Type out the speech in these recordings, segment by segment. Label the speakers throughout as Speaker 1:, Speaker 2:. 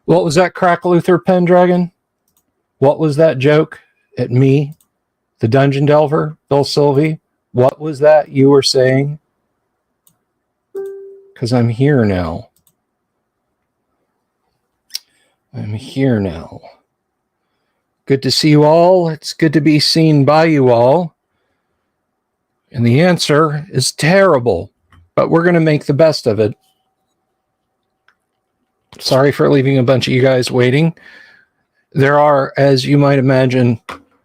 Speaker 1: What was that, Crack Luther Pendragon? What was that joke at me, the Dungeon Delver, Bill Sylvie? What was that you were saying? Because I'm here now. I'm here now. Good to see you all. It's good to be seen by you all. And the answer is terrible, but we're going to make the best of it. Sorry for leaving a bunch of you guys waiting. There are, as you might imagine,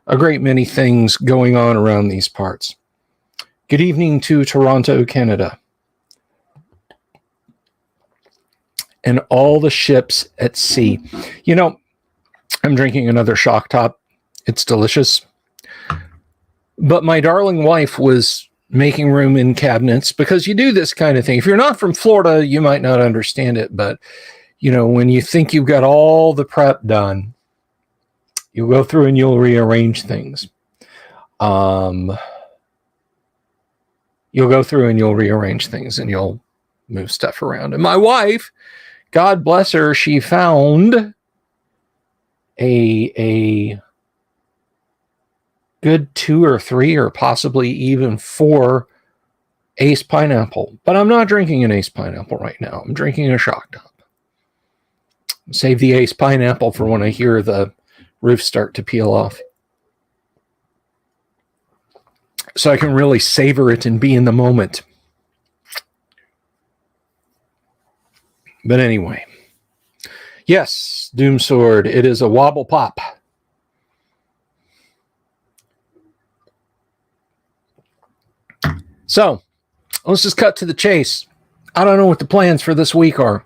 Speaker 1: a great many things going on around these parts. Good evening to Toronto, Canada. And all the ships at sea. You know, I'm drinking another Shock Top. It's delicious. But my darling wife was making room in cabinets because you do this kind of thing. If you're not from Florida, you might not understand it. But, you know, when you think you've got all the prep done, you'll go through and you'll rearrange things. You'll go through and you'll rearrange things and you'll move stuff around. And my wife, God bless her, she found a good 2 or 3 or possibly even 4 Ace Pineapple. But I'm not drinking an Ace Pineapple right now. I'm drinking a Shock Top. Save the Ace Pineapple for when I hear the roof start to peel off, so I can really savor it and be in the moment. But anyway, yes, Doomsword, it is a wobble pop. So let's just cut to the chase. I don't know what the plans for this week are.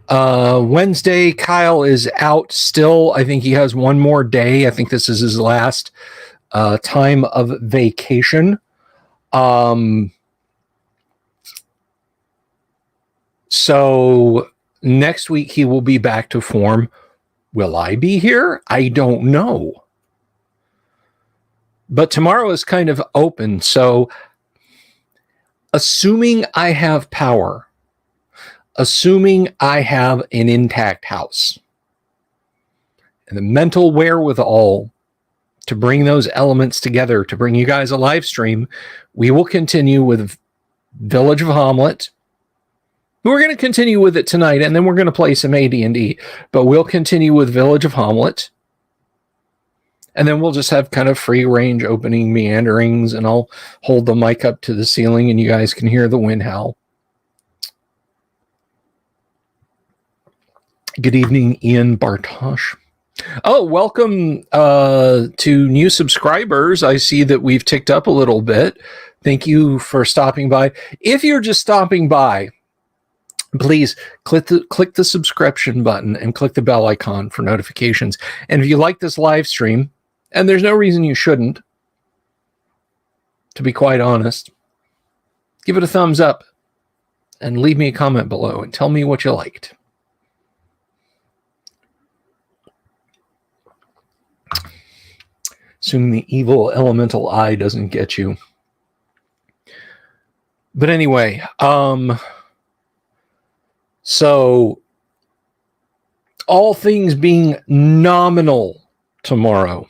Speaker 1: Wednesday, Kyle is out still. I think he has one more day. I think this is his last time of vacation. So next week he will be back to form. Will I be here? I don't know. But tomorrow is kind of open. So assuming I have power, assuming I have an intact house and the mental wherewithal to bring those elements together, to bring you guys a live stream, we will continue with Village of Hommlet. We're going to continue with it tonight, and then we're going to play some AD&D, but we'll continue with Village of Hommlet. And then we'll just have kind of free range opening meanderings, and I'll hold the mic up to the ceiling and you guys can hear the wind howl. Good evening, Ian Bartosh. Oh, welcome to new subscribers. I see that we've ticked up a little bit. Thank you for stopping by. If you're just stopping by, please click the subscription button and click the bell icon for notifications. And if you like this live stream, and there's no reason you shouldn't, to be quite honest, give it a thumbs up and leave me a comment below and tell me what you liked. Assuming the evil elemental eye doesn't get you. But anyway, so all things being nominal tomorrow.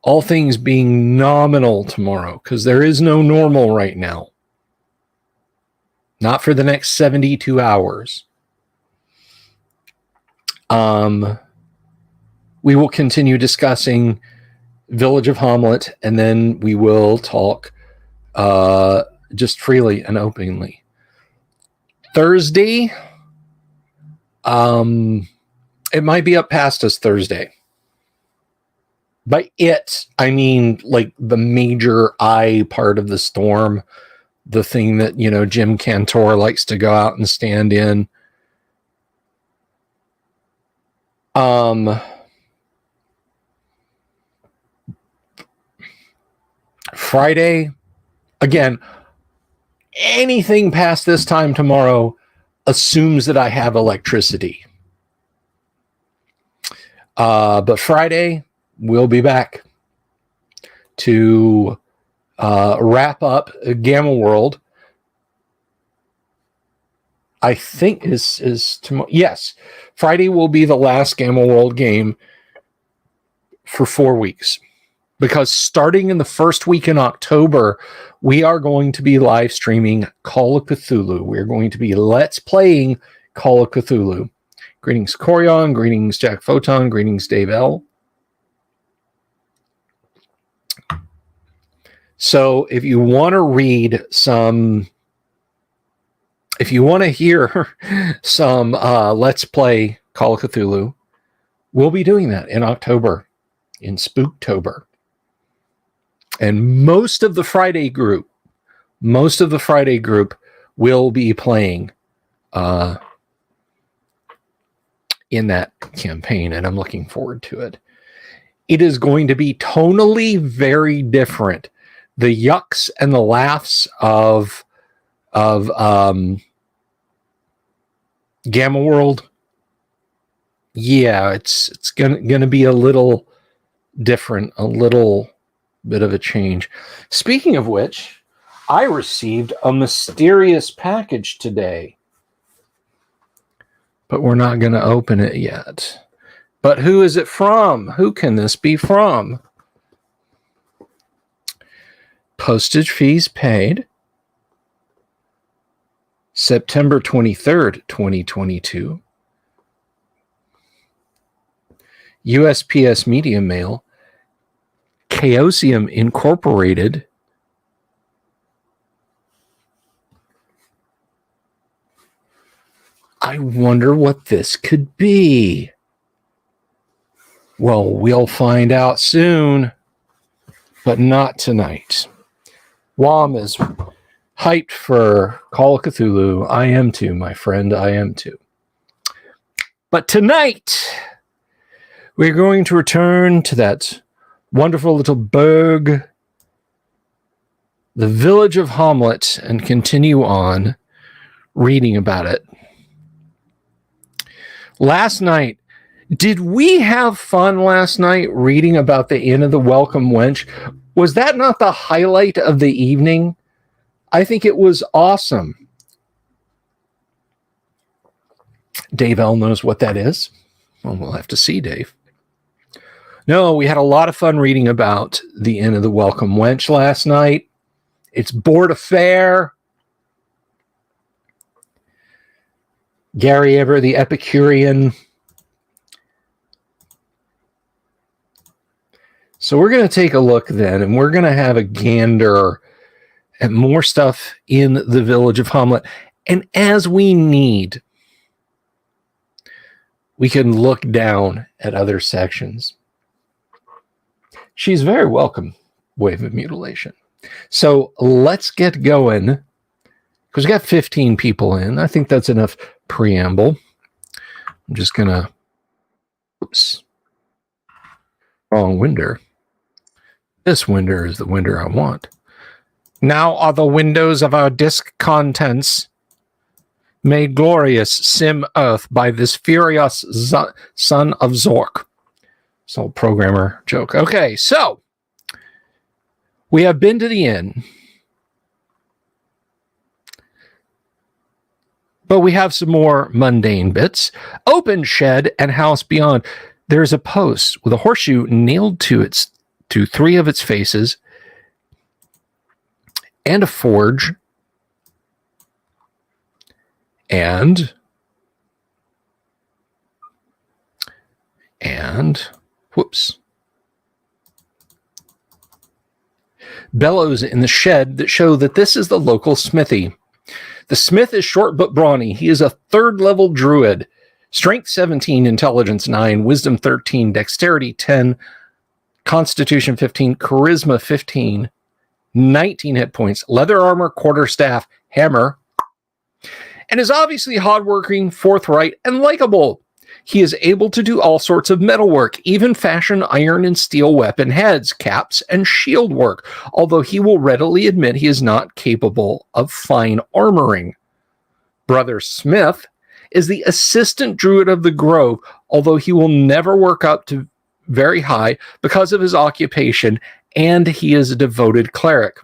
Speaker 1: All things being nominal tomorrow, because there is no normal right now. Not for the next 72 hours. We will continue discussing Village of Hommlet, and then we will talk just freely and openly. Thursday, it might be up past us Thursday. By it, I mean like the major eye part of the storm, the thing that, you know, Jim Cantor likes to go out and stand in. Friday, again, anything past this time tomorrow assumes that I have electricity. But Friday, we'll be back to wrap up Gamma World. I think is tomorrow. Yes, Friday will be the last Gamma World game for 4 weeks, because starting in the first week in October, we are going to be live streaming Call of Cthulhu. We're going to be Let's Playing Call of Cthulhu. Greetings, Corion. Greetings, Jack Photon. Greetings, Dave L. So if you want to read some, if you want to hear some Let's Play Call of Cthulhu, we'll be doing that in October, in Spooktober. And most of the Friday group will be playing in that campaign, and I'm looking forward to it. It is going to be tonally very different. The yucks and the laughs of Gamma World, yeah, it's gonna be a little different, a little bit of a change. Speaking of which, I received a mysterious package today, but we're not going to open it yet. But who is it from? Who can this be from? Postage fees paid. September 23rd, 2022. USPS Media Mail. Chaosium Incorporated. I wonder what this could be. Well, we'll find out soon, but not tonight. WOM is hyped for Call of Cthulhu. I am too, my friend. I am too. But tonight, we're going to return to that wonderful little burg, the village of Hommlet, and continue on reading about it. Last night, did we have fun last night reading about the Inn of the Welcome Wench? Was that not the highlight of the evening? I think it was awesome. Dave L knows what that is. Well, we'll have to see, Dave. No, we had a lot of fun reading about the Inn of the Welcome Wench last night. It's board affair. Gary Ever, the Epicurean. So we're going to take a look then, and we're going to have a gander at more stuff in the village of Hommlet. And as we need, we can look down at other sections. She's very welcome, Wave of Mutilation. So let's get going, because we got 15 people in. I think that's enough preamble. I'm just going to... Oops. Wrong window. This window is the window I want. Now are the windows of our disk contents made glorious, sim earth, by this furious son of Zork. It's an old programmer joke. Okay, so we have been to the inn, but we have some more mundane bits. Open shed and house beyond. There's a post with a horseshoe nailed to three of its faces, and a forge, and whoops, bellows in the shed that show that this is the local smithy. The smith is short but brawny. He is a 3rd level druid. Strength 17, Intelligence 9, Wisdom 13, Dexterity 10, Constitution 15, Charisma 15, 19 hit points, leather armor, quarterstaff, hammer, and is obviously hardworking, forthright, and likable. He is able to do all sorts of metalwork, even fashion iron and steel weapon heads, caps, and shield work, although he will readily admit he is not capable of fine armoring. Brother Smith is the assistant druid of the grove, although he will never work up to very high because of his occupation, and he is a devoted cleric.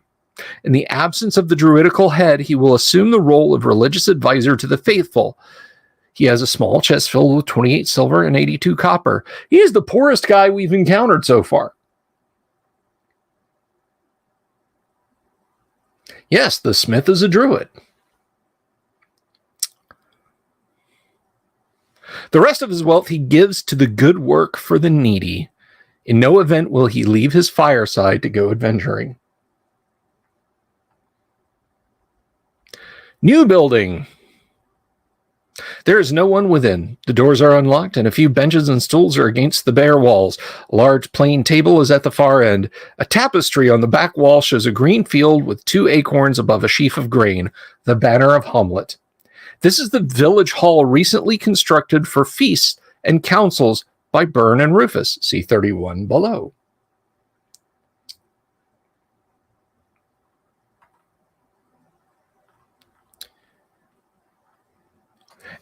Speaker 1: In the absence of the druidical head, he will assume the role of religious advisor to the faithful. He has a small chest filled with 28 silver and 82 copper. He is the poorest guy we've encountered so far. Yes, the smith is a druid. The rest of his wealth he gives to the good work for the needy. In no event will he leave his fireside to go adventuring. New building. There is no one within. The doors are unlocked, and a few benches and stools are against the bare walls. A large plain table is at the far end. A tapestry on the back wall shows a green field with 2 acorns above a sheaf of grain, the banner of Hommlet. This is the village hall recently constructed for feasts and councils by Byrne and Rufus. See 31 below.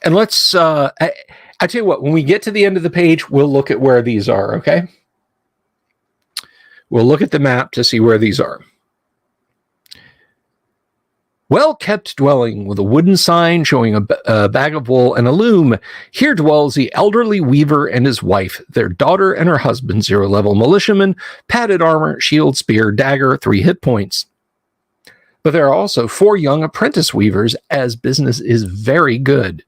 Speaker 1: And let's, I tell you what, when we get to the end of the page, we'll look at where these are, okay? We'll look at the map to see where these are. Well-kept dwelling with a wooden sign showing a bag of wool and a loom. Here dwells the elderly weaver and his wife, their daughter and her husband, 0-level militiaman, padded armor, shield, spear, dagger, 3 hit points. But there are also 4 young apprentice weavers, as business is very good.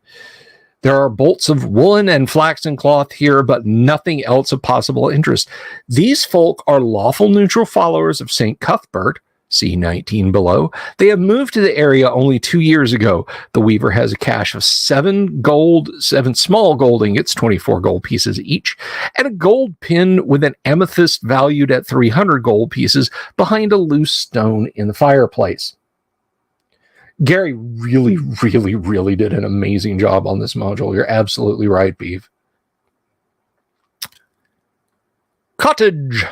Speaker 1: There are bolts of woolen and flaxen cloth here, but nothing else of possible interest. These folk are lawful neutral followers of St. Cuthbert, see 19 below. They have moved to the area only 2 years ago. The weaver has a cache of 7 small gold ingots, 24 gold pieces each, and a gold pin with an amethyst valued at 300 gold pieces behind a loose stone in the fireplace. Gary really did an amazing job on this module. You're absolutely right, Beeve. Cottage.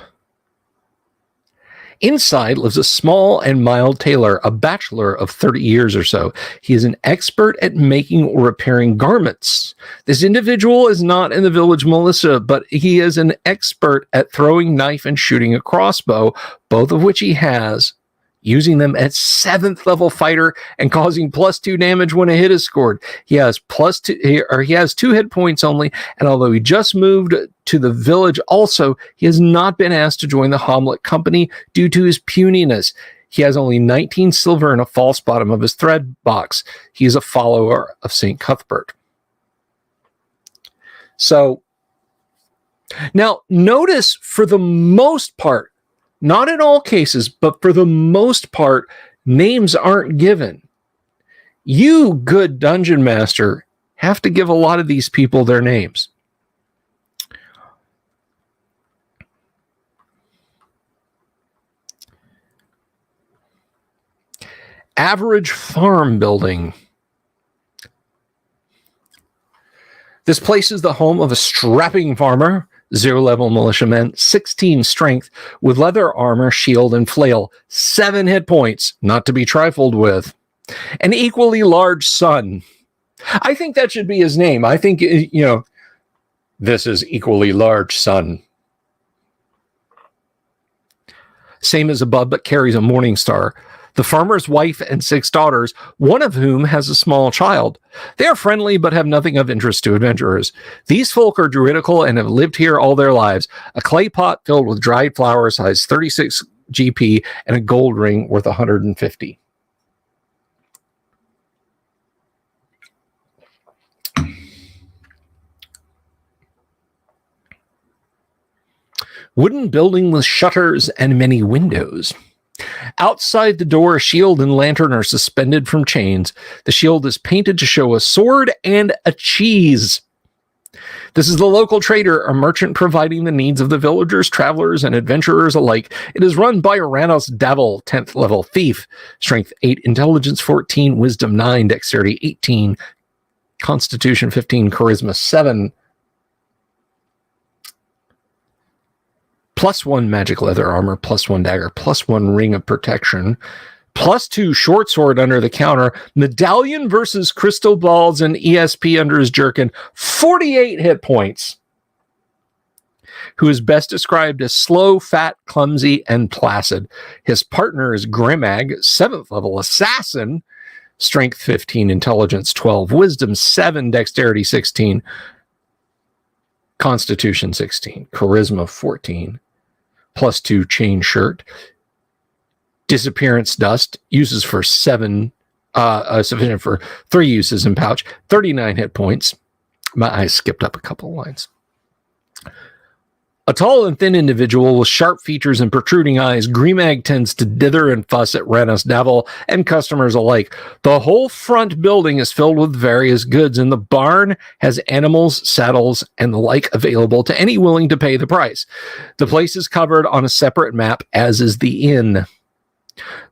Speaker 1: Inside lives a small and mild tailor, a bachelor of 30 years or so. He is an expert at making or repairing garments. This individual is not in the village militia, but he is an expert at throwing knife and shooting a crossbow, both of which he has, using them at 7th level fighter and causing +2 damage when a hit is scored. He has he has 2 hit points only, and although he just moved to the village also, he has not been asked to join the Hommlet company due to his puniness. He has only 19 silver and a false bottom of his thread box. He is a follower of St. Cuthbert. So, now notice for the most part, not in all cases, but for the most part, names aren't given. You, good dungeon master, have to give a lot of these people their names. Average farm building. This place is the home of a strapping farmer, 0-level militiaman, 16 strength, with leather armor, shield, and flail, 7 hit points, not to be trifled with. An equally large son. I think that should be his name. I think, this is equally large son. Same as above, but carries a morning star. The farmer's wife and 6 daughters, one of whom has a small child. They are friendly, but have nothing of interest to adventurers. These folk are druidical and have lived here all their lives. A clay pot filled with dried flowers has 36 GP and a gold ring worth 150. Wooden building with shutters and many windows. Outside the door, a shield and lantern are suspended from chains. The shield is painted to show a sword and a cheese. This is the local trader, a merchant providing the needs of the villagers, travelers, and adventurers alike. It is run by Uranos Davil, 10th level thief. Strength 8, intelligence 14, wisdom 9, dexterity 18, constitution 15, charisma 7. +1 magic leather armor, +1 dagger, +1 ring of protection, +2 short sword under the counter, medallion versus crystal balls and ESP under his jerkin, 48 hit points. who is best described as slow, fat, clumsy, and placid. His partner is Grimag, 7th level assassin, strength 15, intelligence 12, wisdom 7, dexterity 16, constitution 16, charisma 14, +2 chain shirt, disappearance dust, uses for 7, sufficient for 3 uses in pouch, 39 hit points. My eyes skipped up a couple of lines. A tall and thin individual with sharp features and protruding eyes, Grimag tends to dither and fuss at Ranos Davil and customers alike. The whole front building is filled with various goods, and the barn has animals, saddles, and the like available to any willing to pay the price. The place is covered on a separate map, as is the inn.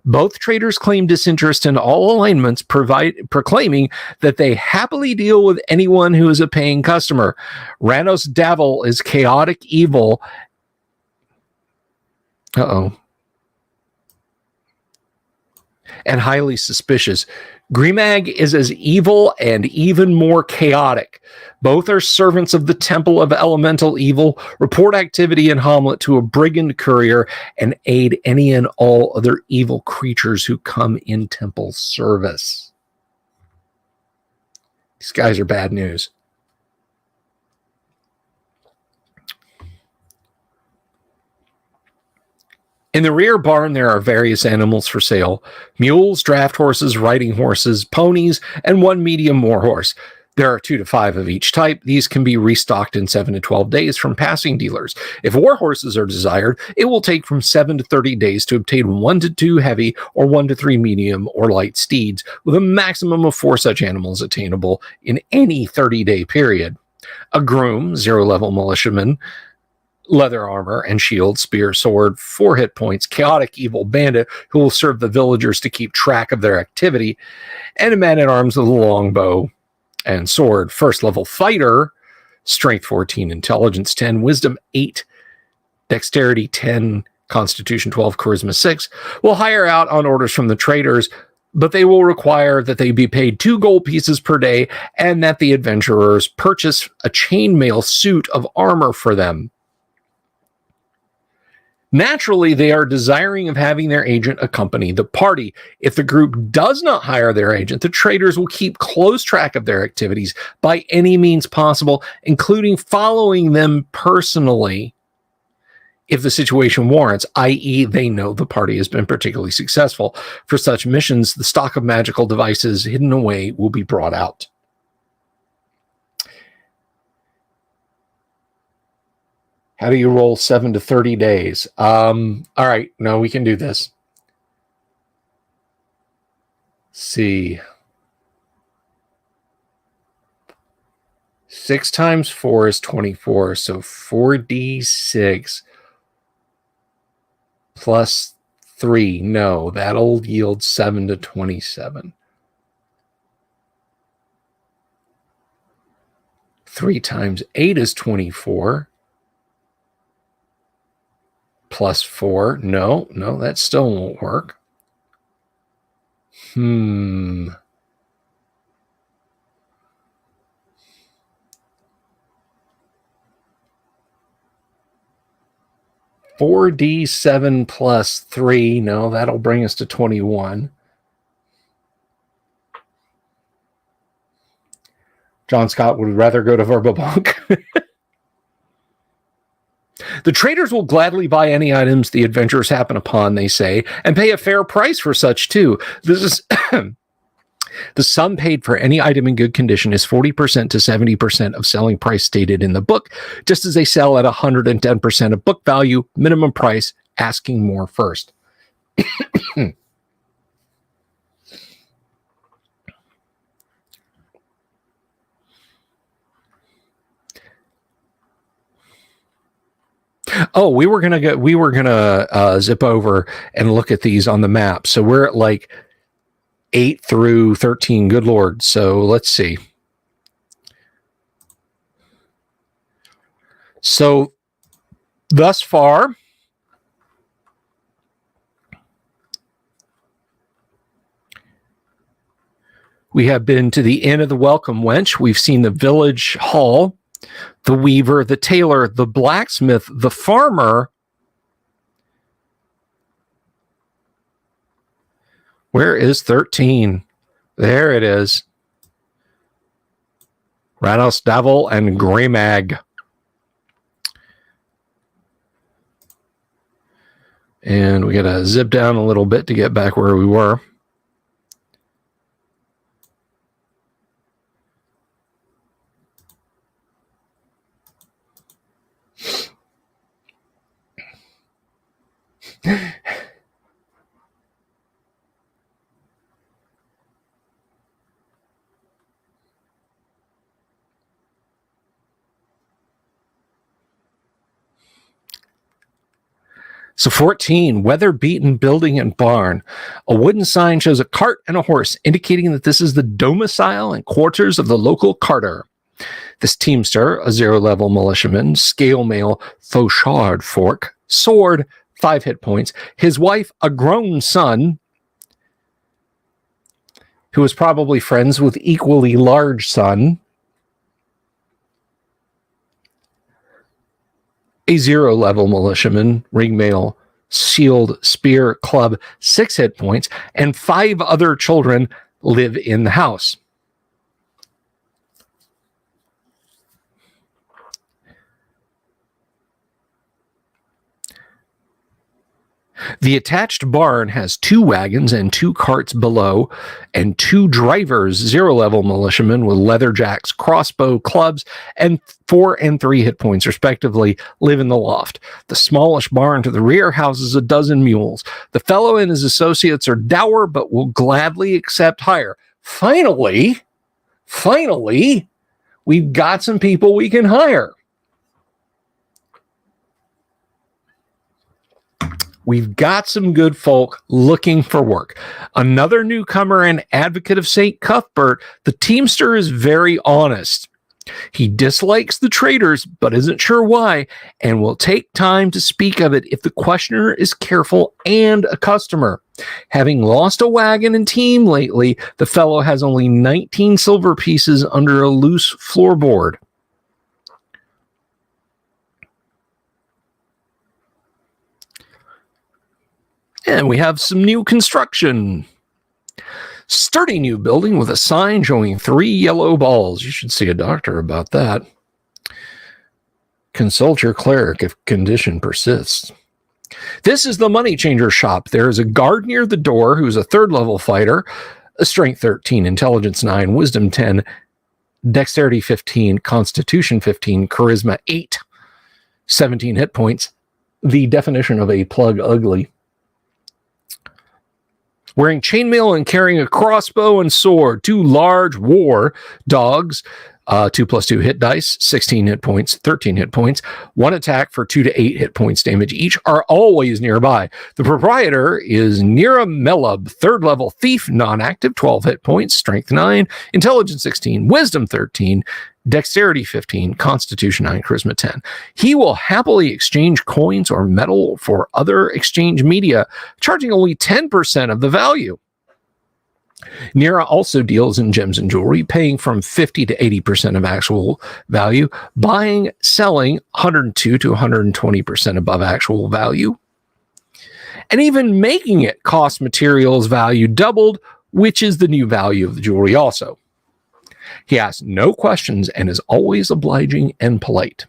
Speaker 1: Both traders claim disinterest in all alignments, proclaiming that they happily deal with anyone who is a paying customer. Ranos Davil is chaotic evil. And highly suspicious. Grimag is as evil and even more chaotic. Both are servants of the Temple of Elemental Evil, report activity in Hommlet to a brigand courier, and aid any and all other evil creatures who come in temple service. These guys are bad news. In the rear barn, there are various animals for sale: mules, draft horses, riding horses, ponies, and 1 medium warhorse. There are 2 to 5 of each type. These can be restocked in 7 to 12 days from passing dealers. If warhorses are desired, it will take from 7 to 30 days to obtain 1 to 2 heavy or 1 to 3 medium or light steeds, with a maximum of 4 such animals attainable in any 30-day period. A groom, 0-level militiaman, leather armor and shield, spear, sword, 4 hit points, chaotic evil bandit who will serve the villagers to keep track of their activity, and a man-at-arms with a longbow and sword. 1st level fighter, strength 14, intelligence 10, wisdom 8, dexterity 10, constitution 12, charisma 6, will hire out on orders from the traders, but they will require that they be paid 2 gold pieces per day and that the adventurers purchase a chainmail suit of armor for them. Naturally, they are desiring of having their agent accompany the party. If the group does not hire their agent, the traders will keep close track of their activities by any means possible, including following them personally if the situation warrants, i.e., they know the party has been particularly successful. For such missions, the stock of magical devices hidden away will be brought out. How do you roll 7 to 30 days? All right, no, we can do this. Let's see. 6 times 4 is 24, so 4d6 plus 3. No, that'll yield 7 to 27. 3 times 8 is 24. Plus 4. No, that still won't work. 4d7 plus 3. No, that'll bring us to 21. John Scott would rather go to Verbabonk. The traders will gladly buy any items the adventurers happen upon, they say, and pay a fair price for such too. This is the sum paid for any item in good condition is 40% to 70% of selling price stated in the book, just as they sell at 110% of book value, minimum price, asking more first. Oh, we were gonna zip over and look at these on the map. So we're at like 8 through 13. Good Lord. So let's see. So thus far, we have been to the Inn of the Welcome Wench. We've seen the village hall, the weaver, the tailor, the blacksmith, the farmer. Where is 13? There it is. Ranos Davil and Grey Mag. And we got to zip down a little bit to get back where we were. So 14, weather-beaten building and barn. A wooden sign shows a cart and a horse, indicating that this is the domicile and quarters of the local carter. This teamster, a 0-level militiaman, scale mail, fauchard fork, sword, 5 hit points. His wife, a grown son, who was probably friends with equally large son. A 0-level militiaman, ringmail, shield, spear, club, 6 hit points, and 5 other children live in the house. The attached barn has 2 wagons and 2 carts below, and 2 drivers, 0-level militiamen with leather jacks, crossbow, clubs, and 4 and 3 hit points, respectively, live in the loft. The smallish barn to the rear houses a dozen mules. The fellow and his associates are dour, but will gladly accept hire. Finally, we've got some people we can hire. We've got some good folk looking for work. Another newcomer and advocate of St. Cuthbert, the teamster is very honest. He dislikes the traders, but isn't sure why, and will take time to speak of it if the questioner is careful and a customer. Having lost a wagon and team lately, the fellow has only 19 silver pieces under a loose floorboard. And we have some new construction. Sturdy new building with a sign showing 3 yellow balls. You should see a doctor about that. Consult your cleric if condition persists. This is the money changer shop. There is a guard near the door who's a 3rd-level fighter, a strength 13, intelligence 9, wisdom 10, dexterity 15, constitution 15, charisma 8, 17 hit points. The definition of a plug ugly. Wearing chainmail and carrying a crossbow and sword, 2 large war dogs, 2+2 hit dice, 16 hit points, 13 hit points, 1 attack for 2 to 8 hit points damage each, are always nearby. The proprietor is Nira Melub, 3rd-level thief, non-active, 12 hit points, strength 9, intelligence 16, wisdom 13, dexterity 15, constitution 9, charisma 10. He will happily exchange coins or metal for other exchange media, charging only 10% of the value. Nira also deals in gems and jewelry, paying from 50 to 80% of actual value, buying, selling 102 to 120% above actual value, and even making it cost materials value doubled, which is the new value of the jewelry also. He asks no questions and is always obliging and polite.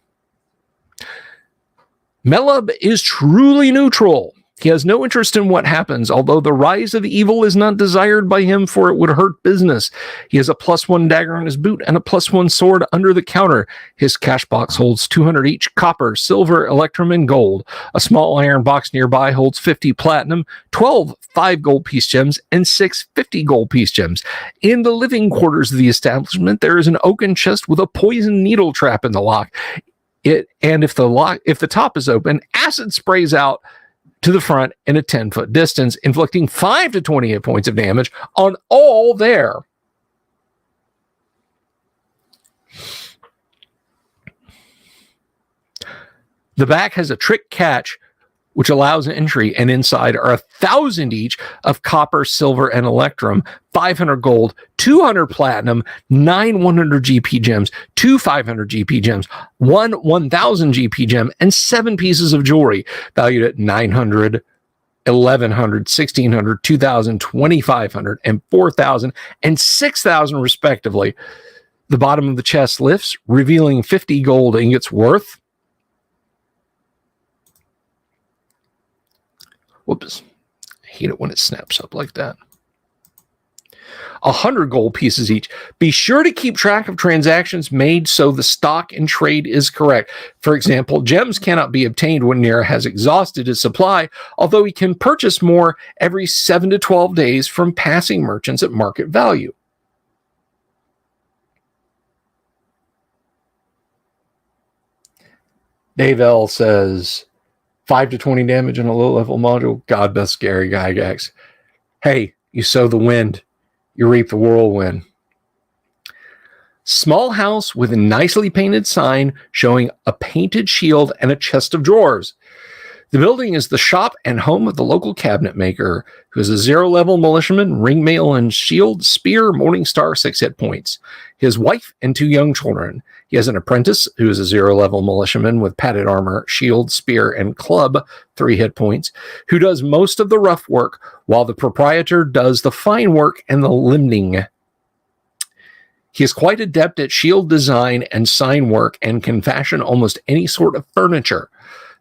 Speaker 1: Melub is truly neutral. He has no interest in what happens, although the rise of evil is not desired by him, for it would hurt business. He has a +1 dagger in his boot and a +1 sword under the counter. His cash box holds 200 each copper, silver, electrum, and gold. A small iron box nearby holds 50 platinum, 12 5-gold piece gems, and 6 50 gold piece gems. In the living quarters of the establishment, there is an oaken chest with a poison needle trap in the lock. If the top is open, acid sprays out to the front in a 10-foot distance, inflicting 5 to 20 hit points of damage on all there. The back has a trick catch which allows entry, and inside are 1,000 each of copper, silver, and electrum, 500 gold, 200 platinum, 9 100 GP gems, 2 500 GP gems, 1 1,000 GP gem, and 7 pieces of jewelry valued at 900, 1,100, 1,600, 2,000, 2,500, and 4,000 and 6,000 respectively. The bottom of the chest lifts, revealing 50 gold ingots worth. Whoops. I hate it when it snaps up like that. 100 gold pieces each. Be sure to keep track of transactions made so the stock and trade is correct. For example, gems cannot be obtained when Nira has exhausted his supply, although he can purchase more every 7 to 12 days from passing merchants at market value. Dave L says 5 to 20 damage in a low-level module. God bless Gary Gygax. Hey, you sow the wind, you reap the whirlwind. Small house with a nicely painted sign showing a painted shield and a chest of drawers. The building is the shop and home of the local cabinet maker, who is a 0-level militiaman, ring mail and shield, spear, Morningstar, 6 hit points. His wife and 2 young children. He has an apprentice who is a 0-level militiaman with padded armor, shield, spear, and club, 3 hit points, who does most of the rough work, while the proprietor does the fine work and the limning. He is quite adept at shield design and sign work and can fashion almost any sort of furniture.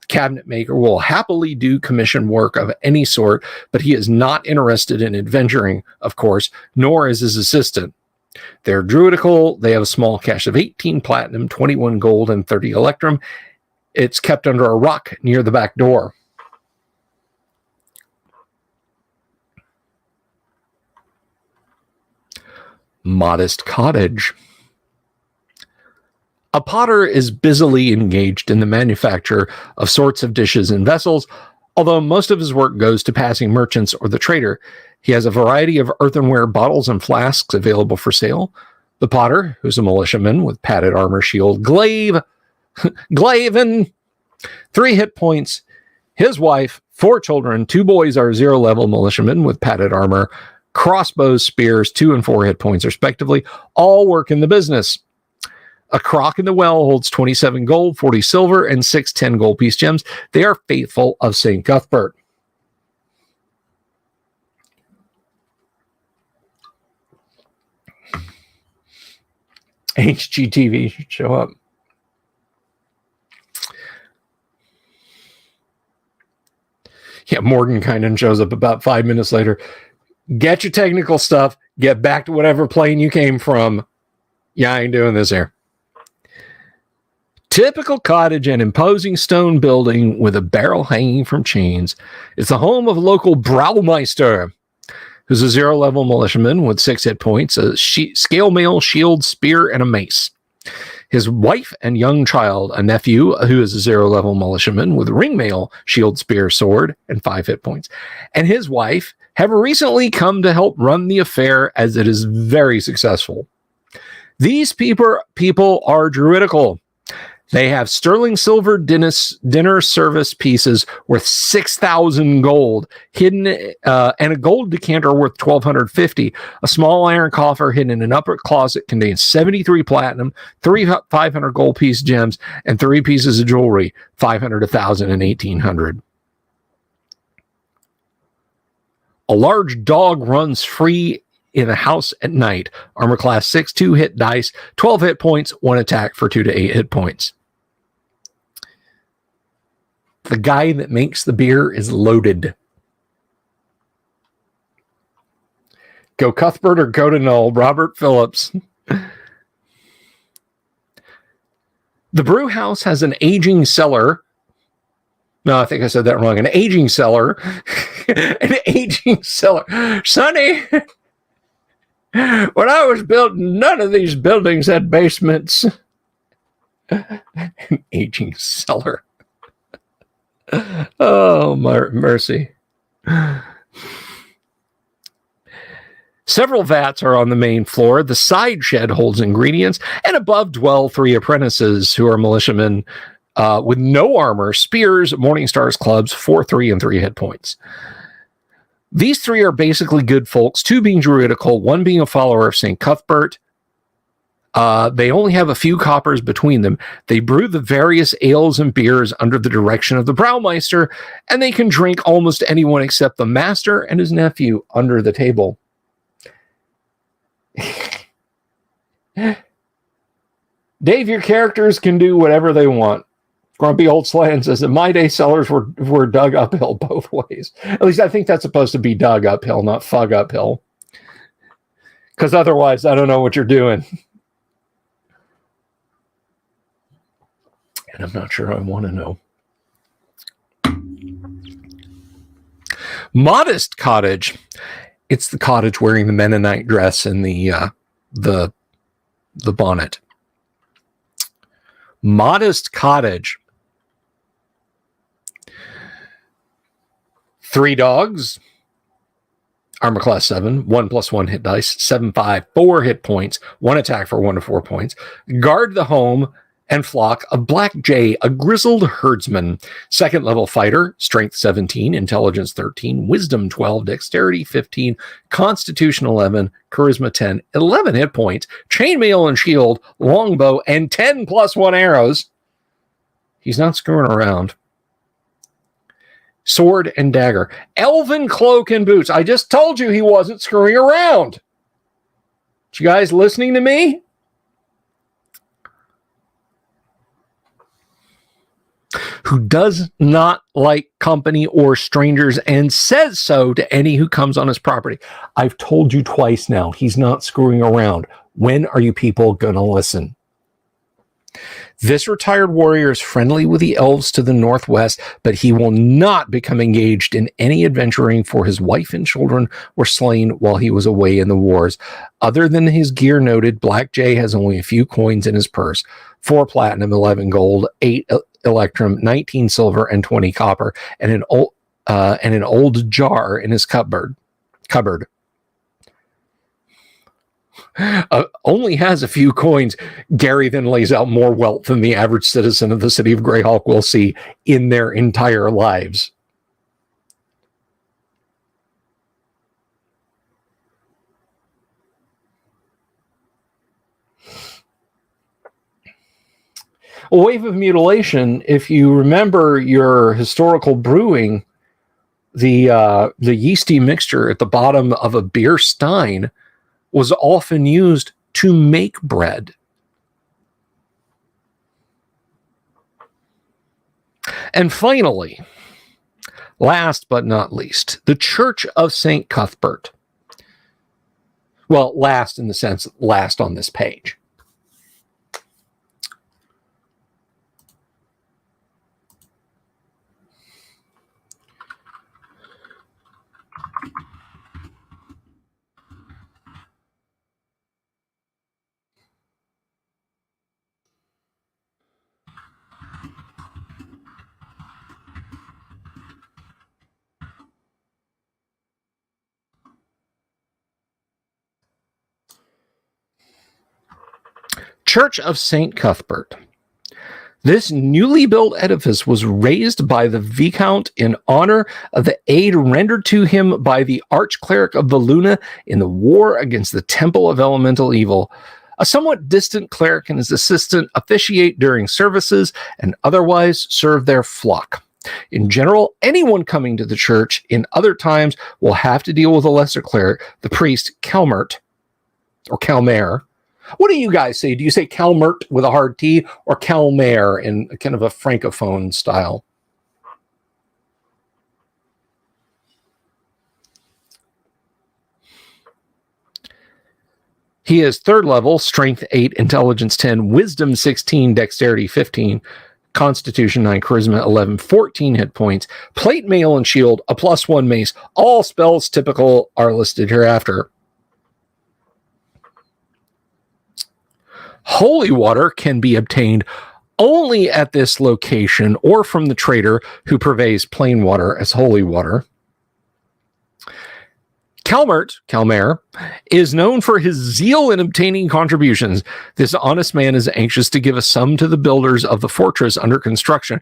Speaker 1: The cabinet maker will happily do commission work of any sort, but he is not interested in adventuring, of course, nor is his assistant. They're druidical. They have a small cache of 18 platinum, 21 gold, and 30 electrum. It's kept under a rock near the back door. Modest cottage. A potter is busily engaged in the manufacture of sorts of dishes and vessels. Although most of his work goes to passing merchants or the trader, he has a variety of earthenware bottles and flasks available for sale. The potter, who's a militiaman with padded armor, shield, glaive, Glaven, 3 hit points. His wife, 4 children, 2 boys are 0-level militiamen with padded armor, crossbows, spears, 2 and 4 hit points respectively, all work in the business. A crock in the well holds 27 gold, 40 silver, and 6 10 gold piece gems. They are faithful of St. Cuthbert. HGTV should show up. Yeah, Mordenkainen shows up about 5 minutes later. Get your technical stuff. Get back to whatever plane you came from. Yeah, I ain't doing this here. Typical cottage and imposing stone building with a barrel hanging from chains. It's the home of local Braumeister, who's a 0-level militiaman with 6 hit points, a scale mail, shield, spear, and a mace. His wife and young child, a nephew who is a 0-level militiaman with ring mail, shield, spear, sword, and 5 hit points. And his wife have recently come to help run the affair as it is very successful. These people are druidical. They have sterling silver dinner service pieces worth 6,000 gold, hidden, and a gold decanter worth 1,250. A small iron coffer hidden in an upper closet contains 73 platinum, 3 500 gold piece gems, and 3 pieces of jewelry, 500, 1,000, and 1,800. A large dog runs free in the house at night. Armor class 6, 2 hit dice, 12 hit points, 1 attack for 2 to 8 hit points. The guy that makes the beer is loaded. Go Cuthbert or go to Null. Robert Phillips. The brew house has an aging cellar. No, I think I said that wrong. An aging cellar. An aging cellar. Sonny, when I was building, none of these buildings had basements. An aging cellar. Oh, mercy. Several vats are on the main floor. The side shed holds ingredients, and above dwell 3 apprentices who are militiamen with no armor, spears, Morningstar's clubs, 4, 3, and 3 hit points. These 3 are basically good folks, 2 being druidical, 1 being a follower of St. Cuthbert. They only have a few coppers between them. They brew the various ales and beers under the direction of the Braumeister, and they can drink almost anyone except the master and his nephew under the table. Dave, your characters can do whatever they want. Grumpy Old Slan says that my day cellars were dug uphill both ways. At least I think that's supposed to be dug uphill, not fug uphill. Because otherwise, I don't know what you're doing. And I'm not sure I want to know. Modest cottage. It's the cottage wearing the Mennonite dress and the bonnet. Modest cottage. 3 dogs. Armor class 7. 1+1 hit dice. 7, 5, 4 hit points. 1 attack for 1 to 4 points. Guard the home and flock of Black Jay, a grizzled herdsman. 2nd level fighter, strength 17, intelligence 13, wisdom 12, dexterity 15, constitution 11, charisma 10, 11 hit points, chainmail and shield, longbow, and 10+1 arrows. He's not screwing around. Sword and dagger. Elven cloak and boots. I just told you he wasn't screwing around. You guys listening to me? Who does not like company or strangers and says so to any who comes on his property. I've told you twice now, he's not screwing around. When are you people going to listen? This retired warrior is friendly with the elves to the northwest, but he will not become engaged in any adventuring, for his wife and children were slain while he was away in the wars. Other than his gear noted, Black Jay has only a few coins in his purse. 4 platinum, 11 gold, 8 electrum, 19 silver, and 20 copper, and an old jar in his cupboard. Only has a few coins. Gary then lays out more wealth than the average citizen of the city of Greyhawk will see in their entire lives. A wave of mutilation, if you remember your historical brewing, the yeasty mixture at the bottom of a beer stein was often used to make bread. And finally, last but not least, the Church of St. Cuthbert. Well, last in the sense, last on this page. Church of St. Cuthbert. This newly built edifice was raised by the Viscount in honor of the aid rendered to him by the Archcleric of Valuna in the war against the Temple of Elemental Evil. A somewhat distant cleric and his assistant officiate during services and otherwise serve their flock. In general, anyone coming to the church in other times will have to deal with a lesser cleric, the priest Calmert, or Calmer. What do you guys say? Do you say Calmert with a hard T or Calmer in kind of a francophone style? He is 3rd level, strength 8, intelligence 10, wisdom 16, dexterity 15, constitution 9, charisma 11, 14 hit points, plate, mail, and shield, a +1 mace. All spells typical are listed hereafter. Holy water can be obtained only at this location or from the trader who purveys plain water as holy water. Calmer, is known for his zeal in obtaining contributions. This honest man is anxious to give a sum to the builders of the fortress under construction.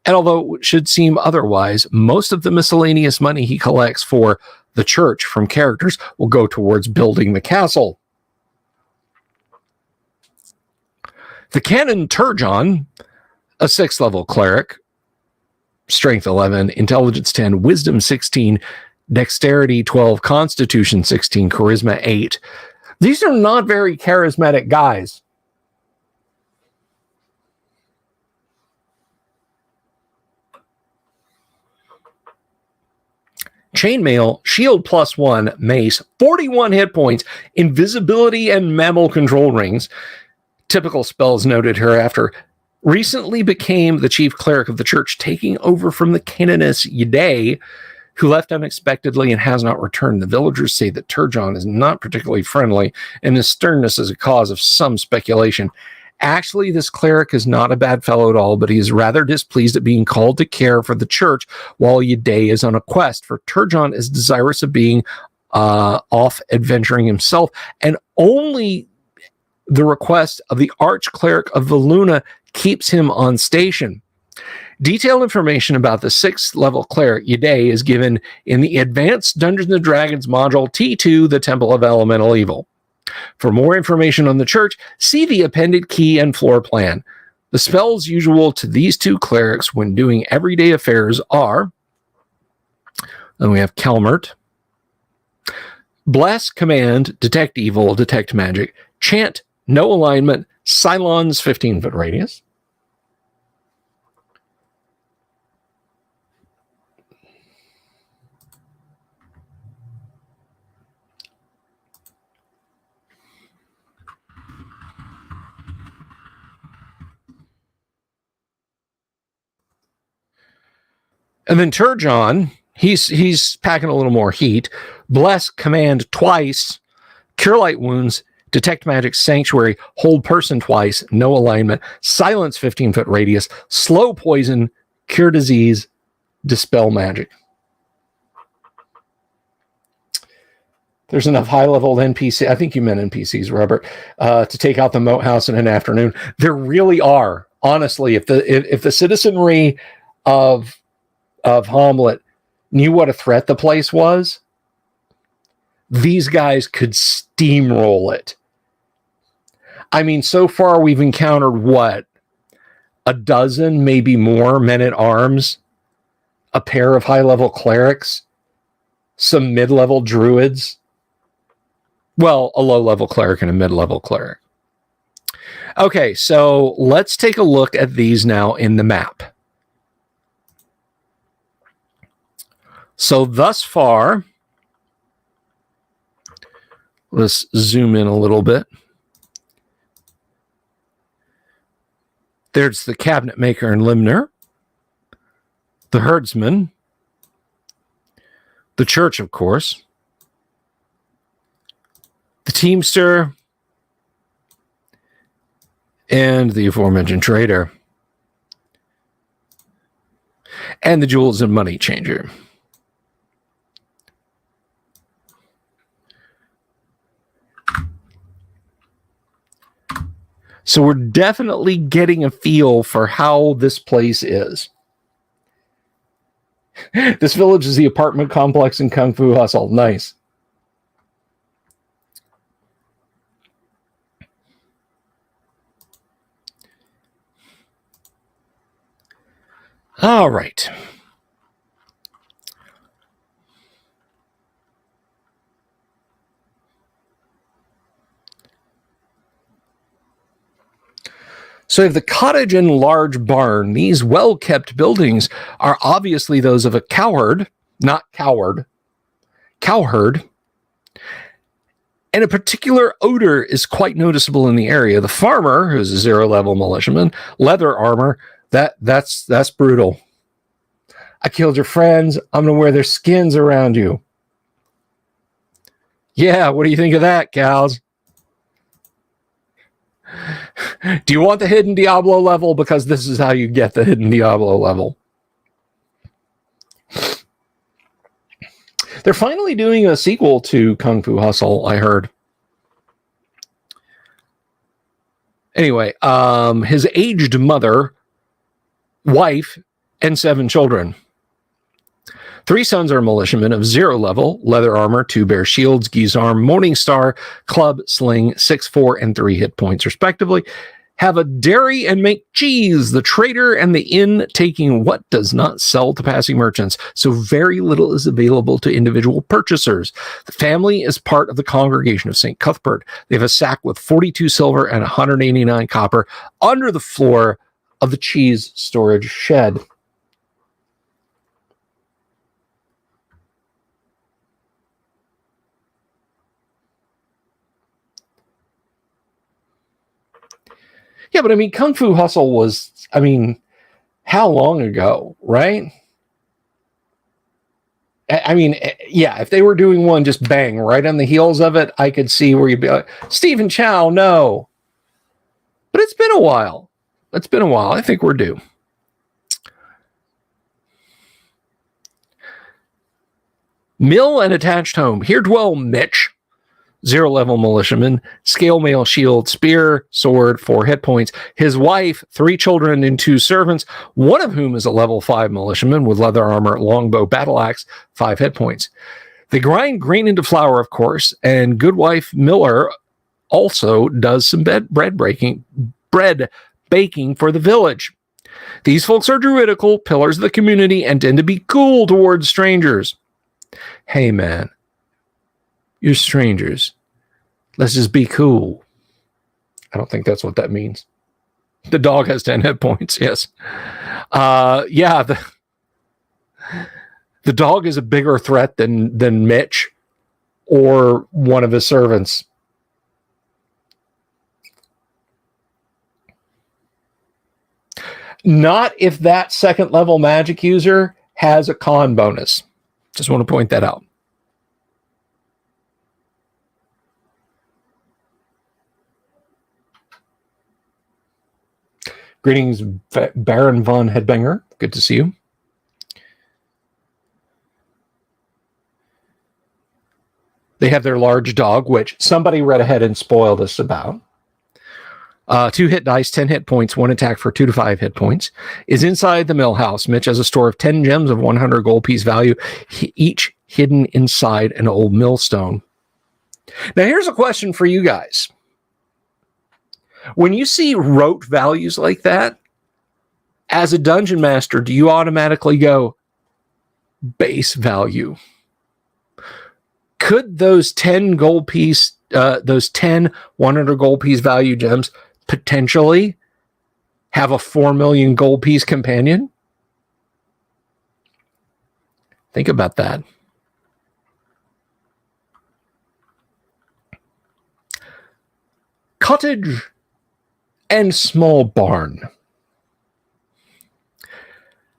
Speaker 1: And although it should seem otherwise, most of the miscellaneous money he collects for the church from characters will go towards building the castle. The Canon Turgon, a 6th level cleric, Strength 11, Intelligence 10, Wisdom 16, Dexterity 12, Constitution 16, Charisma 8. These are not very charismatic guys. Chainmail, shield +1, mace, 41 hit points, invisibility, and mammal control rings. Typical spells noted hereafter. Recently became the chief cleric of the church, taking over from the canoness Yday, who left unexpectedly and has not returned. The villagers say that Turgon is not particularly friendly, and his sternness is a cause of some speculation. Actually, this cleric is not a bad fellow at all, but he is rather displeased at being called to care for the church while Yday is on a quest, for Turgon is desirous of being off adventuring himself, and only the request of the arch-cleric of Valuna keeps him on station. Detailed information about the 6th level cleric Yday is given in the Advanced Dungeons & Dragons module T2, the Temple of Elemental Evil. For more information on the church, see the appended key and floor plan. The spells usual to these two clerics when doing everyday affairs are, and we have Calmert, Bless, Command, Detect Evil, Detect Magic, Chant, No Alignment, Cylon's 15-foot radius, and then Turgon, he's packing a little more heat. Bless, Command twice, Cure Light Wounds, Detect Magic, Sanctuary, Hold Person twice, No Alignment, Silence 15-foot radius, Slow Poison, Cure Disease, Dispel Magic. There's enough high-level NPC, I think you meant NPCs, Robert, to take out the Moat House in an afternoon. There really are. Honestly, if the citizenry of Hommlet knew what a threat the place was, these guys could steamroll it. I mean, so far we've encountered what? A dozen, maybe more men-at-arms, a pair of high-level clerics, some mid-level druids. Well, a low-level cleric and a mid-level cleric. Okay, so let's take a look at these now in the map. So thus far, let's zoom in a little bit. There's the cabinet maker and limner, the herdsman, the church, of course, the teamster, and the aforementioned trader, and the jewels and money changer. So we're definitely getting a feel for how this place is. This village is the apartment complex in Kung Fu Hustle. Nice. All right. So if the cottage and large barn, these well-kept buildings are obviously those of a cowherd, and a particular odor is quite noticeable in the area. The farmer, who's a 0-level militiaman, leather armor, that's brutal. I killed your friends. I'm going to wear their skins around you. Yeah, what do you think of that, cows? Do you want the hidden Diablo level? Because this is how you get the hidden Diablo level. They're finally doing a sequel to Kung Fu Hustle, I heard. Anyway, his aged mother, wife, and 7 children. 3 sons are militiamen of 0 level, leather armor, 2 bear shields, Gizarm, Morningstar, club, sling, 6, 4, and 3 hit points, respectively. Have a dairy and make cheese, the trader and the inn taking what does not sell to passing merchants, so very little is available to individual purchasers. The family is part of the congregation of St. Cuthbert. They have a sack with 42 silver and 189 copper under the floor of the cheese storage shed. Yeah, but I mean, Kung Fu Hustle was, I mean, how long ago, right? I mean, yeah, if they were doing one just bang right on the heels of it, I could see where you'd be like, Stephen Chow, no. But it's been a while. It's been a while. I think we're due. Mill and attached home. Here dwell Mitch, 0 level militiaman, scale mail, shield, spear, sword, 4 hit points. His wife, 3 children, and 2 servants, one of whom is a level 5 militiaman with leather armor, longbow, battle axe, 5 hit points. They grind grain into flour, of course, and Goodwife Miller also does some bread baking for the village. These folks are druidical, pillars of the community, and tend to be cool towards strangers. Hey, man. You're strangers. Let's just be cool. I don't think that's what that means. The dog has 10 hit points, yes. Yeah, the dog is a bigger threat than Mitch or one of his servants. Not if that 2nd level magic user has a con bonus. Just want to point that out. Greetings, Baron von Headbanger. Good to see you. They have their large dog, which somebody read ahead and spoiled us about. 2 hit dice, 10 hit points, 1 attack for 2 to 5 hit points. Is inside the mill house. Mitch has a store of 10 gems of 100 gold piece value, each hidden inside an old millstone. Now, here's a question for you guys. When you see rote values like that, as a dungeon master, do you automatically go base value? Could those 10 gold piece, those 10 100 gold piece value gems potentially have a 4 million gold piece companion? Think about that. Cottage and small barn.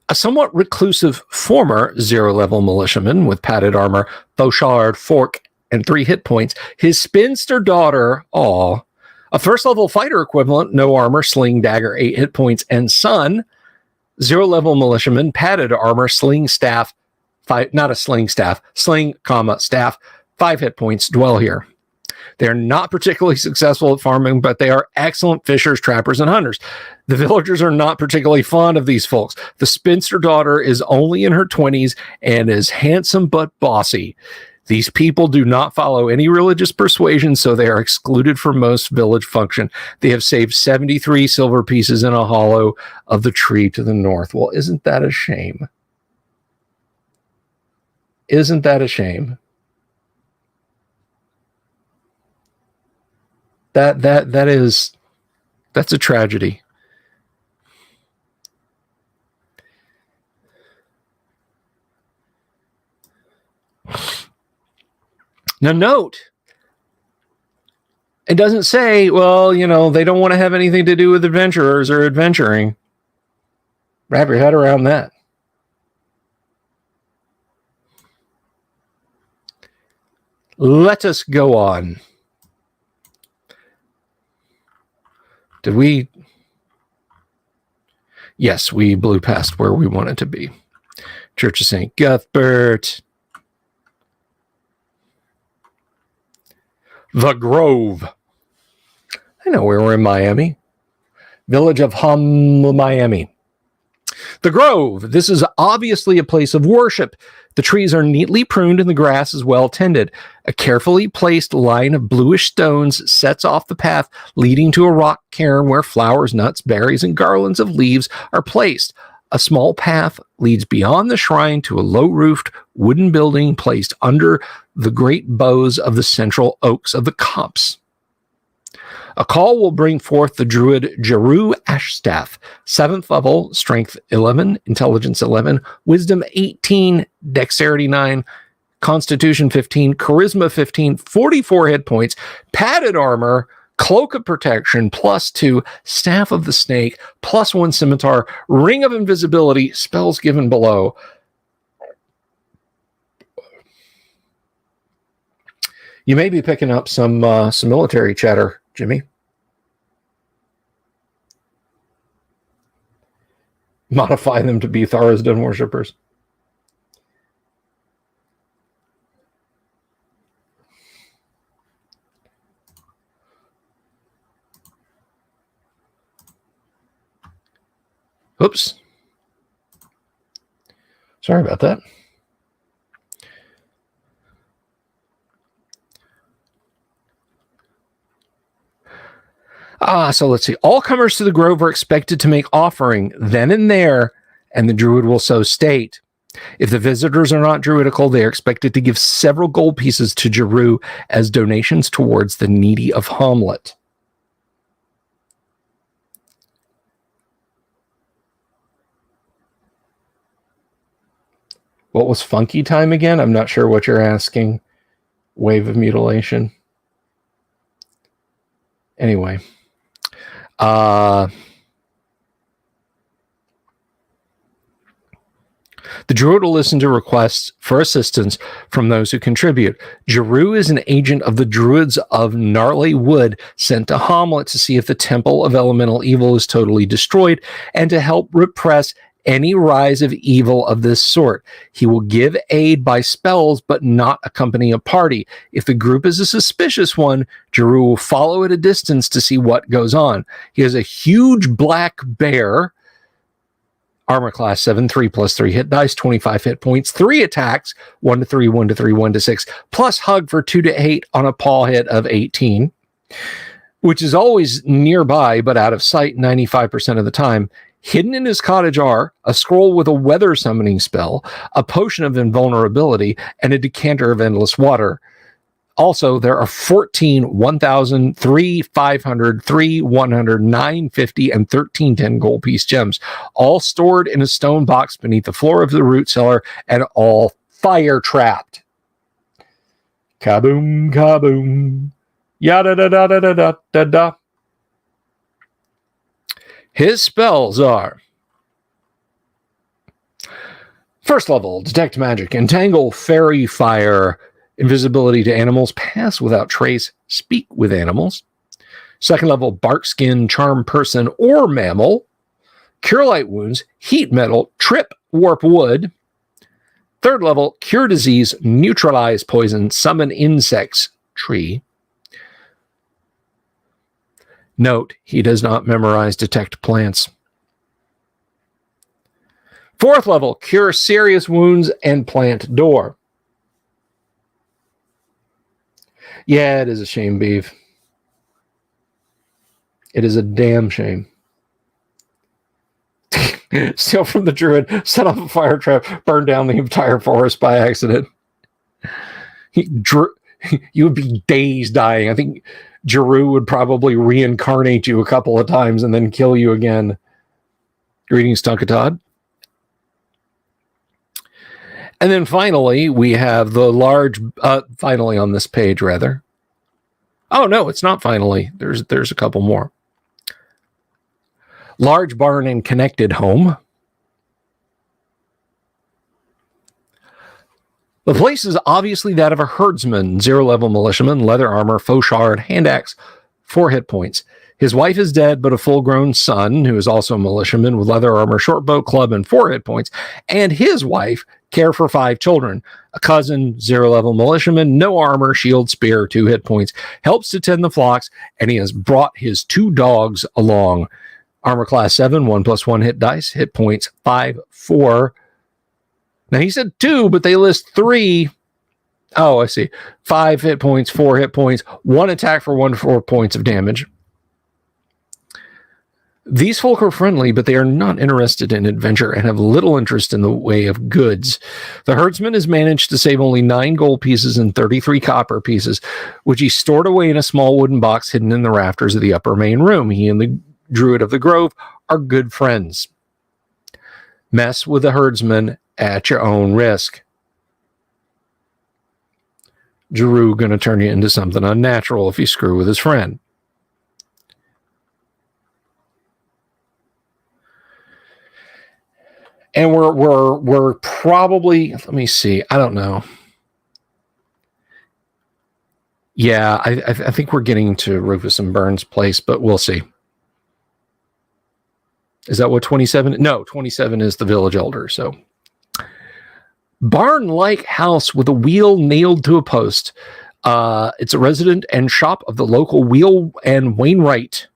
Speaker 1: A somewhat reclusive former 0 level militiaman with padded armor, fauchard, fork, and 3 hit points. His spinster daughter, a 1st level fighter equivalent, no armor, sling, dagger, 8 hit points, and son, 0 level militiaman, padded armor, sling, staff, 5, not a sling staff, sling, staff, 5 hit points, dwell here. They're not particularly successful at farming, but they are excellent fishers, trappers, and hunters. The villagers are not particularly fond of these folks. The spinster daughter is only in her 20s and is handsome but bossy. These people do not follow any religious persuasion, so they are excluded from most village function. They have saved 73 silver pieces in a hollow of the tree to the north. Well, isn't that a shame? Isn't that a shame? That's a tragedy. Now note, it doesn't say, well, they don't want to have anything to do with adventurers or adventuring. Wrap your head around that. Let us go on. Did we? Yes, we blew past where we wanted to be. Church of St. Cuthbert. The Grove. I know we were in Miami. Village of Miami. The Grove. This is obviously a place of worship. The trees are neatly pruned and the grass is well tended. A carefully placed line of bluish stones sets off the path leading to a rock cairn where flowers, nuts, berries, and garlands of leaves are placed. A small path leads beyond the shrine to a low-roofed wooden building placed under the great boughs of the central oaks of the copse. A call will bring forth the druid Jeru Ashstaff, 7th level, strength 11, intelligence 11, wisdom 18, dexterity 9, constitution 15, charisma 15, 44 hit points, padded armor, cloak of protection, +2, staff of the snake, +1 scimitar, ring of invisibility, spells given below. You may be picking up some military chatter, Jimmy. Modify them to be Tharizdun worshippers. Oops. Sorry about that. So let's see. All comers to the grove are expected to make offering then and there, and the druid will so state. If the visitors are not druidical, they are expected to give several gold pieces to Jeru as donations towards the needy of Hommlet. What was funky time again? I'm not sure what you're asking. Wave of mutilation. Anyway. The druid will listen to requests for assistance from those who contribute. Jeru is an agent of the druids of Gnarly Wood sent to Hommlet to see if the Temple of Elemental Evil is totally destroyed and to help repress any rise of evil of this sort. He will give aid by spells, but not accompany a party. If the group is a suspicious one, Jeru will follow at a distance to see what goes on. He has a huge black bear, armor class 7, 3 + 3 hit dice, 25 hit points, 3 attacks, 1 to 3, 1 to 3, 1 to 6, plus hug for 2 to 8 on a paw hit of 18, which is always nearby but out of sight 95% of the time. Hidden in his cottage are a scroll with a weather summoning spell, a potion of invulnerability, and a decanter of endless water. Also, there are 14 1,000, 3 500, 3 100, 950, and 13 10 gold piece gems, all stored in a stone box beneath the floor of the root cellar and all fire trapped. Kaboom, kaboom. Yada da da da da da da da. His spells are: first level, detect magic, entangle, fairy fire, invisibility to animals, pass without trace, speak with animals. Second level, bark skin, charm person or mammal, cure light wounds, heat metal, trip, warp wood. Third level, cure disease, neutralize poison, summon insects, tree. Note, he does not memorize detect plants. Fourth level, cure serious wounds and plant door. Yeah, it is a shame, Beeve. It is a damn shame. Steal from the druid, set off a fire trap, burn down the entire forest by accident. You would be days dying. I think Jeru would probably reincarnate you a couple of times and then kill you again. Greetings, Tunkatod. And then finally, we have the large, finally on this page, rather. Oh, no, it's not finally. There's a couple more. Large barn and connected home. The place is obviously that of a herdsman, 0 level militiaman, leather armor, faux shard, hand axe, 4 hit points. His wife is dead, but a full-grown son, who is also a militiaman with leather armor, short bow, club, and 4 hit points, and his wife care for 5 children. A cousin, 0-level militiaman, no armor, shield, spear, 2 hit points, helps to tend the flocks, and he has brought his 2 dogs along. Armor class 7, 1+1 hit dice, hit points 5, 4. Now he said 2, but they list 3. Oh, I see. 5 hit points, 4 hit points, 1 attack for 1 to 4 points of damage. These folk are friendly, but they are not interested in adventure and have little interest in the way of goods. The herdsman has managed to save only 9 gold pieces and 33 copper pieces, which he stored away in a small wooden box hidden in the rafters of the upper main room. He and the druid of the grove are good friends. Mess with the herdsman at your own risk. Giroux gonna turn you into something unnatural if you screw with his friend. And we're probably, let me see, I don't know. Yeah, I think we're getting to Rufus and Burns' place, but we'll see. Is that what 27? No, 27 is the village elder, so. Barn-like house with a wheel nailed to a post. It's a resident and shop of the local Wheel and Wainwright.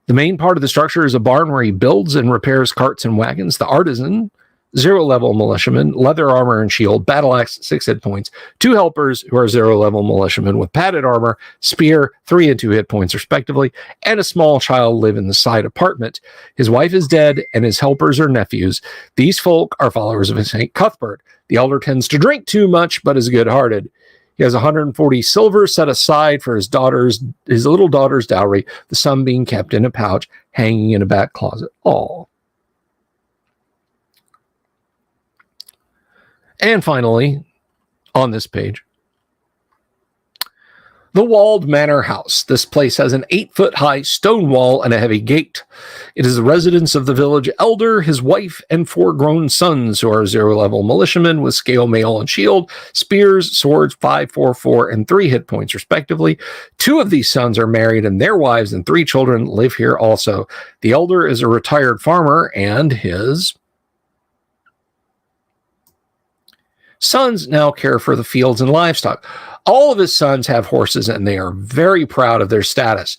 Speaker 1: The main part of the structure is a barn where he builds and repairs carts and wagons. The artisan, 0-level militiaman, leather armor and shield, battle axe, 6 hit points. 2 helpers who are 0-level militiamen with padded armor, spear, 3 and 2 hit points respectively, and a small child live in the side apartment. His wife is dead and his helpers are nephews. These folk are followers of St. Cuthbert. The elder tends to drink too much, but is good-hearted. He has 140 silver set aside for his little daughter's dowry, the sum being kept in a pouch hanging in a back closet. Oh. And finally, on this page, the Walled Manor House. This place has an 8-foot-high stone wall and a heavy gate. It is the residence of the village elder, his wife, and 4 grown sons who are 0-level militiamen with scale mail and shield, spears, swords, 5, 4, 4, and 3 hit points respectively. 2 of these sons are married and their wives and 3 children live here also. The elder is a retired farmer and his sons now care for the fields and livestock. All of his sons have horses, and they are very proud of their status.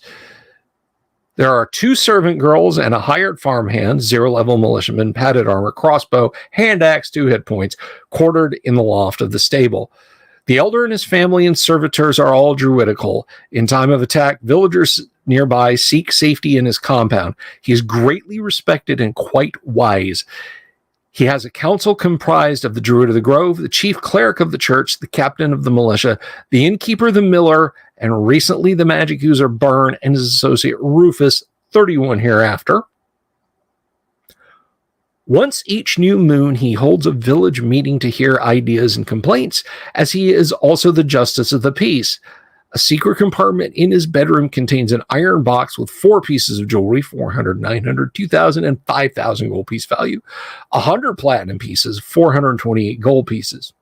Speaker 1: There are 2 servant girls and a hired farmhand, 0-level militiaman, padded armor, crossbow, hand axe, 2 hit points, quartered in the loft of the stable. The elder and his family and servitors are all druidical. In time of attack, villagers nearby seek safety in his compound. He is greatly respected and quite wise. He has a council comprised of the Druid of the Grove, the chief cleric of the church, the captain of the militia, the innkeeper, the miller, and recently the magic user Byrne and his associate Rufus, 31 hereafter. Once each new moon, he holds a village meeting to hear ideas and complaints, as he is also the justice of the peace. A secret compartment in his bedroom contains an iron box with 4 pieces of jewelry, 400, 900, 2,000, and 5,000 gold piece value, 100 platinum pieces, 428 gold pieces.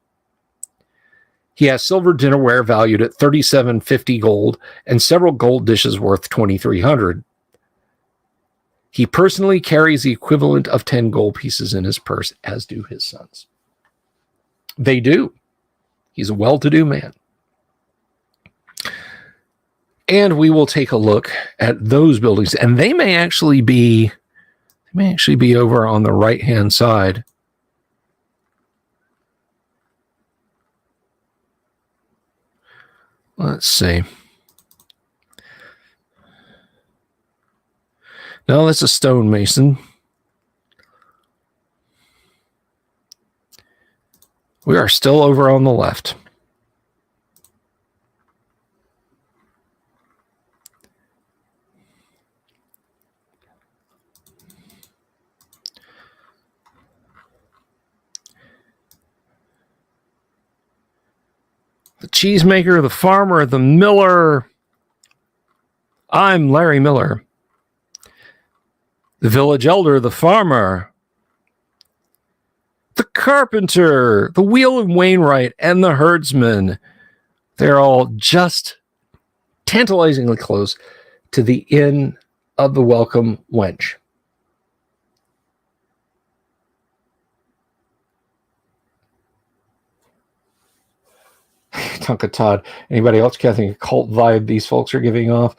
Speaker 1: He has silver dinnerware valued at 3750 gold and several gold dishes worth 2,300. He personally carries the equivalent of 10 gold pieces in his purse, as do his sons. They do. He's a well-to-do man. And we will take a look at those buildings, and they may actually be over on the right-hand side. Let's see. No, that's a stonemason. We are still over on the left. The cheesemaker, the farmer, the miller. I'm Larry Miller. The village elder, the farmer. The carpenter, the Wheel and Wainwright, and the herdsman. They're all just tantalizingly close to the Inn of the Welcome Wench. Tonka Todd. Anybody else getting a cult vibe these folks are giving off?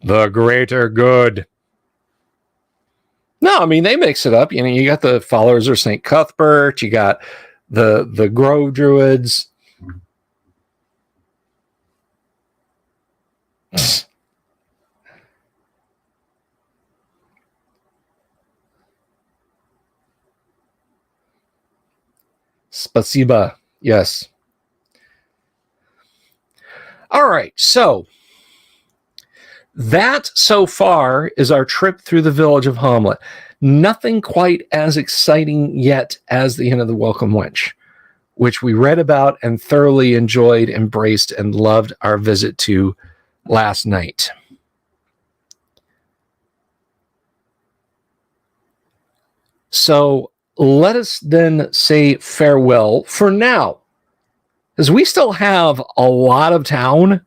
Speaker 1: The greater good. No, I mean, they mix it up. You know, you got the followers of St. Cuthbert. You got the Grove Druids. Spasiba. Yes. All right. So that so far is our trip through the village of Hommlet. Nothing quite as exciting yet as the Inn of the Welcome Wench, which we read about and thoroughly enjoyed, embraced, and loved our visit to last night. So let us then say farewell for now, as we still have a lot of town.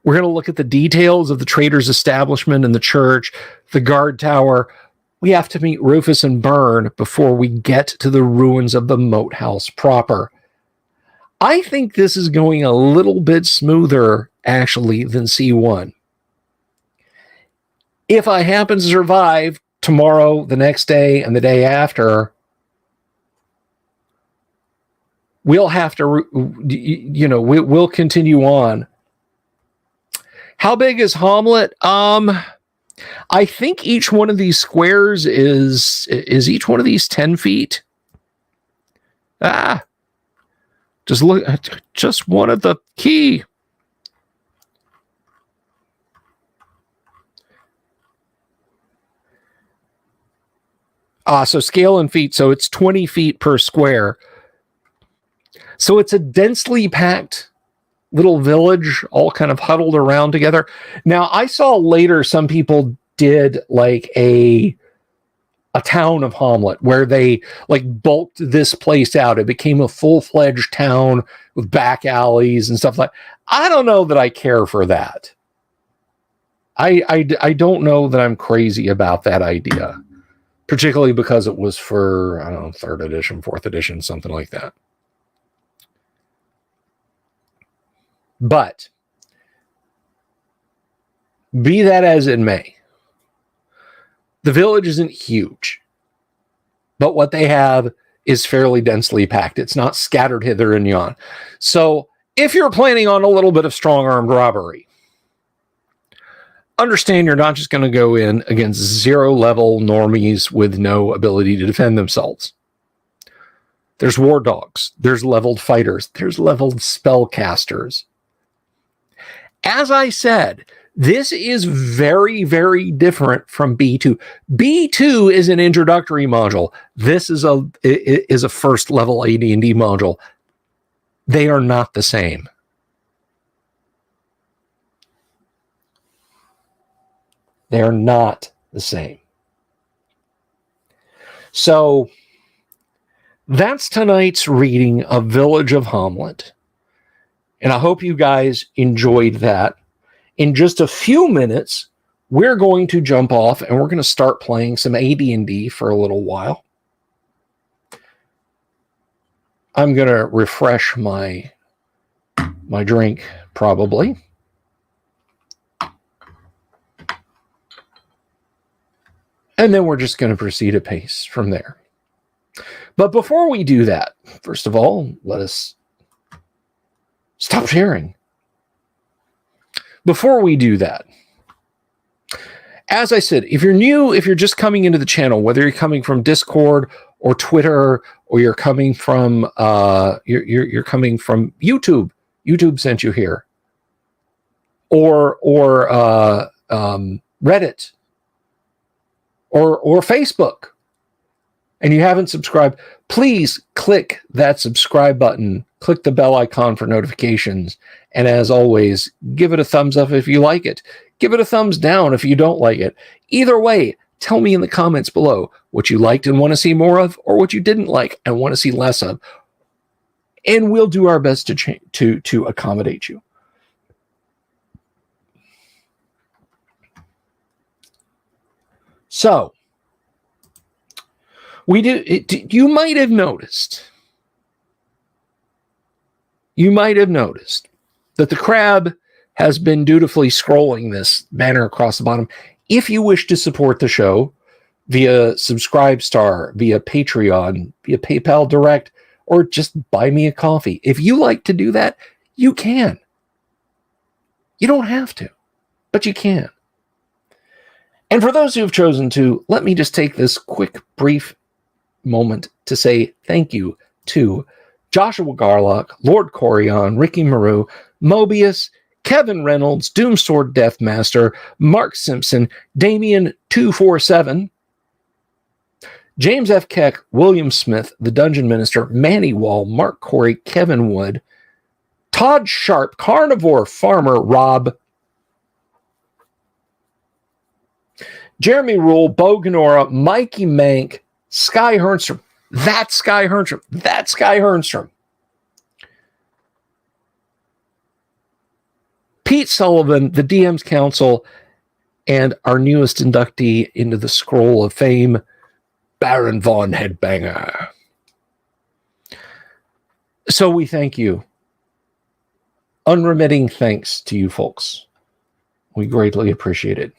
Speaker 1: We're going to look at the details of the trader's establishment and the church, the guard tower. We have to meet Rufus and Byrne before we get to the ruins of the moat house proper. I think this is going a little bit smoother, actually, than C1. If I happen to survive tomorrow, the next day, and the day after, we'll have to, we'll continue on. How big is Hommlet? I think each one of these squares is each one of these 10 feet. Just look, just one of the key. So scale in feet. So it's 20 feet per square. So it's a densely packed little village, all kind of huddled around together. Now, I saw later some people did like a town of Hommlet where they like bulked this place out. It became a full-fledged town with back alleys and stuff like that. I don't know that I care for that. I don't know that I'm crazy about that idea, particularly because it was for, I don't know, 3rd edition, 4th edition, something like that. But be that as it may, the village isn't huge, but what they have is fairly densely packed. It's not scattered hither and yon. So if you're planning on a little bit of strong-armed robbery, understand you're not just going to go in against 0-level normies with no ability to defend themselves. There's war dogs. There's leveled fighters. There's leveled spellcasters. As I said, this is very, very different from B2. B2 is an introductory module. This is a first level AD&D module. They are not the same. They are not the same. So that's tonight's reading of Village of Hommlet. And I hope you guys enjoyed that. In just a few minutes, we're going to jump off and we're going to start playing some AD&D for a little while. I'm going to refresh my drink, probably. And then we're just going to proceed apace from there. But before we do that, first of all, let us stop sharing. Before we do that, as I said, if you're new, if you're just coming into the channel, whether you're coming from Discord or Twitter, or you're coming from you're coming from YouTube, YouTube sent you here, or Reddit, or Facebook, and you haven't subscribed, please click that subscribe button. Click the bell icon for notifications. And as always, give it a thumbs up if you like it. Give it a thumbs down if you don't like it. Either way, tell me in the comments below what you liked and want to see more of, or what you didn't like and want to see less of. And we'll do our best to accommodate you. So, you might have noticed that the crab has been dutifully scrolling this banner across the bottom. If you wish to support the show via Subscribestar, via Patreon, via PayPal Direct, or just buy me a coffee, if you like to do that, you can. You don't have to, but you can. And for those who have chosen to, let me just take this quick, brief moment to say thank you to Joshua Garlock, Lord Corion, Ricky Maru, Mobius, Kevin Reynolds, Doomsword Deathmaster, Mark Simpson, Damien247, James F. Keck, William Smith, The Dungeon Minister, Manny Wall, Mark Corey, Kevin Wood, Todd Sharp, Carnivore Farmer Rob, Jeremy Rule, Bo Ganora, Mikey Mank, Sky Hernstrom. That's Sky Hernstrom. Pete Sullivan, the DM's Council, and our newest inductee into the Scroll of Fame, Baron Von Headbanger. So we thank you. Unremitting thanks to you folks. We greatly appreciate it.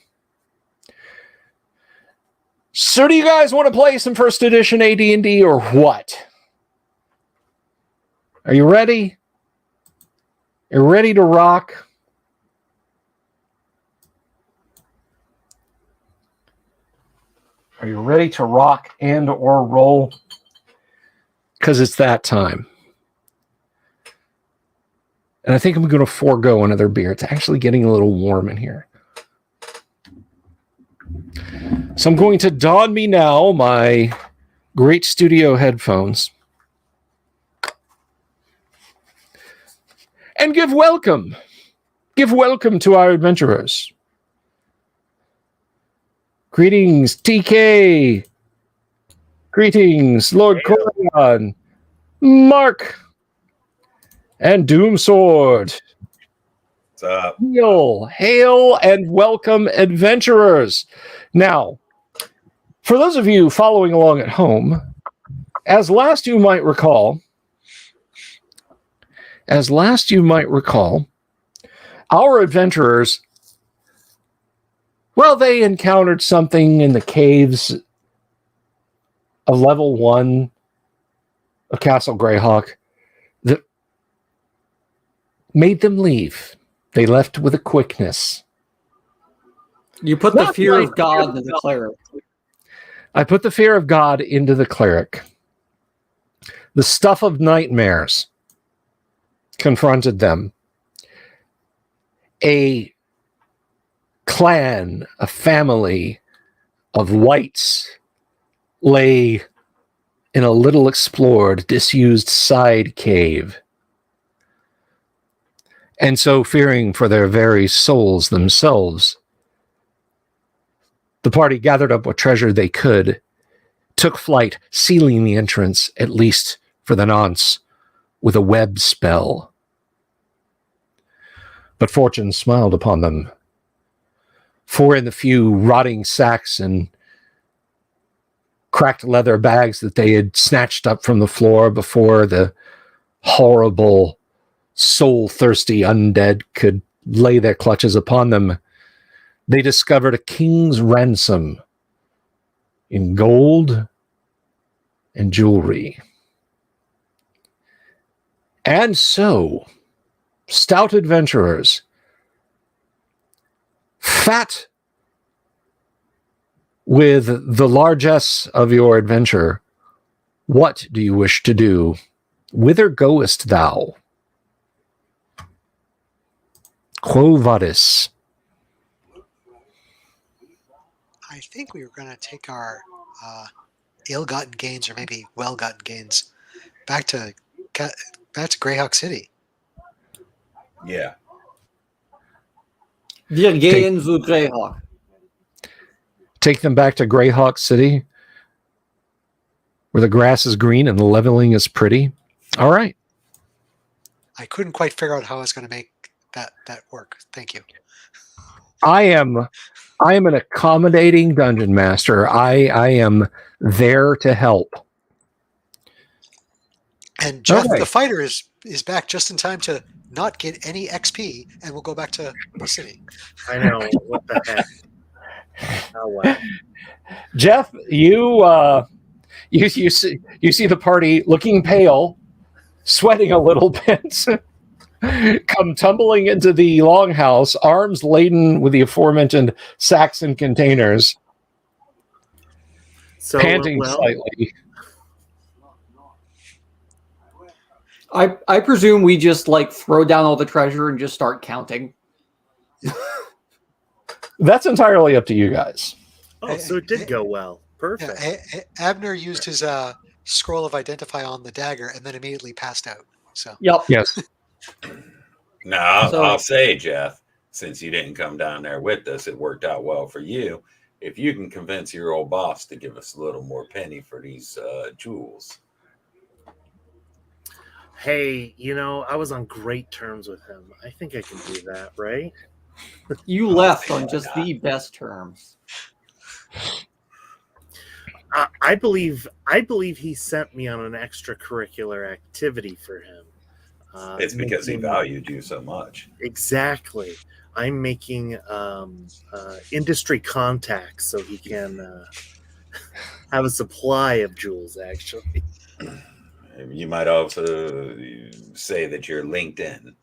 Speaker 1: So do you guys want to play some first edition AD&D or what? Are you ready? You're ready to rock? Are you ready to rock and or roll? Because it's that time. And I think I'm going to forego another beer. It's actually getting a little warm in here. So I'm going to don me now my great studio headphones and give welcome to our adventurers. Greetings, TK. Greetings, Lord Corion, Mark, and Doomsword.
Speaker 2: What's up?
Speaker 1: Hail, and welcome, adventurers. Now, for those of you following along at home, as last you might recall, our adventurers, well, they encountered something in the caves of level 1 of Castle Greyhawk that made them leave. They left with a quickness.
Speaker 3: You put the fear of God into the cleric.
Speaker 1: I put the fear of God into the cleric. The stuff of nightmares confronted them. A clan, a family of wights lay in a little explored, disused side cave. And so, fearing for their very souls themselves, the party gathered up what treasure they could, took flight, sealing the entrance, at least for the nonce, with a web spell. But fortune smiled upon them, for in the few rotting sacks and cracked leather bags that they had snatched up from the floor before the horrible, soul-thirsty undead could lay their clutches upon them, they discovered a king's ransom in gold and jewelry. And so, stout adventurers, fat with the largesse of your adventure, what do you wish to do? Whither goest thou? Quo vadis?
Speaker 4: I think we were going to take our ill-gotten gains, or maybe well-gotten gains, back to Greyhawk City.
Speaker 2: Yeah.
Speaker 3: Wir gehen zu Greyhawk.
Speaker 1: Take them back to Greyhawk City, where the grass is green and the leveling is pretty. All right.
Speaker 4: I couldn't quite figure out how I was going to make that work. Thank you.
Speaker 1: I am I am an accommodating dungeon master. I am there to help.
Speaker 4: And Jeff,
Speaker 1: Okay.
Speaker 4: the fighter, is back just in time to not get any XP, and we'll go back to the city.
Speaker 5: I know. What the heck? Oh, well.
Speaker 1: Jeff, you see the party looking pale, sweating a little bit, come tumbling into the longhouse, arms laden with the aforementioned sacks and containers,
Speaker 5: So,
Speaker 1: panting slightly.
Speaker 3: I presume we just like throw down all the treasure and just start counting.
Speaker 1: That's entirely up to you guys.
Speaker 5: Oh, so it did go well. Perfect.
Speaker 4: Yeah, Abner used his scroll of identify on the dagger and then immediately passed out. So
Speaker 3: Yep.
Speaker 1: Yes.
Speaker 2: No, I'll,
Speaker 3: So-
Speaker 2: I'll say, Jeff, since you didn't come down there with us, it worked out well for you. If you can convince your old boss to give us a little more penny for these jewels.
Speaker 5: Hey, I was on great terms with him. I think I can do that, right?
Speaker 3: You left on just the best terms.
Speaker 5: I believe he sent me on an extracurricular activity for him.
Speaker 2: It's because he valued you so much.
Speaker 5: Exactly. I'm making industry contacts so he can have a supply of jewels, actually.
Speaker 2: You might also say that you're LinkedIn.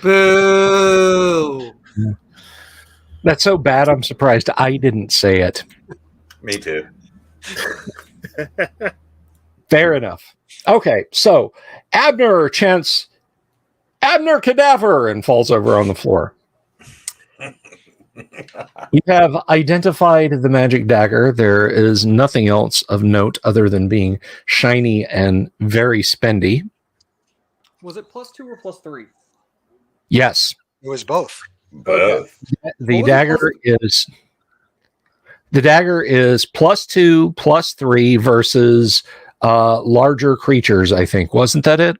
Speaker 3: Boo!
Speaker 1: That's so bad, I'm surprised I didn't say it.
Speaker 2: Me too.
Speaker 1: Fair enough. Okay, so Abner chants, Abner cadaver, and falls over on the floor. You have identified the magic dagger. There is nothing else of note other than being shiny and very spendy.
Speaker 3: Was it +2 or +3?
Speaker 1: Yes,
Speaker 4: it was both.
Speaker 2: Both.
Speaker 1: the
Speaker 3: What was
Speaker 1: dagger is +2, +3 versus larger creatures, I think. Wasn't that it?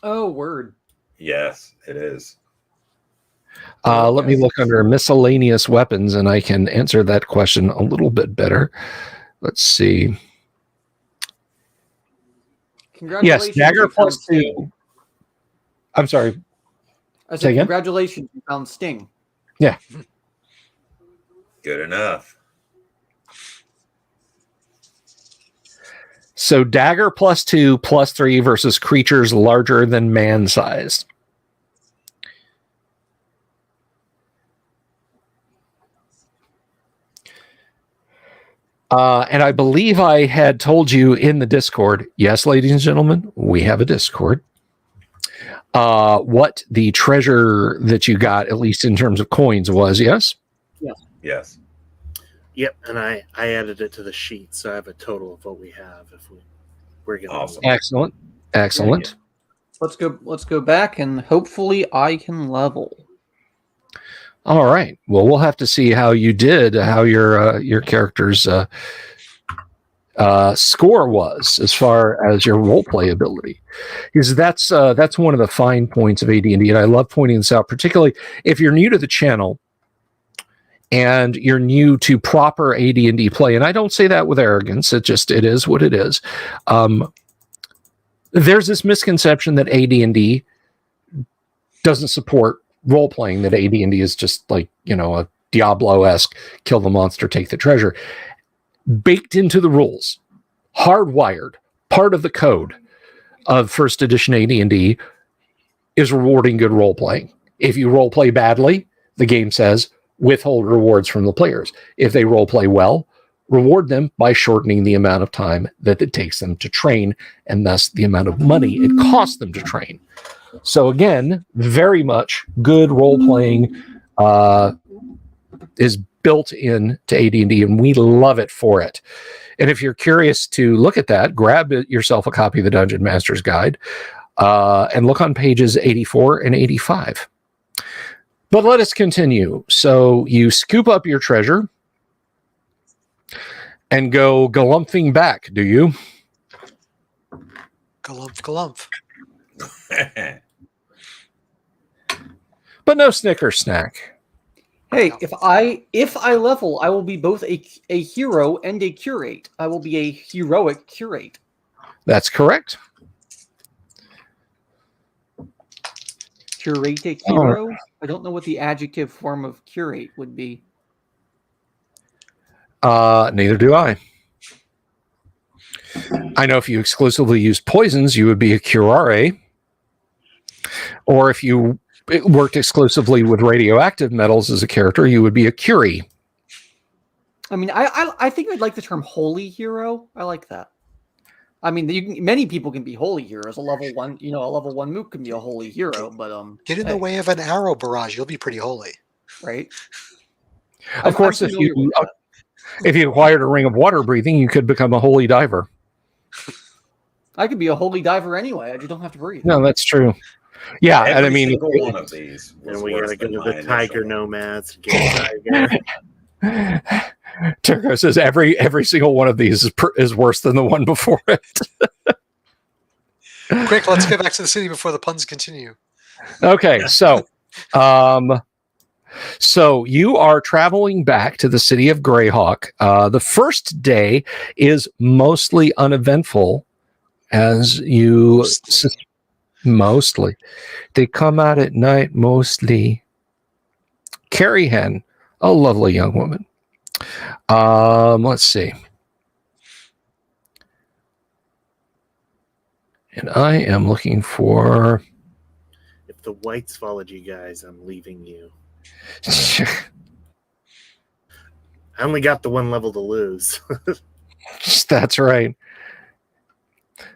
Speaker 3: Oh, word.
Speaker 2: Yes, it is.
Speaker 1: Let me look under miscellaneous weapons and I can answer that question a little bit better. Let's see. Yes,
Speaker 3: Congratulations.
Speaker 1: dagger
Speaker 3: you found
Speaker 1: +2.
Speaker 3: Sting.
Speaker 1: I'm sorry.
Speaker 3: I
Speaker 1: Say
Speaker 3: said,
Speaker 1: again?
Speaker 3: congratulations, you found Sting.
Speaker 1: Yeah.
Speaker 2: Good enough.
Speaker 1: So dagger +2, +3 versus creatures larger than man-sized. And I believe I had told you in the Discord, yes, ladies and gentlemen, we have a Discord, what the treasure that you got, at least in terms of coins, was, yes?
Speaker 2: Yes.
Speaker 5: Yep, and I added it to the sheet, so I have a total of what we have. If we're going
Speaker 2: Awesome.
Speaker 1: Excellent. Excellent.
Speaker 3: Let's go back and hopefully I can level.
Speaker 1: All right. Well, we'll have to see how you did, how your character's score was as far as your role play ability, because that's one of the fine points of AD&D, and I love pointing this out, particularly if you're new to the channel and you're new to proper AD&D play. And I don't say that with arrogance; it is what it is. There's this misconception that AD&D doesn't support role playing, that AD&D is just like, a Diablo-esque kill the monster, take the treasure. Baked into the rules, hardwired, part of the code of first edition AD&D is rewarding good role playing. If you role play badly, the game says withhold rewards from the players. If they role play well, reward them by shortening the amount of time that it takes them to train, and thus the amount of money it costs them to train. So again, very much good role playing is built in to AD&D, and we love it for it. And if you're curious to look at that, grab yourself a copy of the Dungeon Master's Guide and look on pages 84 and 85. But let us continue. So you scoop up your treasure and go galumphing back, do you?
Speaker 4: Galumph, galumph.
Speaker 1: but no Snickers snack.
Speaker 3: Hey,
Speaker 4: No.
Speaker 3: if I level, I will be both a hero and a curate. I will be a heroic curate.
Speaker 1: That's correct.
Speaker 3: Curatic hero? I don't know what the adjective form of curate would be.
Speaker 1: Neither do I. I know if you exclusively use poisons, you would be a curare. Or if you worked exclusively with radioactive metals as a character, you would be a curie.
Speaker 3: I mean, I think I'd like the term holy hero. I like that. I mean, many people can be holy heroes. A level 1, a level 1 mook can be a holy hero, but
Speaker 4: Get in the
Speaker 3: hey,
Speaker 4: way of an arrow barrage. You'll be pretty holy.
Speaker 3: right?
Speaker 1: Of course, if you acquired a ring of water breathing, you could become a holy diver.
Speaker 3: I could be a holy diver anyway. I just don't have to breathe.
Speaker 1: No, that's true. Yeah, and I
Speaker 2: Every
Speaker 1: mean,
Speaker 2: single one of these.
Speaker 5: And
Speaker 2: was
Speaker 5: we
Speaker 2: worse
Speaker 5: gotta go
Speaker 2: than
Speaker 5: to
Speaker 2: my
Speaker 5: the tiger
Speaker 2: initial one.
Speaker 5: nomads and get a tiger.
Speaker 1: Turco says every single one of these is worse than the one before it.
Speaker 4: Quick, let's get back to the city before the puns continue.
Speaker 1: Okay, so you are traveling back to the city of Greyhawk. The first day is mostly uneventful, as you mostly. They come out at night mostly. Carrie Hen, a lovely young woman. Let's see. And I am looking for.
Speaker 5: If the whites followed you guys, I'm leaving you. I only got the one level to lose.
Speaker 1: That's right.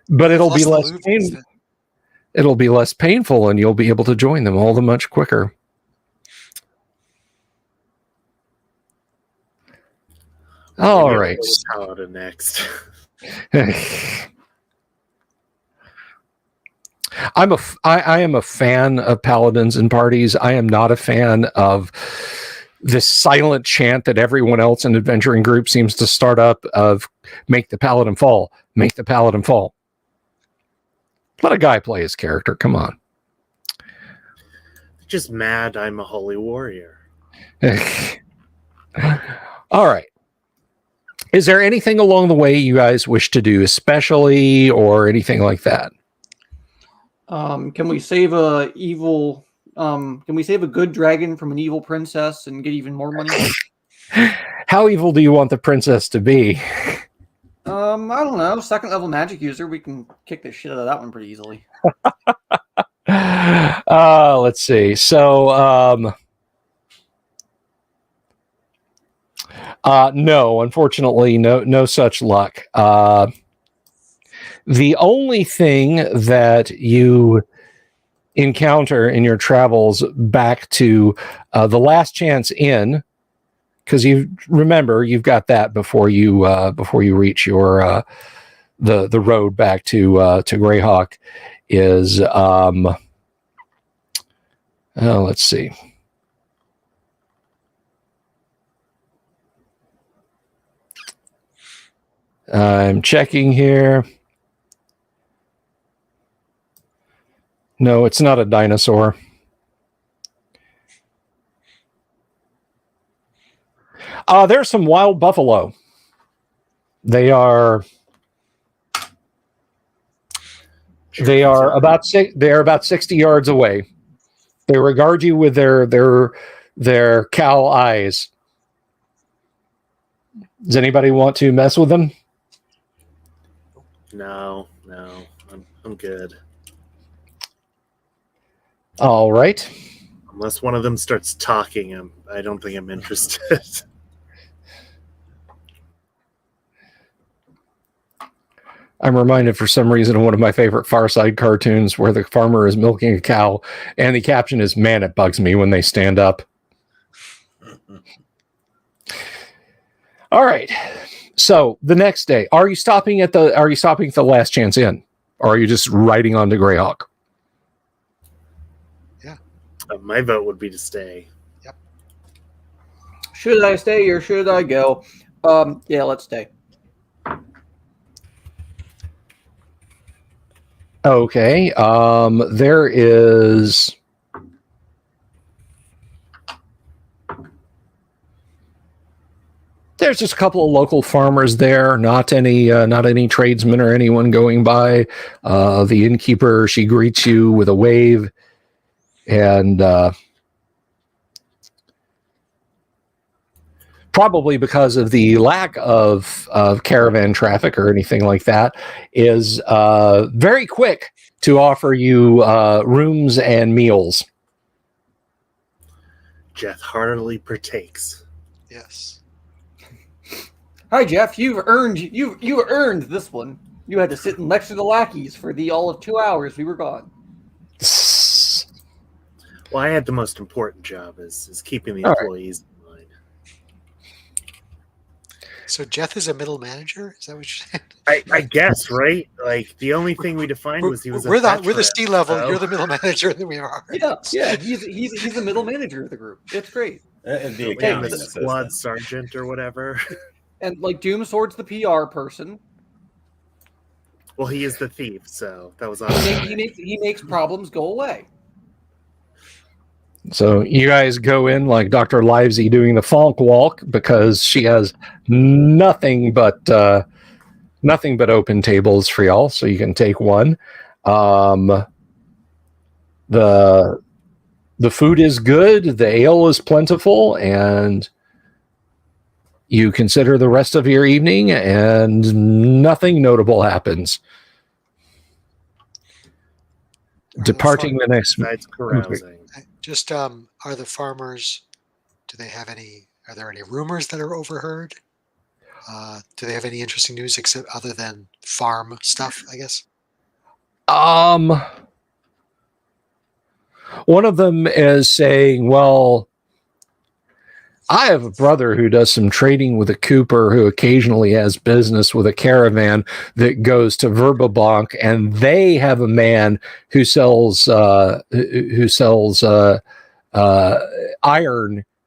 Speaker 1: But it'll be less painful. It'll be less painful, and you'll be able to join them all the much quicker. All right.
Speaker 5: Paladin next.
Speaker 1: I am a fan of paladins and parties. I am not a fan of this silent chant that everyone else in adventuring group seems to start up of make the paladin fall, make the paladin fall. Let a guy play his character. Come on.
Speaker 5: Just mad I'm a holy warrior.
Speaker 1: All right. Is there anything along the way you guys wish to do, especially or anything like that?
Speaker 3: Can we save a evil? Can we save a good dragon from an evil princess and get even more money?
Speaker 1: How evil do you want the princess to be?
Speaker 3: I don't know. Second level magic user, we can kick the shit out of that one pretty easily.
Speaker 1: Let's see. So, no, unfortunately, no such luck. The only thing that you encounter in your travels back to the Last Chance Inn, because you've got that before you reach your the road back to Greyhawk, is let's see. I'm checking here. No, it's not a dinosaur. There's some wild buffalo. They are about 60 yards away. They regard you with their cow eyes. Does anybody want to mess with them?
Speaker 5: No, I'm good.
Speaker 1: All right.
Speaker 5: Unless one of them starts talking, I don't think I'm interested.
Speaker 1: I'm reminded for some reason of one of my favorite Far Side cartoons where the farmer is milking a cow and the caption is, "Man, it bugs me when they stand up." All right. So the next day, are you stopping at the Last Chance Inn, or are you just riding on to Greyhawk?
Speaker 5: My vote would be to stay.
Speaker 4: Yep.
Speaker 3: Should I stay or should I go? Yeah, let's stay.
Speaker 1: Okay. There is There's just a couple of local farmers there, not any tradesmen or anyone going by. The innkeeper, she greets you with a wave, and probably because of the lack of caravan traffic or anything like that, is very quick to offer you rooms and meals.
Speaker 5: Jeff heartily partakes.
Speaker 4: Yes.
Speaker 3: Hi, Jeff. You've earned this one. You had to sit and lecture the lackeys for all of 2 hours we were gone.
Speaker 5: Well, I had the most important job is keeping the
Speaker 1: All right.
Speaker 5: employees in mind.
Speaker 4: So Jeff is a middle manager? Is that what you're saying?
Speaker 5: I guess, right? Like the only thing we defined was he was.
Speaker 4: We're the
Speaker 5: veteran,
Speaker 4: C level.
Speaker 5: so-
Speaker 4: You're the middle manager, and then we are.
Speaker 3: Yeah. He's the middle manager of the group. It's great.
Speaker 2: And the
Speaker 5: Yeah,
Speaker 2: accounting
Speaker 5: the
Speaker 2: assistant.
Speaker 5: squad sergeant or whatever.
Speaker 3: And like Doomsword's the PR person.
Speaker 5: Well, he is the thief, so that was
Speaker 3: He
Speaker 5: awesome.
Speaker 3: makes problems go away.
Speaker 1: So you guys go in like Dr. Livesey doing the Fonk walk because she has nothing but open tables for y'all, so you can take one. The food is good, the ale is plentiful, and you consider the rest of your evening, and nothing notable happens. Departing the next.
Speaker 5: Besides carousing.
Speaker 4: Just are the farmers? Do they have any? Are there any rumors that are overheard? Do they have any interesting news except other than farm stuff? I guess.
Speaker 1: One of them is saying, well, I have a brother who does some trading with a Cooper who occasionally has business with a caravan that goes to Verbabank, and they have a man who sells iron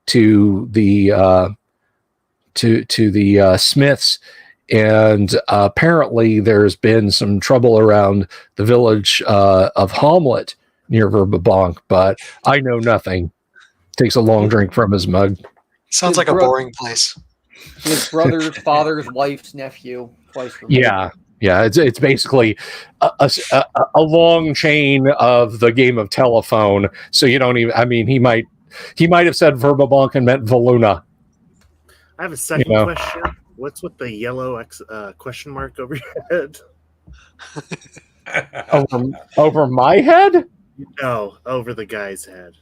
Speaker 1: to the smiths. And apparently there's been some trouble around the village of Hommlet near Verbabank, but I know nothing. Takes a long drink from his mug.
Speaker 4: Sounds
Speaker 3: His
Speaker 4: like a
Speaker 3: brother-
Speaker 4: boring place.
Speaker 3: His brother's father's wife's nephew. Twice removed.
Speaker 1: Yeah. It's basically a long chain of the game of telephone. So you don't even. I mean, he might have said Verbabank and meant Valuna.
Speaker 5: I have a second
Speaker 1: know.
Speaker 5: question. What's with the yellow question mark over your head?
Speaker 1: Over my head?
Speaker 5: No, over the guy's head.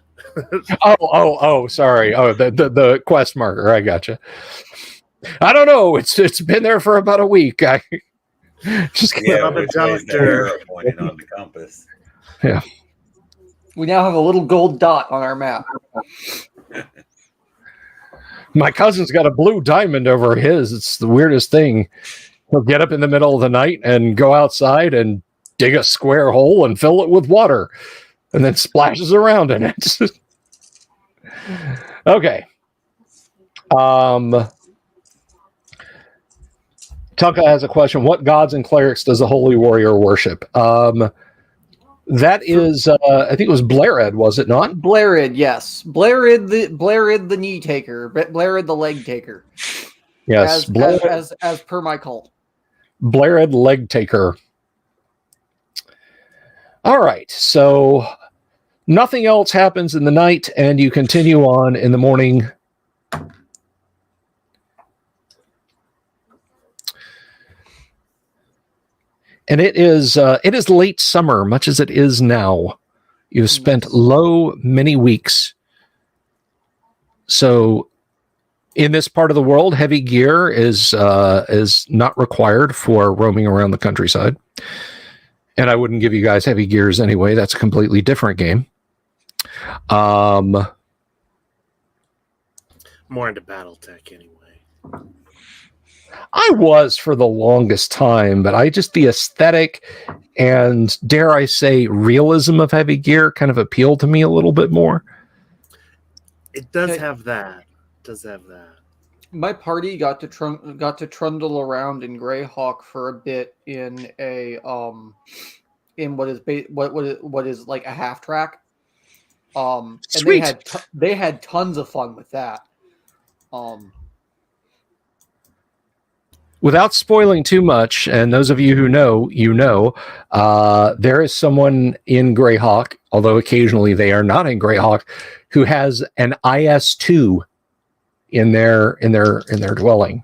Speaker 1: Sorry. Oh, the quest marker. I gotcha. I don't know. It's been there for about a week. I just
Speaker 2: Yeah,
Speaker 5: I'm a
Speaker 2: which way is the
Speaker 5: doctor.
Speaker 2: arrow pointing on the compass?
Speaker 3: We now have a little gold dot on our map.
Speaker 1: My cousin's got a blue diamond over his. It's the weirdest thing. He'll get up in the middle of the night and go outside and dig a square hole and fill it with water, and then splashes around in it. Okay. Tunka has a question. What gods and clerics does the Holy Warrior worship? That is, I think it was Blared, was it not?
Speaker 3: Blarid, yes. Blarid the knee taker. Blarid the leg taker.
Speaker 1: Yes,
Speaker 3: As per my cult.
Speaker 1: Blared leg taker. All right, so nothing else happens in the night, and you continue on in the morning. And it is late summer, much as it is now. You've spent many weeks. So in this part of the world, heavy gear is not required for roaming around the countryside. And I wouldn't give you guys heavy gears anyway. That's a completely different game.
Speaker 5: More into BattleTech anyway.
Speaker 1: I was for the longest time, but the aesthetic and, dare I say, realism of heavy gear kind of appealed to me a little bit more.
Speaker 5: It does
Speaker 3: Okay.
Speaker 5: have that.
Speaker 3: My party got to trundle around in Greyhawk for a bit in a in what is like a half track. And
Speaker 1: Sweet.
Speaker 3: they had tons of fun with that.
Speaker 1: without spoiling too much, and those of you who know, there is someone in Greyhawk, although occasionally they are not in Greyhawk, who has an IS-2 in their dwelling.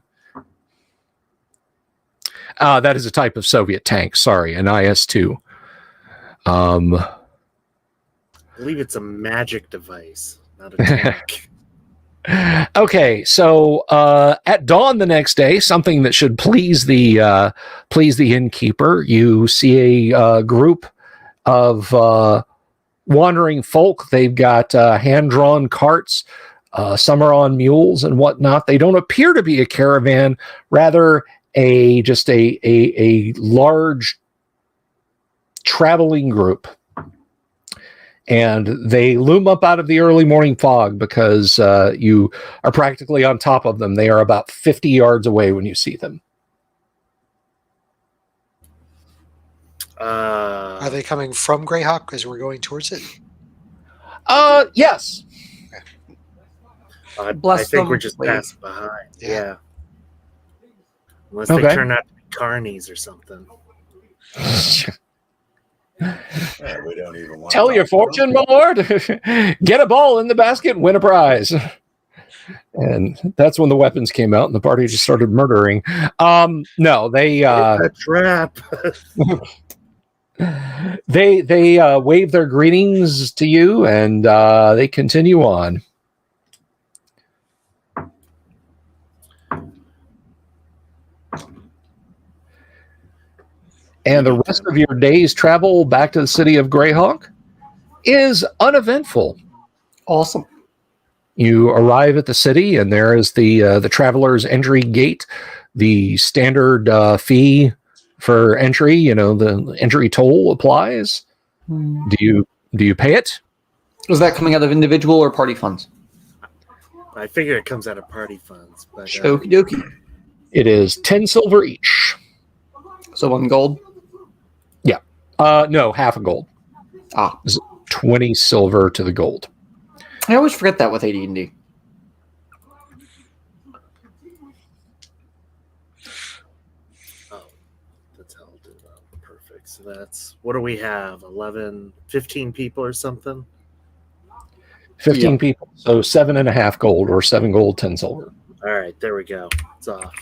Speaker 1: That is a type of Soviet tank. Sorry, an IS-2.
Speaker 5: I believe it's a magic device, not a tank.
Speaker 1: Okay, so at dawn the next day, something that should please the innkeeper, you see a group of wandering folk. They've got hand-drawn carts. Some are on mules and whatnot. They don't appear to be a caravan, rather just a large traveling group. And they loom up out of the early morning fog because you are practically on top of them. They are about 50 yards away when you see them.
Speaker 4: Are they coming from Greyhawk as we're going towards it?
Speaker 1: Yes.
Speaker 5: I
Speaker 3: Bless
Speaker 5: think
Speaker 3: them.
Speaker 5: we're just
Speaker 3: Wait.
Speaker 5: passing behind. Yeah. Unless
Speaker 1: Okay.
Speaker 5: they turn out to be carnies or something.
Speaker 2: Yeah, we don't even want
Speaker 1: Tell
Speaker 2: to
Speaker 1: your
Speaker 2: talk to them.
Speaker 1: fortune, my lord. Get a ball in the basket, win a prize. And that's when the weapons came out and the party just started murdering. No, they
Speaker 5: A trap.
Speaker 1: they wave their greetings to you and they continue on. And the rest of your day's travel back to the city of Greyhawk is uneventful.
Speaker 3: Awesome.
Speaker 1: You arrive at the city, and there is the traveler's entry gate, the standard fee for entry. You know, the entry toll applies. Do you pay it?
Speaker 3: Is that coming out of individual or party funds?
Speaker 5: I figure it comes out of party funds. But
Speaker 3: Okie dokie.
Speaker 1: It is 10 silver each.
Speaker 3: So 1 gold.
Speaker 1: No, half a gold.
Speaker 3: Ah,
Speaker 1: 20 silver to the gold.
Speaker 3: I always forget that with AD&D.
Speaker 5: Oh, that's how I'll do that. Perfect. So that's, what do we have? 11, 15 people or something?
Speaker 1: 15
Speaker 3: Yeah.
Speaker 1: people, so 7.5 gold, or 7 gold, 10 silver.
Speaker 5: All right, there we go. It's off.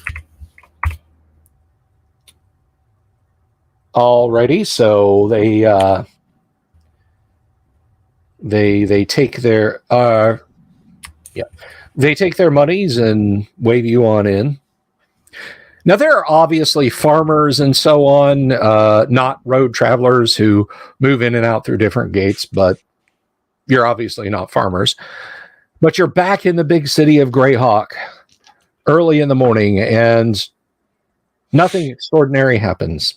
Speaker 1: Alrighty, so they take their they take their monies and wave you on in. Now there are obviously farmers and so on, not road travelers who move in and out through different gates, but you're obviously not farmers. But you're back in the big city of Greyhawk early in the morning, and nothing extraordinary happens.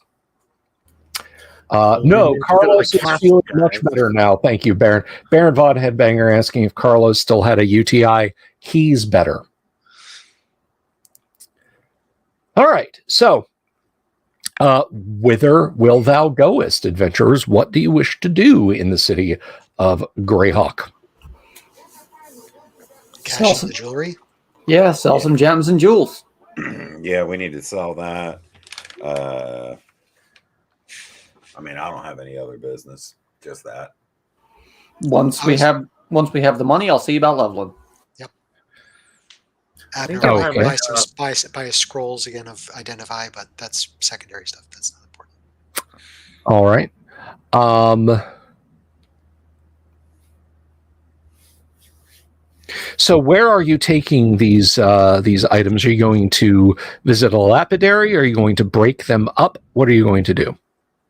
Speaker 1: No, Carlos is feeling much better now. Thank you, Baron. Baron Vaught Headbanger asking if Carlos still had a UTI. He's better. All right. So, whither will thou goest, adventurers? What do you wish to do in the city of Greyhawk?
Speaker 4: Cash in the jewelry.
Speaker 3: Yeah, sell some gems and jewels.
Speaker 2: Yeah, we need to sell that. I mean, I don't have any other business, just that.
Speaker 3: Once we have the money, I'll see about leveling.
Speaker 4: Abner
Speaker 5: Oh,
Speaker 4: might
Speaker 1: okay.
Speaker 4: buy scrolls again of identify, but that's secondary stuff. That's not important.
Speaker 1: All right. So where are you taking these items? Are you going to visit a lapidary? Are you going to break them up? What are you going to do?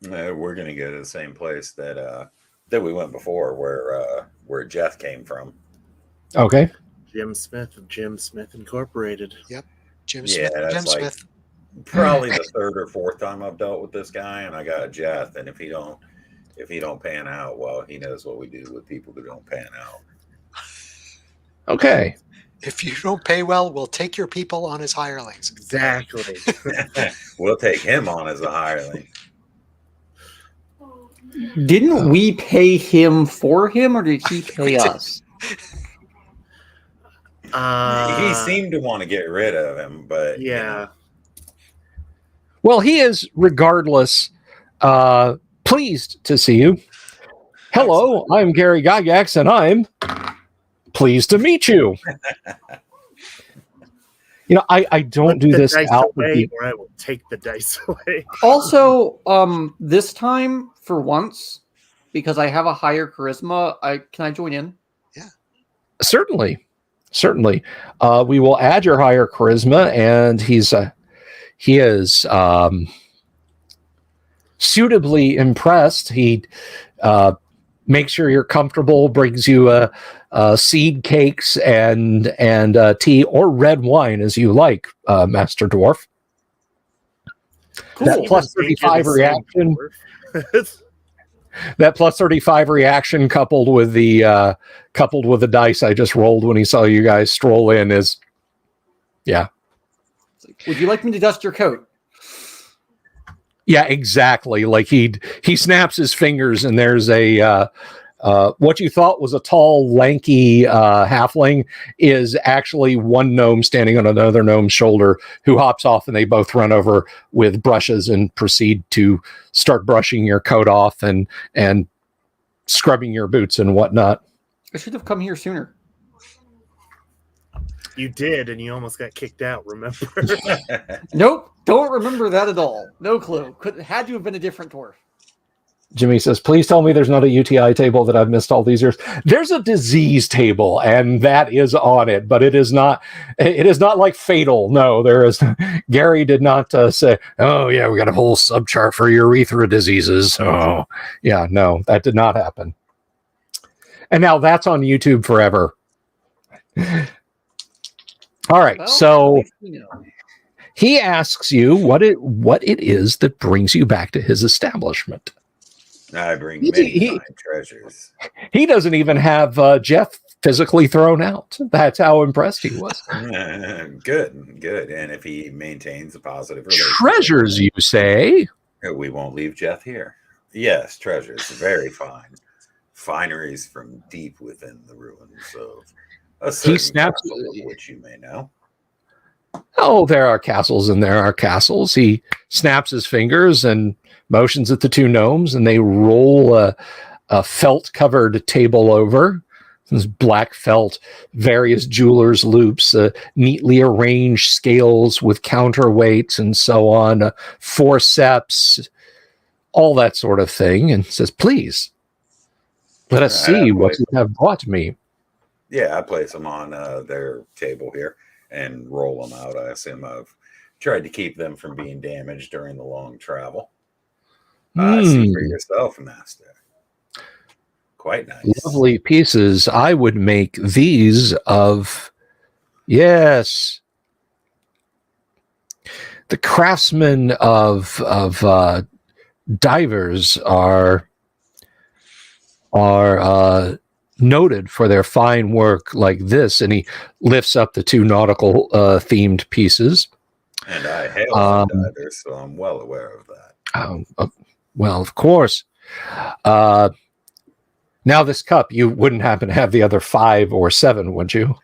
Speaker 2: We're going to go to the same place that we went before, where Jeff came from.
Speaker 1: Okay.
Speaker 5: Jim Smith of Jim Smith Incorporated.
Speaker 4: Jim
Speaker 2: Yeah,
Speaker 4: Smith.
Speaker 2: that's
Speaker 4: Jim
Speaker 2: like-
Speaker 4: Smith.
Speaker 2: Probably the third or fourth time I've dealt with this guy, and I got Jeff. And if he don't pan out, well, he knows what we do with people who don't pan out.
Speaker 1: Okay.
Speaker 4: If you don't pay well, we'll take your people on as hirelings.
Speaker 5: Exactly.
Speaker 2: We'll take him on as a hireling.
Speaker 3: Didn't we pay him for him, or did he pay us?
Speaker 2: He seemed to want to get rid of him, but
Speaker 5: Yeah.
Speaker 1: Well, he is, regardless, pleased to see you. Hello, I'm Gary Gygax, and I'm pleased to meet you. I don't do
Speaker 5: the
Speaker 1: this
Speaker 5: dice
Speaker 1: out
Speaker 5: away, or I will take the dice away.
Speaker 3: Also, this time for once, because I have a higher charisma, can I join in?
Speaker 1: Certainly. We will add your higher charisma, and he is suitably impressed. He makes sure you're comfortable, brings you seed cakes and tea or red wine as you like, Master Dwarf.
Speaker 3: Cool.
Speaker 1: That plus 35 reaction. That plus 35 reaction coupled with the dice I just rolled when he saw you guys stroll in is, yeah.
Speaker 3: Would you like me to dust your coat?
Speaker 1: Yeah, exactly. Like he snaps his fingers and there's a what you thought was a tall, lanky halfling is actually one gnome standing on another gnome's shoulder who hops off, and they both run over with brushes and proceed to start brushing your coat off and scrubbing your boots and whatnot.
Speaker 3: I should have come here sooner.
Speaker 5: You did, and you almost got kicked out, remember?
Speaker 3: Nope, don't remember that at all. No clue. Had to have been a different dwarf.
Speaker 1: Jimmy says, please tell me there's not a UTI table that I've missed all these years. There's a disease table, and that is on it, but it is not like fatal. No, there is. Gary did not say, oh, yeah, we got a whole subchart for urethra diseases. Oh, yeah, no, that did not happen. And now that's on YouTube forever. All right,
Speaker 3: Well,
Speaker 1: so
Speaker 3: at least we know.
Speaker 1: he asks you what it is that brings you back to his establishment.
Speaker 2: I bring many fine treasures.
Speaker 1: He doesn't even have Jeff physically thrown out. That's how impressed he was.
Speaker 2: Good. And if he maintains a positive relationship,
Speaker 1: Treasures, you say?
Speaker 2: we won't leave Jeff here. Yes, treasures, very fine. Fineries from deep within the ruins of a certain
Speaker 1: snaps-
Speaker 2: castle, of which you may know.
Speaker 1: Oh, there are castles and there are castles. He snaps his fingers and motions at the two gnomes, and they roll a felt-covered table over. This black felt, various jeweler's loops, neatly arranged scales with counterweights and so on, forceps, all that sort of thing, and says, please, let us see what you have brought me.
Speaker 2: Yeah, I place them on their table here and roll them out. I assume I've tried to keep them from being damaged during the long travel. See for yourself, Master. Quite nice.
Speaker 1: Lovely pieces. I would make these of, yes, the craftsmen of divers are noted for their fine work like this. And he lifts up the two nautical themed pieces.
Speaker 2: And I hail from divers, so I'm well aware of that.
Speaker 1: Well, of course. Now this cup, you wouldn't happen to have the other 5 or 7, would you?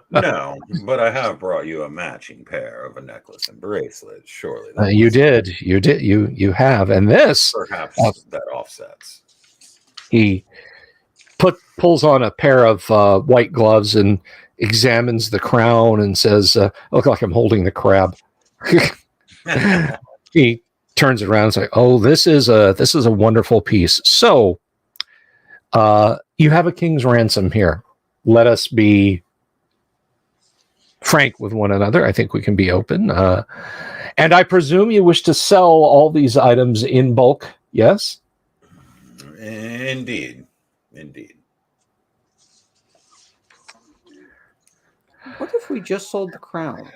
Speaker 2: No, but I have brought you a matching pair of a necklace and bracelet. Surely
Speaker 1: You have. And this,
Speaker 2: perhaps that offsets.
Speaker 1: he pulls on a pair of white gloves and examines the crown and says, I look like I'm holding the crab. He turns it around and says, oh, this is a wonderful piece. So you have a king's ransom here. Let us be frank with one another. I think we can be open. And I presume you wish to sell all these items in bulk, yes?
Speaker 2: Indeed.
Speaker 3: What if we just sold the crown?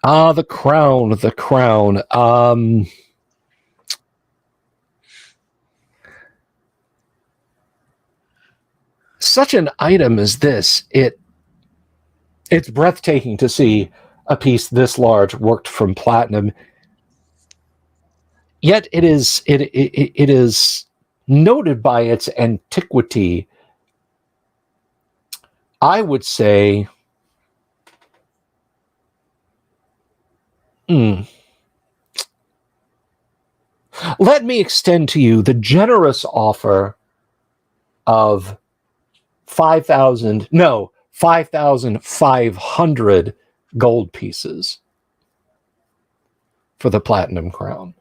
Speaker 1: The crown. Such an item as this, it's breathtaking to see a piece this large worked from platinum. Yet it is noted by its antiquity. I would say Hmm. Let me extend to you the generous offer of 5,500 gold pieces for the platinum crown.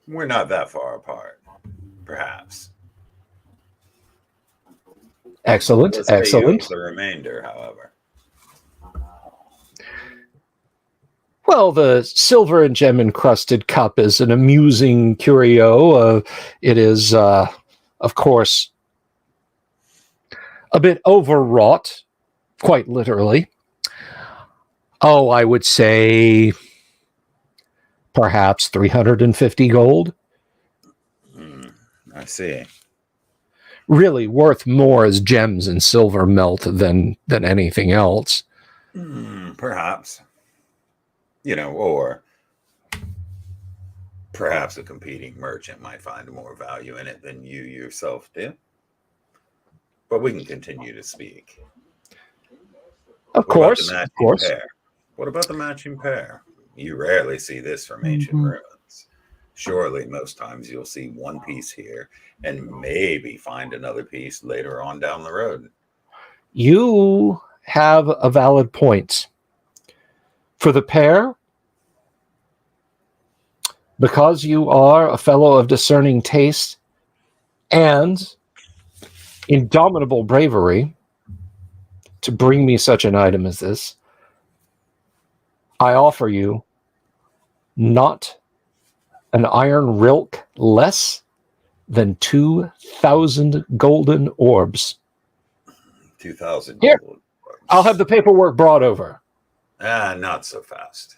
Speaker 2: We're not that far apart, perhaps.
Speaker 1: Excellent,
Speaker 2: Let's pay you
Speaker 1: excellent.
Speaker 2: the remainder, however.
Speaker 1: Well, the silver and gem encrusted cup is an amusing curio. It is, of course, a bit overwrought, quite literally. Oh, I would say perhaps 350 gold.
Speaker 2: I see.
Speaker 1: Really worth more as gems and silver melt than anything else.
Speaker 2: Perhaps. Or perhaps a competing merchant might find more value in it than you yourself do. But we can continue to speak.
Speaker 1: Of course.
Speaker 2: What about the matching pair? You rarely see this from ancient ruins. Surely most times you'll see one piece here and maybe find another piece later on down the road.
Speaker 1: You have a valid point. For the pair, because you are a fellow of discerning taste and indomitable bravery to bring me such an item as this, I offer you not an iron rilk less than 2,000 golden orbs.
Speaker 2: 2,000
Speaker 1: Here,
Speaker 2: gold.
Speaker 1: I'll have the paperwork brought over.
Speaker 2: Not so fast.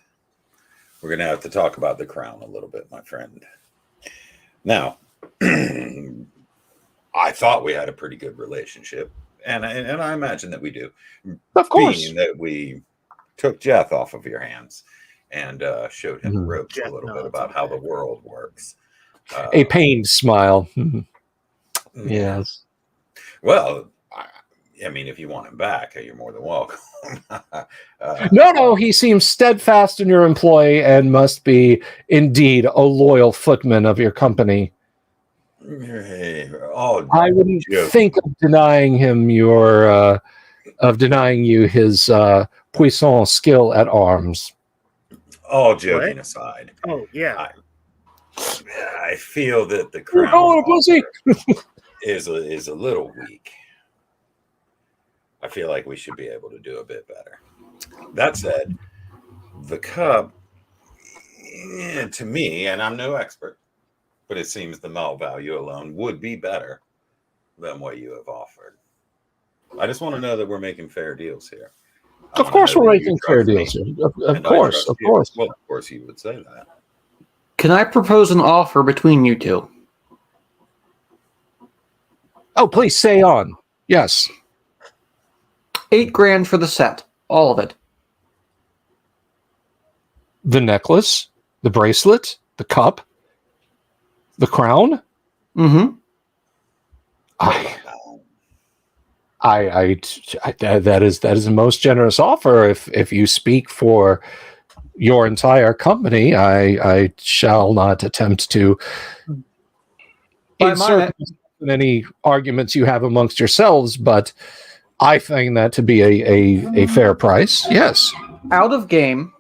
Speaker 2: We're going to have to talk about the crown a little bit, my friend. Now, I thought we had a pretty good relationship, and I imagine that we do.
Speaker 1: Of course.
Speaker 2: Being that we took Jeff off of your hands and showed him the ropes a little bit about how the world works.
Speaker 1: A pained smile. Yes.
Speaker 2: Well, I mean, if you want him back, you're more than welcome.
Speaker 1: No, he seems steadfast in your employ and must be indeed a loyal footman of your company. I wouldn't think of denying him you his puissant skill at arms.
Speaker 2: All joking aside.
Speaker 5: Oh yeah.
Speaker 2: I feel that the crown is a little weak. I feel like we should be able to do a bit better. That said, the cup, to me, and I'm no expert, but it seems the melt value alone would be better than what you have offered. I just want to know that we're making fair deals here.
Speaker 1: Of course we're making fair deals here. Of course.
Speaker 2: Well, of course you would say that.
Speaker 3: Can I propose an offer between you two?
Speaker 1: Oh, please say on. Yes.
Speaker 3: 8 grand for the set. All of it.
Speaker 1: The necklace, the bracelet, the cup, the crown.
Speaker 3: Mm-hmm.
Speaker 1: That is a most generous offer. If you speak for your entire company, I shall not attempt to insert in any arguments you have amongst yourselves, but I find that to be a fair price. Yes.
Speaker 3: Out of game,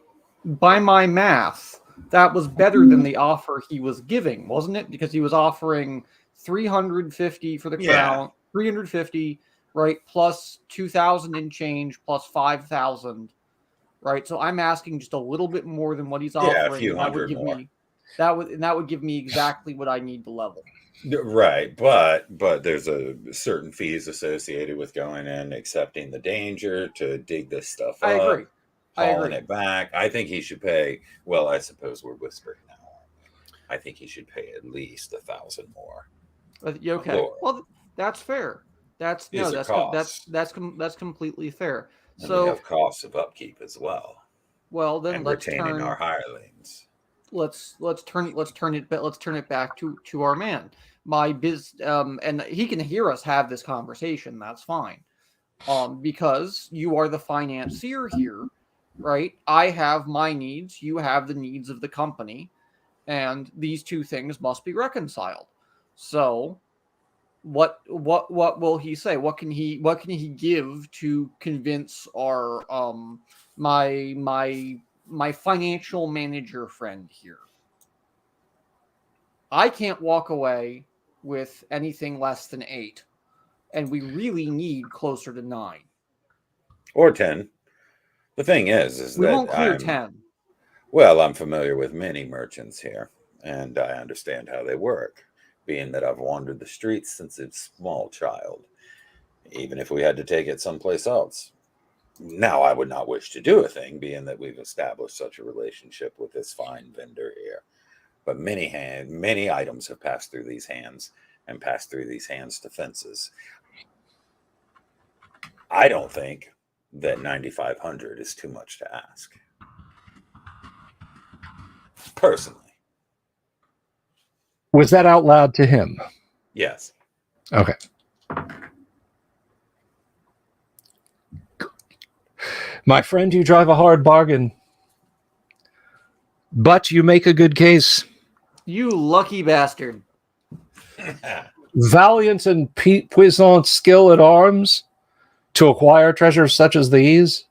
Speaker 3: by my math, that was better than the offer he was giving, wasn't it? Because he was offering 350 for the crown, 350, right, plus 2,000 in change, plus 5,000, right? So I'm asking just a little bit more than what he's offering.
Speaker 2: Yeah, a few hundred more.
Speaker 3: That would give me exactly what I need to level.
Speaker 2: Right, but there's a certain fees associated with going in, accepting the danger to dig this stuff up.
Speaker 3: I agree.
Speaker 2: Hauling it back. I think he should pay. Well, I suppose we're whispering now. I think he should pay at least 1,000 more.
Speaker 3: Okay.
Speaker 2: Lord.
Speaker 3: Well, that's fair. That's completely fair.
Speaker 2: And
Speaker 3: so
Speaker 2: we have costs of upkeep as well.
Speaker 3: Well, then
Speaker 2: and
Speaker 3: let's
Speaker 2: retaining our hirelings.
Speaker 3: Let's turn it back to our man. And he can hear us have this conversation. That's fine. because you are the financier here, right? I have my needs, you have the needs of the company, and these two things must be reconciled. So, what will he say? What can he give to convince our my financial manager friend here? I can't walk away with anything less than 8, and we really need closer to 9
Speaker 2: or 10. The thing is
Speaker 3: we
Speaker 2: that
Speaker 3: won't clear 10.
Speaker 2: Well, I'm familiar with many merchants here, and I understand how they work, being that I've wandered the streets since a small child, even if we had to take it someplace else. Now, I would not wish to do a thing, being that we've established such a relationship with this fine vendor here. But many items have passed through these hands and passed through these hands to fences. I don't think that 9,500 is too much to ask. Personally.
Speaker 1: Was that out loud to him?
Speaker 2: Yes.
Speaker 1: Okay. My friend, you drive a hard bargain, but you make a good case.
Speaker 3: You lucky bastard.
Speaker 1: Valiant and puissant skill at arms to acquire treasures such as these,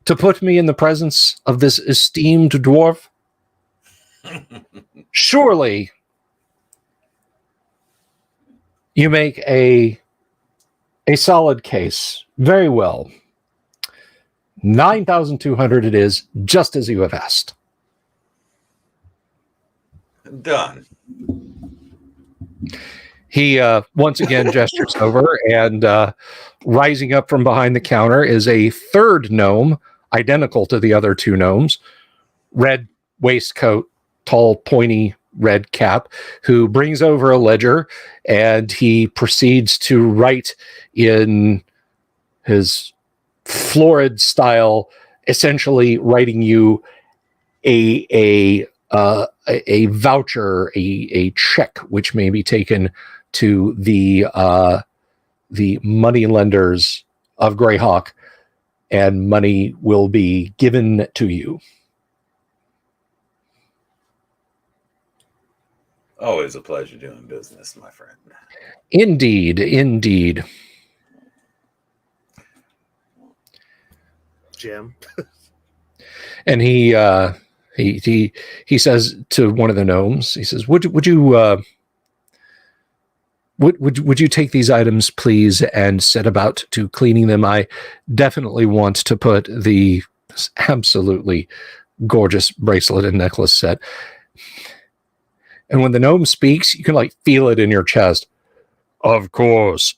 Speaker 1: to put me in the presence of this esteemed dwarf. Surely you make a solid case. Very well. 9,200 it is, just as you have asked.
Speaker 2: Done.
Speaker 1: He once again gestures over, and rising up from behind the counter is a third gnome, identical to the other two gnomes, red waistcoat, tall, pointy red cap, who brings over a ledger, and he proceeds to write in his florid style, essentially writing you a voucher, a check, which may be taken to the money lenders of Greyhawk, and money will be given to you.
Speaker 2: Always a pleasure doing business, my friend.
Speaker 1: Indeed, indeed.
Speaker 5: Jim.
Speaker 1: And he says to one of the gnomes, he says, would you take these items, please, and set about to cleaning them? I definitely want to put the absolutely gorgeous bracelet and necklace set. And when the gnome speaks, you can like feel it in your chest. Of course.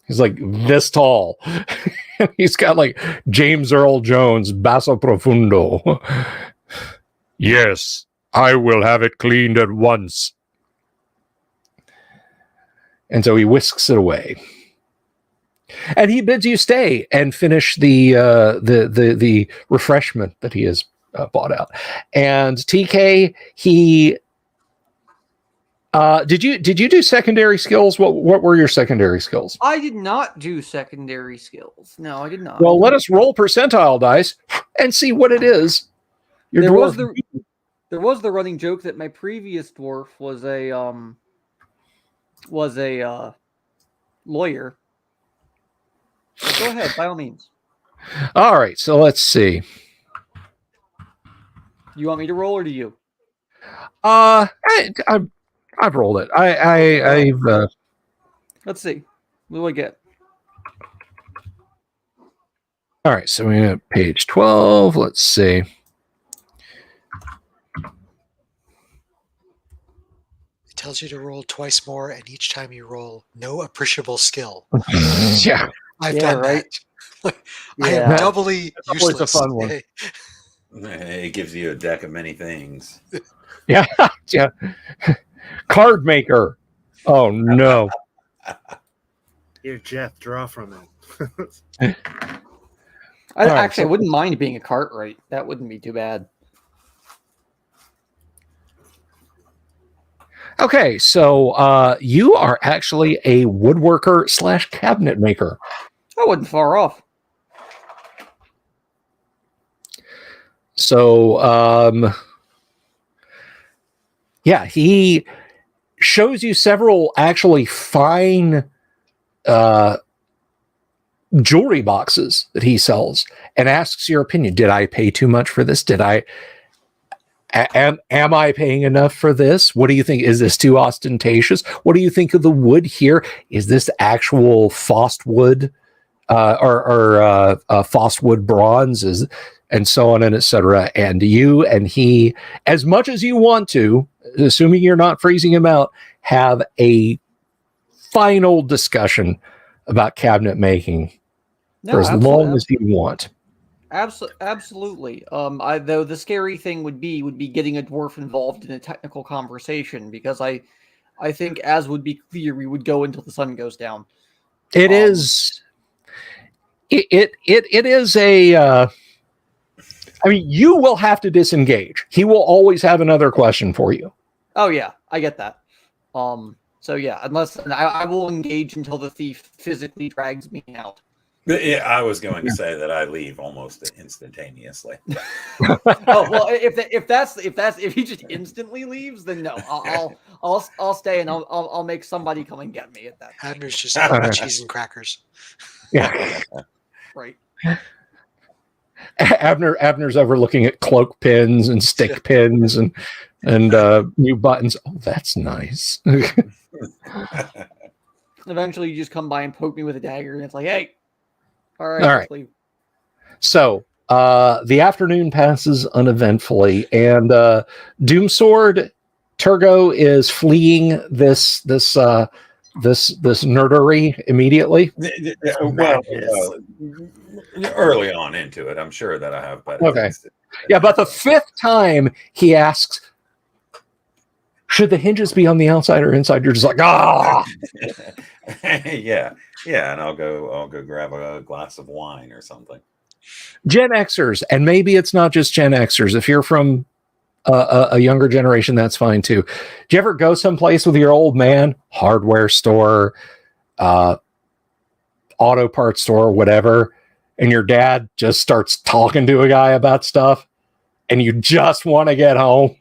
Speaker 1: He's like this tall. He's got like James Earl Jones, basso profundo. Yes, I will have it cleaned at once. And so he whisks it away. And he bids you stay and finish the refreshment that he has bought out. And TK, he did you do secondary skills? What were your secondary skills?
Speaker 3: I did not do secondary skills. No, I did not.
Speaker 1: Well, let us roll percentile dice and see what it is.
Speaker 3: There was the running joke that my previous dwarf was a lawyer. But go ahead, by all means.
Speaker 1: All right, so let's see.
Speaker 3: You want me to roll, or do you?
Speaker 1: I've rolled it. I've
Speaker 3: Let's see. What do I get?
Speaker 1: All right, so we're at page 12. Let's see.
Speaker 4: It tells you to roll twice more, and each time you roll, no appreciable skill.
Speaker 1: Yeah.
Speaker 4: I've done
Speaker 3: right.
Speaker 4: that. I am doubly
Speaker 1: That's always
Speaker 4: useless.
Speaker 1: a fun one.
Speaker 2: It gives you a deck of many things.
Speaker 1: Yeah. Yeah. Card maker. Oh no.
Speaker 5: Here, Jeff, draw from it.
Speaker 3: I wouldn't mind being a Cartwright. That wouldn't be too bad.
Speaker 1: Okay, so you are actually a woodworker / cabinet maker.
Speaker 3: I wasn't far off.
Speaker 1: So, yeah, he shows you several actually fine jewelry boxes that he sells and asks your opinion. Did I pay too much for this? Am I paying enough for this? What do you think? Is this too ostentatious? What do you think of the wood here? Is this actual Fost wood or Fost wood bronze? And so on and etc. And you and he, as much as you want to, assuming you're not freezing him out, have a final discussion about cabinet making for as long as you want.
Speaker 3: Absolutely. Though the scary thing would be getting a dwarf involved in a technical conversation, because I think, as would be clear, we would go until the sun goes down.
Speaker 1: It is a. I mean, you will have to disengage. He will always have another question for you.
Speaker 3: Oh yeah, I get that. So yeah, unless I will engage until the thief physically drags me out.
Speaker 2: Yeah, I was going to say that I leave almost instantaneously.
Speaker 3: Oh well, if he just instantly leaves, then no, I'll stay and I'll make somebody come and get me at that.
Speaker 4: Abner's just cheese and crackers.
Speaker 1: Yeah,
Speaker 3: right.
Speaker 1: Abner's over looking at cloak pins and stick pins and new buttons. Oh, that's nice.
Speaker 3: Eventually, you just come by and poke me with a dagger, and it's like, hey, all right. Leave.
Speaker 1: So the afternoon passes uneventfully, and Doomsword Turgo is fleeing this nerdery immediately.
Speaker 2: Well, early on into it, I'm sure that I have better.
Speaker 1: Okay. Yeah, but the fifth time he asks, should the hinges be on the outside or inside? You're just like, ah.
Speaker 2: yeah, and I'll go grab a glass of wine or something.
Speaker 1: Gen Xers, and maybe it's not just Gen Xers. If you're from a younger generation, that's fine too. Do you ever go someplace with your old man, hardware store, auto parts store, whatever, and your dad just starts talking to a guy about stuff, and you just want to get home?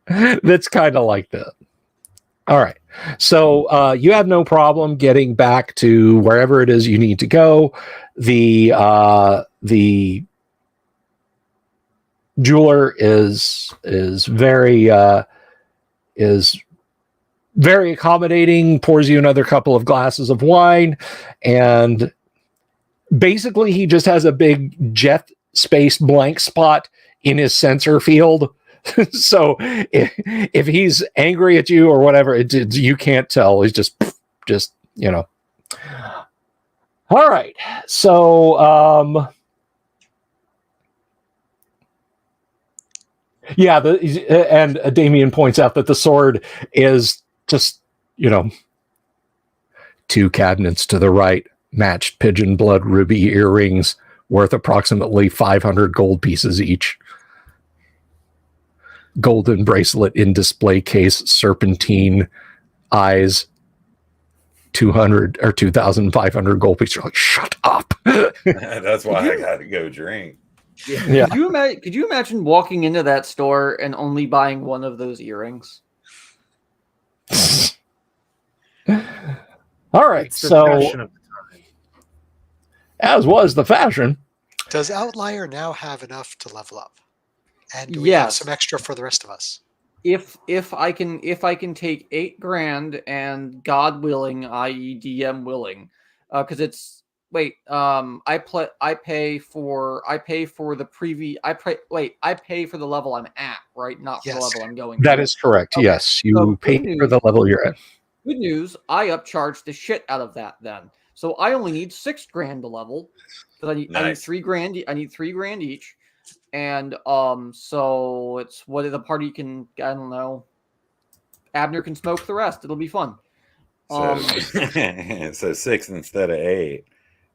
Speaker 1: That's kind of like that. All right. So you have no problem getting back to wherever it is you need to go. The jeweler is very accommodating, pours you another couple of glasses of wine, and basically he just has a big jet space blank spot in his sensor field. So if he's angry at you or whatever, you can't tell. He's just All right. So yeah, and Damien points out that the sword is just, 2 cabinets to the right, matched pigeon blood ruby earrings worth approximately 500 gold pieces each. Golden bracelet in display case, serpentine eyes, 200 or 2,500 gold pieces. You're like, shut up.
Speaker 2: That's why I got to go drink.
Speaker 1: Yeah.
Speaker 3: Could you imagine walking into that store and only buying one of those earrings?
Speaker 1: All right. So, as was the fashion.
Speaker 4: Does Outlier now have enough to level up? And do we have some extra for the rest of us?
Speaker 3: If I can take $8,000 and God willing, i.e. DM willing, because it's I pay for the level I'm at, right? Not for the level I'm going.
Speaker 1: That is correct. Okay. Yes, you pay for the level you're at.
Speaker 3: Good news. I upcharge the shit out of that then. So I only need $6,000 to level because I need $3,000. I need $3,000 each. And so it's what the party can, I don't know, Abner can smoke the rest. It'll be fun.
Speaker 2: So 6 instead of 8,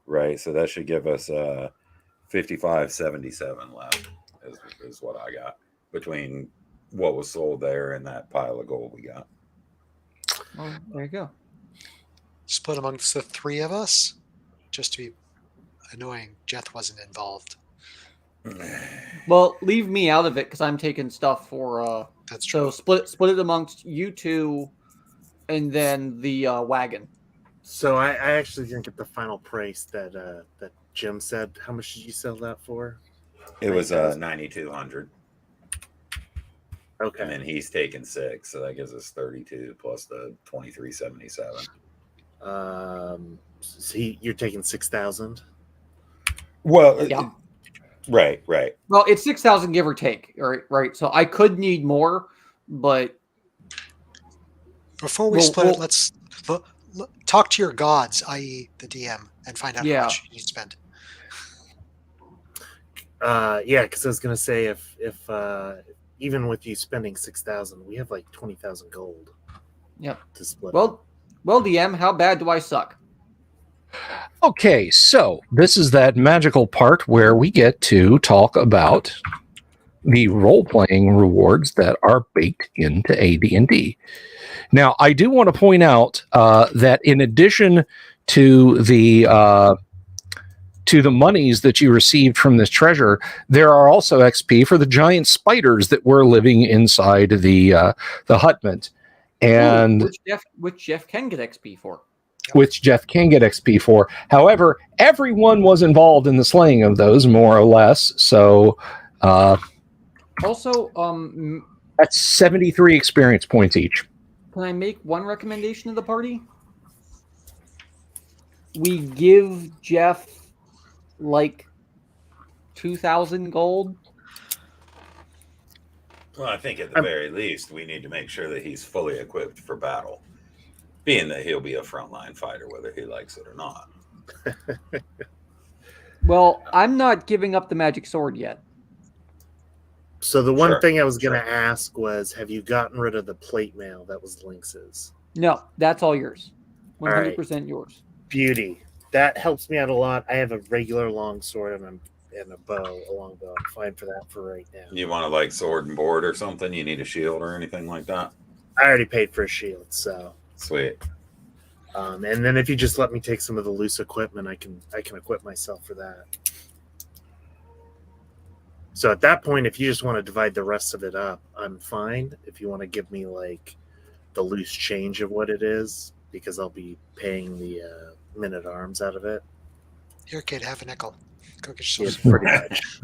Speaker 2: right? So that should give us 55.77 left is what I got between what was sold there and that pile of gold we got.
Speaker 3: Well, there you go.
Speaker 4: Split amongst the 3 of us. just to be annoying, Jeth wasn't involved.
Speaker 3: Well, leave me out of it because I'm taking stuff for.
Speaker 4: That's true.
Speaker 3: So split it amongst you two, and then the wagon.
Speaker 5: So I actually didn't get the final price that that Jim said. How much did you sell that for?
Speaker 2: It was 9,200.
Speaker 5: Okay.
Speaker 2: And then he's taken 6, so that gives us 32 plus the 2377.
Speaker 5: So you're taking 6,000.
Speaker 2: Well,
Speaker 3: Yeah.
Speaker 2: Right.
Speaker 3: Well, it's 6,000 give or take. Right. So I could need more, but
Speaker 4: Before we split it, let's talk to your gods, i.e., the DM, and find out how much you need to spend.
Speaker 5: Yeah, because I was gonna say if even with you spending 6,000, we have like 20,000 gold.
Speaker 3: Yep.
Speaker 5: To split.
Speaker 3: Well, DM, how bad do I suck?
Speaker 1: Okay, so this is that magical part where we get to talk about the role-playing rewards that are baked into AD&D. Now, I do want to point out that in addition to the monies that you received from this treasure, there are also XP for the giant spiders that were living inside the hutment, and
Speaker 3: which Jeff can get XP for.
Speaker 1: Which Jeff can get XP for. However, everyone was involved in the slaying of those, more or less. So,
Speaker 3: also,
Speaker 1: that's 73 experience points each.
Speaker 3: Can I make one recommendation to the party? We give Jeff like 2,000 gold.
Speaker 2: Well, I think at the very least, we need to make sure that he's fully equipped for battle, being that he'll be a frontline fighter, whether he likes it or not.
Speaker 3: Well, I'm not giving up the magic sword yet.
Speaker 5: So the one thing I was going to ask was, have you gotten rid of the plate mail that was Lynx's?
Speaker 3: No, that's all yours. 100% yours.
Speaker 5: Beauty. That helps me out a lot. I have a regular long sword and a bow, a long bow. I'm fine for that for right now.
Speaker 2: You want to like sword and board or something? You need a shield or anything like that?
Speaker 5: I already paid for a shield, so
Speaker 2: sweet.
Speaker 5: And then if you just let me take some of the loose equipment, I can equip myself for that. So at that point, if you just want to divide the rest of it up, I'm fine. If you want to give me like the loose change of what it is, because I'll be paying the men-at-arms out of it.
Speaker 4: Here, kid, have a nickel. Go get yourself
Speaker 5: some. Pretty much.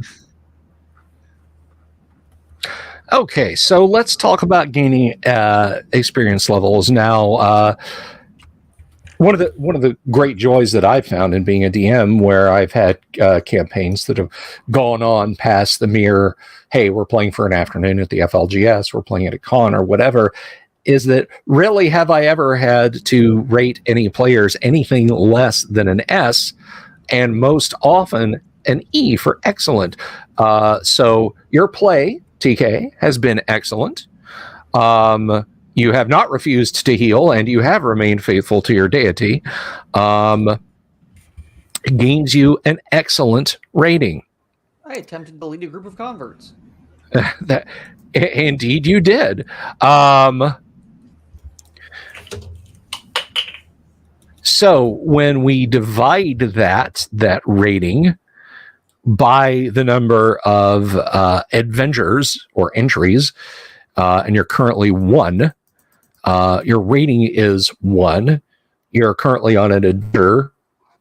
Speaker 1: Okay, so let's talk about gaining experience levels now. One of the great joys that I've found in being a DM, where I've had campaigns that have gone on past the mere, hey, we're playing for an afternoon at the FLGS, we're playing at a con or whatever, is that rarely have I ever had to rate any players anything less than an S, and most often an E for excellent. So your play, TK, has been excellent. You have not refused to heal, and you have remained faithful to your deity. Gains you an excellent rating.
Speaker 3: I attempted to lead a group of converts.
Speaker 1: Indeed, you did. So when we divide that rating by the number of adventures or entries, and you're currently 1, your rating is 1. You're currently on an adventure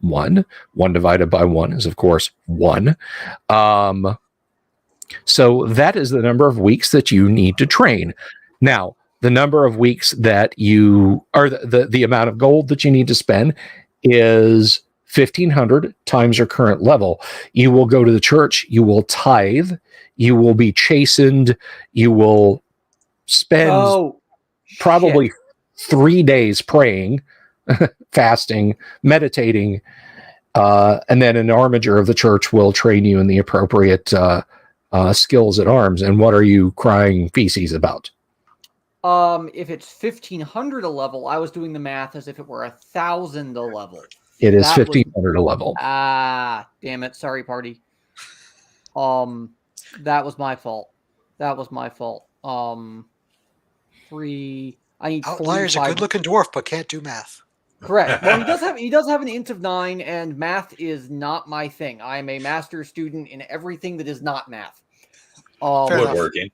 Speaker 1: 1. 1 divided by 1 is, of course, 1. So that is the number of weeks that you need to train. Now, the number of weeks that you, or the amount of gold that you need to spend is 1,500 times your current level. You will go to the church, you will tithe, you will be chastened, you will spend probably 3 days praying, fasting, meditating, and then an armiger of the church will train you in the appropriate skills at arms. And what are you crying feces about?
Speaker 3: If it's 1,500 a level, I was doing the math as if it were 1,000 a level.
Speaker 1: It is 1,500 a level.
Speaker 3: Damn it! Sorry, party. That was my fault. 3. I need
Speaker 4: Outlier's a good-looking dwarf, but can't do math.
Speaker 3: Correct. Well, he does have an int of 9, and math is not my thing. I am a master student in everything that is not math.
Speaker 4: Fair enough.
Speaker 2: Woodworking.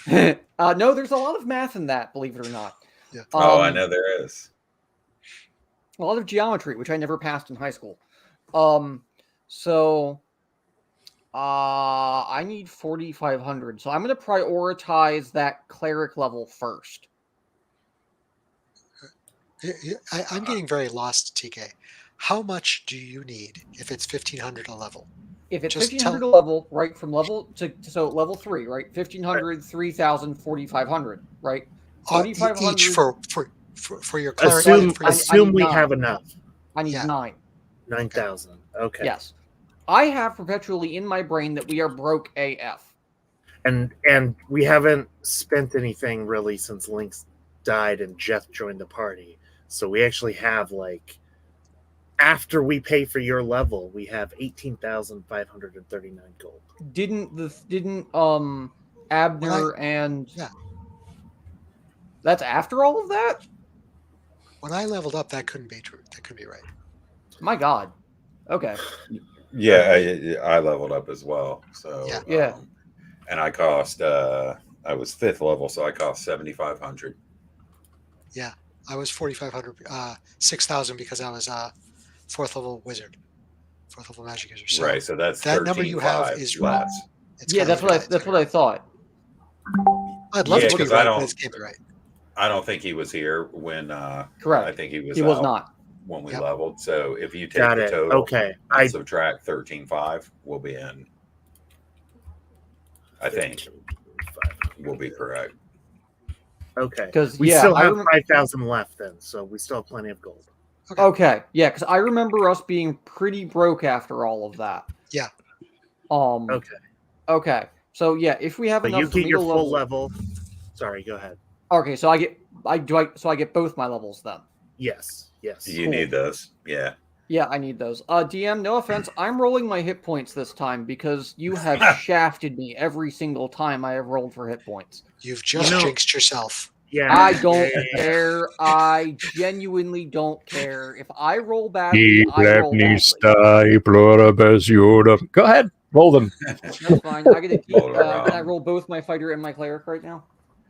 Speaker 3: No, there's a lot of math in that, believe it or not.
Speaker 4: Yeah.
Speaker 2: I know there is.
Speaker 3: A lot of geometry, which I never passed in high school. So I need 4,500. So I'm going to prioritize that cleric level first.
Speaker 4: I'm getting very lost, TK. How much do you need if it's 1,500 a level?
Speaker 3: If it's
Speaker 4: Just
Speaker 3: 1,500 a level, right, from level to so level 3, right? 1,500, 3,000, 4,500, right? 4,500
Speaker 4: each for your cleric.
Speaker 5: Assume we
Speaker 3: 9.
Speaker 5: have enough.
Speaker 3: I need 9.
Speaker 5: 9,000. Okay.
Speaker 3: Yes. I have perpetually in my brain that we are broke AF.
Speaker 5: And we haven't spent anything really since Lynx died and Jeff joined the party. So we actually have, like, after we pay for your level, we have 18,539 gold.
Speaker 3: Didn't Abner and
Speaker 4: Yeah.
Speaker 3: That's after all of that?
Speaker 4: When I leveled up, that couldn't be true. That couldn't be right.
Speaker 3: My God. Okay.
Speaker 2: Yeah, I leveled up as well. So
Speaker 3: Yeah.
Speaker 2: And I cost I was 5th level, so I cost 7,500.
Speaker 4: Yeah, I was 4,500, 6,000 because I was 4th level wizard, 4th level magic user. So
Speaker 2: right, so that's
Speaker 4: that number you have is wrong.
Speaker 2: less.
Speaker 4: It's
Speaker 3: Yeah,
Speaker 4: gotta
Speaker 3: that's
Speaker 4: be
Speaker 3: what I thought.
Speaker 4: I'd love
Speaker 2: Yeah,
Speaker 4: to be
Speaker 2: 'cause I
Speaker 4: right,
Speaker 2: don't-
Speaker 4: but it can't be right.
Speaker 2: I don't think he was here when
Speaker 3: Correct.
Speaker 2: I think he was
Speaker 3: He was
Speaker 2: out
Speaker 3: not.
Speaker 2: when we
Speaker 4: Yep.
Speaker 2: leveled. So if you take
Speaker 5: Got
Speaker 2: the
Speaker 5: it.
Speaker 2: total,
Speaker 5: Okay.
Speaker 2: and subtract 13,500, we'll be in. I think we'll be correct.
Speaker 5: Okay.
Speaker 3: Because
Speaker 5: We still have 5,000 left then, so we still have plenty of gold.
Speaker 3: Okay, yeah, because I remember us being pretty broke after all of that.
Speaker 4: Yeah.
Speaker 5: Okay.
Speaker 3: Okay. So yeah, if we have
Speaker 5: So
Speaker 3: enough
Speaker 5: you
Speaker 3: for
Speaker 5: get
Speaker 3: me
Speaker 5: your
Speaker 3: to
Speaker 5: full level. Sorry, go ahead.
Speaker 3: Okay, so I get both my levels then.
Speaker 5: Yes.
Speaker 2: You
Speaker 3: Cool.
Speaker 2: need those. Yeah.
Speaker 3: Yeah, I need those. DM, no offense, I'm rolling my hit points this time because you have shafted me every single time I have rolled for hit points.
Speaker 4: You've just jinxed yourself.
Speaker 5: Yeah.
Speaker 3: I don't care. I genuinely don't care. If I roll badly, I roll badly.
Speaker 1: Go ahead, roll them.
Speaker 3: That's fine. I get to keep.
Speaker 2: Roll it
Speaker 3: Can
Speaker 2: around.
Speaker 3: I roll both my fighter and my cleric right now?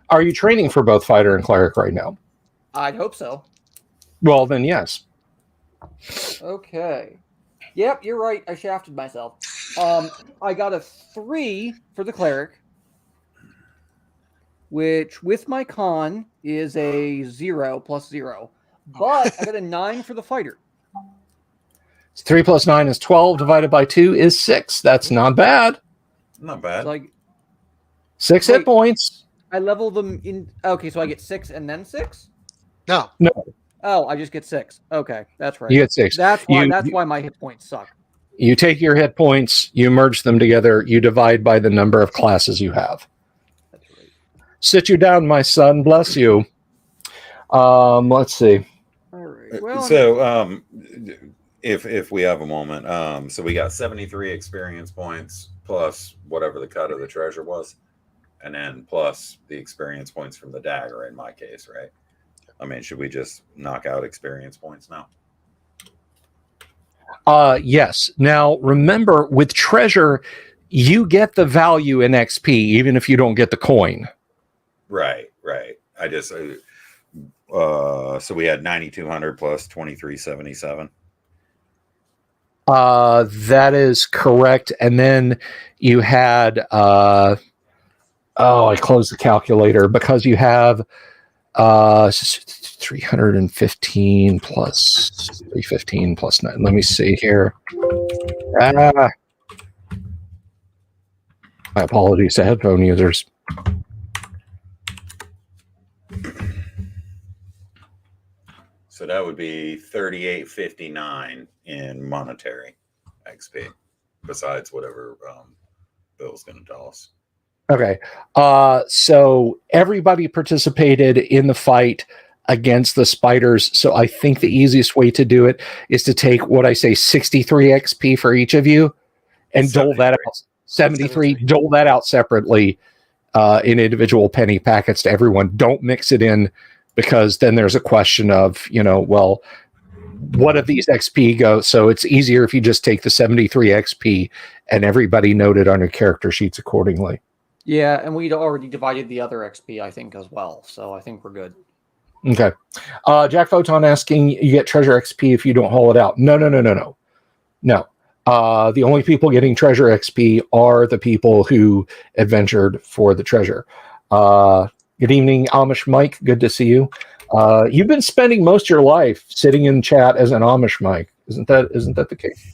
Speaker 1: Are you training for both fighter and cleric right now?
Speaker 3: I'd hope so.
Speaker 1: Well, then yes.
Speaker 3: Okay. Yep, you're right. I shafted myself. I got a 3 for the cleric, which with my con is a 0 plus 0. But I got a 9 for the fighter.
Speaker 1: 3 plus 9 is 12. Divided by 2 is 6. That's not bad.
Speaker 2: Not bad.
Speaker 3: So
Speaker 1: 6 hit points.
Speaker 3: I level them in. Okay, so I get 6 and then 6?
Speaker 4: No.
Speaker 3: Oh, I just get 6. Okay, that's right.
Speaker 1: You get 6.
Speaker 3: That's why my hit points suck.
Speaker 1: You take your hit points, you merge them together, you divide by the number of classes you have.
Speaker 3: That's right.
Speaker 1: Sit you down, my son. Bless you. Let's see.
Speaker 3: All right. Well,
Speaker 2: So if we have a moment, so we got 73 experience points plus whatever the cut of the treasure was, and then plus the experience points from the dagger in my case, right? I mean, should we just knock out experience points now?
Speaker 1: Yes. Now, remember, with treasure, you get the value in XP, even if you don't get the coin.
Speaker 2: Right. I just so we had 9,200 plus 2,377.
Speaker 1: That is correct. And then you had I closed the calculator because you have 315 plus 315 plus 9. Let me see here. My apologies to headphone users.
Speaker 2: So that would be 38.59 in monetary XP, besides whatever Bill's going to tell us.
Speaker 1: Okay. So everybody participated in the fight against the spiders. So I think the easiest way to do it is to take what I say 63 XP for each of you and dole that out. 73, dole that out separately in individual penny packets to everyone. Don't mix it in because then there's a question of, well, what if these XP go? So it's easier if you just take the 73 XP and everybody noted on your character sheets accordingly.
Speaker 3: Yeah, and we'd already divided the other XP, I think, as well. So I think we're good.
Speaker 1: Okay. Jack Photon asking, you get treasure XP if you don't haul it out. No. No. The only people getting treasure XP are the people who adventured for the treasure. Good evening, Amish Mike. Good to see you. You've been spending most of your life sitting in chat as an Amish Mike. Isn't that the case?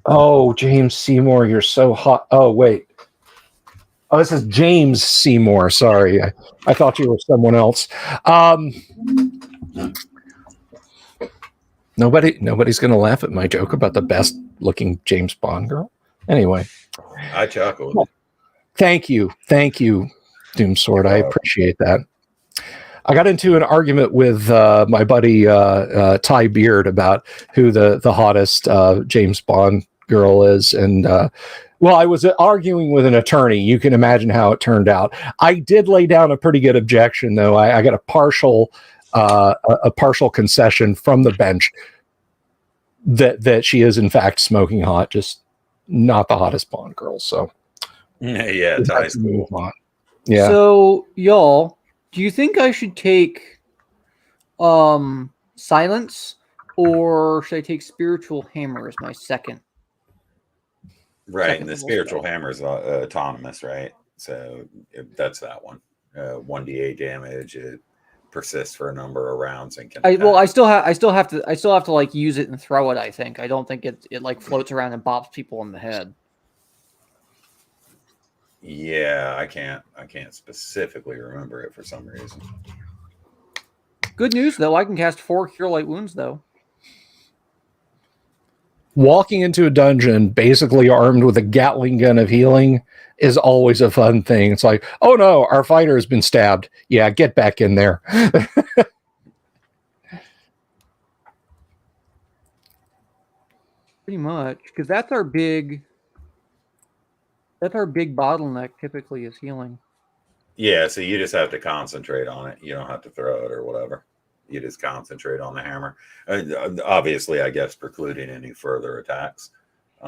Speaker 1: Oh, James Seymour, you're so hot. Oh, wait. Oh, this is James Seymour. Sorry. I thought you were someone else. Nobody's going to laugh at my joke about the best looking James Bond girl. Anyway.
Speaker 2: I chuckled.
Speaker 1: Thank you, Doomsword. I appreciate that. I got into an argument with my buddy Ty Beard about who the hottest James Bond girl is, and I was arguing with an attorney. You can imagine how it turned out. I did lay down a pretty good objection, though. I got a partial concession from the bench that she is in fact smoking hot, just not the hottest Bond girl. So.
Speaker 2: Yeah, Ty's cool.
Speaker 1: Yeah.
Speaker 3: So, y'all, do you think I should take silence, or should I take spiritual hammer as my second?
Speaker 2: Right, and the spiritual hammer is autonomous, right? So that's that one. 1d8 damage. It persists for a number of rounds and can.
Speaker 3: I still have to like use it and throw it. I think. I don't think it like floats around and bops people in the head.
Speaker 2: Yeah, I can't specifically remember it for some reason.
Speaker 3: Good news, though. I can cast 4 Cure Light Wounds, though.
Speaker 1: Walking into a dungeon, basically armed with a Gatling gun of healing, is always a fun thing. It's like, oh no, our fighter has been stabbed. Yeah, get back in there.
Speaker 3: Pretty much, because that's our big bottleneck. Typically, is healing.
Speaker 2: Yeah, so you just have to concentrate on it. You don't have to throw it or whatever. You just concentrate on the hammer. Obviously, I guess precluding any further attacks.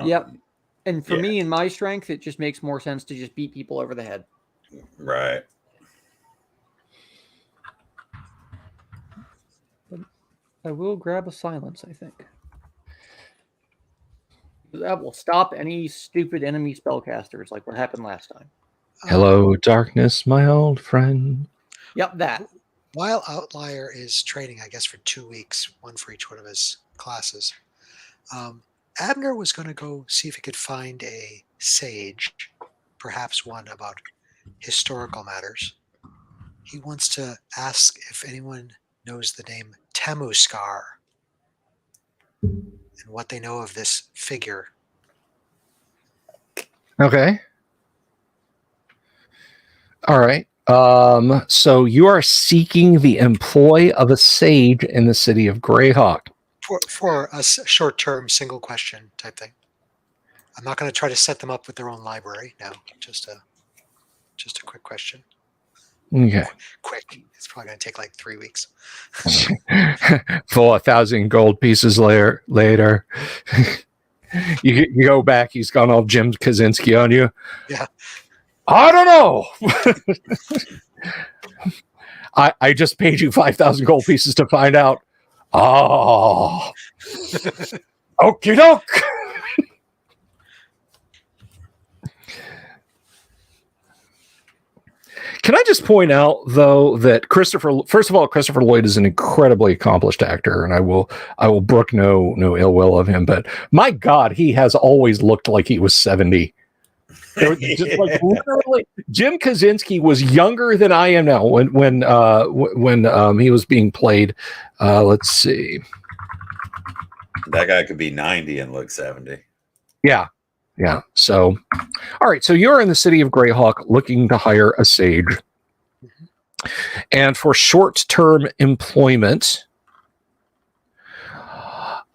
Speaker 3: Yep. And for me and my strength, it just makes more sense to just beat people over the head.
Speaker 2: Right.
Speaker 3: But I will grab a silence, I think. That will stop any stupid enemy spellcasters like what happened last time.
Speaker 1: Hello, darkness, my old friend.
Speaker 3: Yep, that.
Speaker 4: While Outlier is training, I guess, for 2 weeks, one for each one of his classes, Abner was going to go see if he could find a sage, perhaps one about historical matters. He wants to ask if anyone knows the name Temuskar and what they know of this figure.
Speaker 1: Okay. All right. So you are seeking the employ of a sage in the city of Greyhawk.
Speaker 4: For a short-term single question type thing. I'm not going to try to set them up with their own library. No, just a quick question.
Speaker 1: Okay.
Speaker 4: Quick. It's probably going to take like 3 weeks.
Speaker 1: 4,000 gold pieces later. you go back. He's gone all Jim Kaczynski on you.
Speaker 4: Yeah.
Speaker 1: I don't know. I just paid you 5,000 gold pieces to find out. Oh. Okie doke. Can I just point out, though, that first of all, Christopher Lloyd is an incredibly accomplished actor, and I will brook no ill will of him. But my God, he has always looked like he was 70. Just like literally, Jim Kaczynski was younger than I am now when he was being played. Let's see.
Speaker 2: That guy could be 90 and look 70.
Speaker 1: Yeah. So, all right. So you're in the city of Greyhawk looking to hire a sage, and for short-term employment.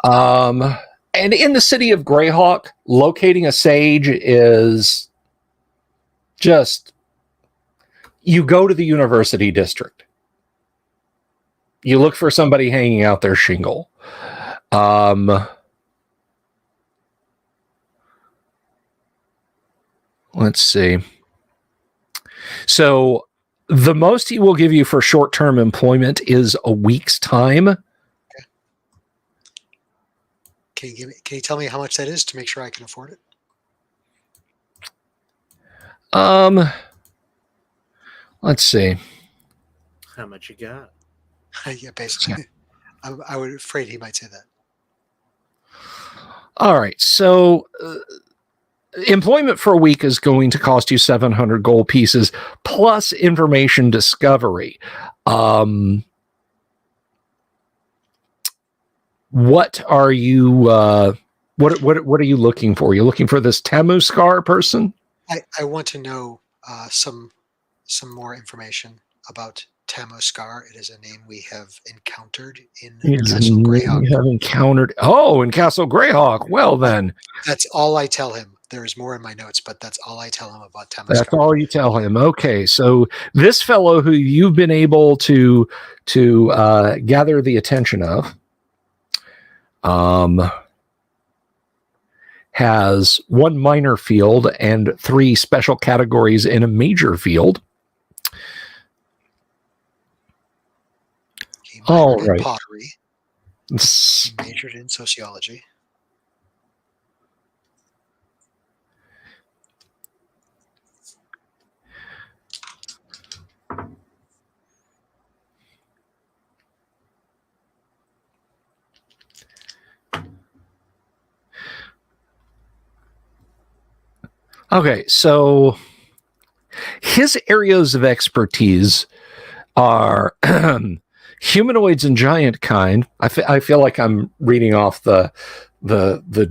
Speaker 1: And in the city of Greyhawk, locating a sage is just You go to the university district. You look for somebody hanging out their shingle. Let's see. So the most he will give you for short-term employment is a week's time.
Speaker 4: Okay. Can you tell me how much that is to make sure I can afford it?
Speaker 1: Let's see.
Speaker 5: How much you got?
Speaker 4: Yeah, basically. I was afraid he might say that.
Speaker 1: All right. So employment for a week is going to cost you 700 gold pieces plus information discovery. What are you what are you looking for? You're looking for this Tamuskar person?
Speaker 4: I want to know some more information about Tamuskar. It is a name we have encountered in Castle Greyhawk.
Speaker 1: We have encountered. Oh, in Castle Greyhawk. Well, then.
Speaker 4: That's all I tell him. There's more in my notes, but that's all I tell him about Tamuskar.
Speaker 1: That's all you tell him. Okay, so this fellow who you've been able to gather the attention of has one minor field and 3 special categories in a major field.
Speaker 4: He
Speaker 1: All
Speaker 4: minored in
Speaker 1: right.
Speaker 4: pottery, majored in sociology.
Speaker 1: Okay, so his areas of expertise are humanoids and giant kind. I feel like I'm reading off the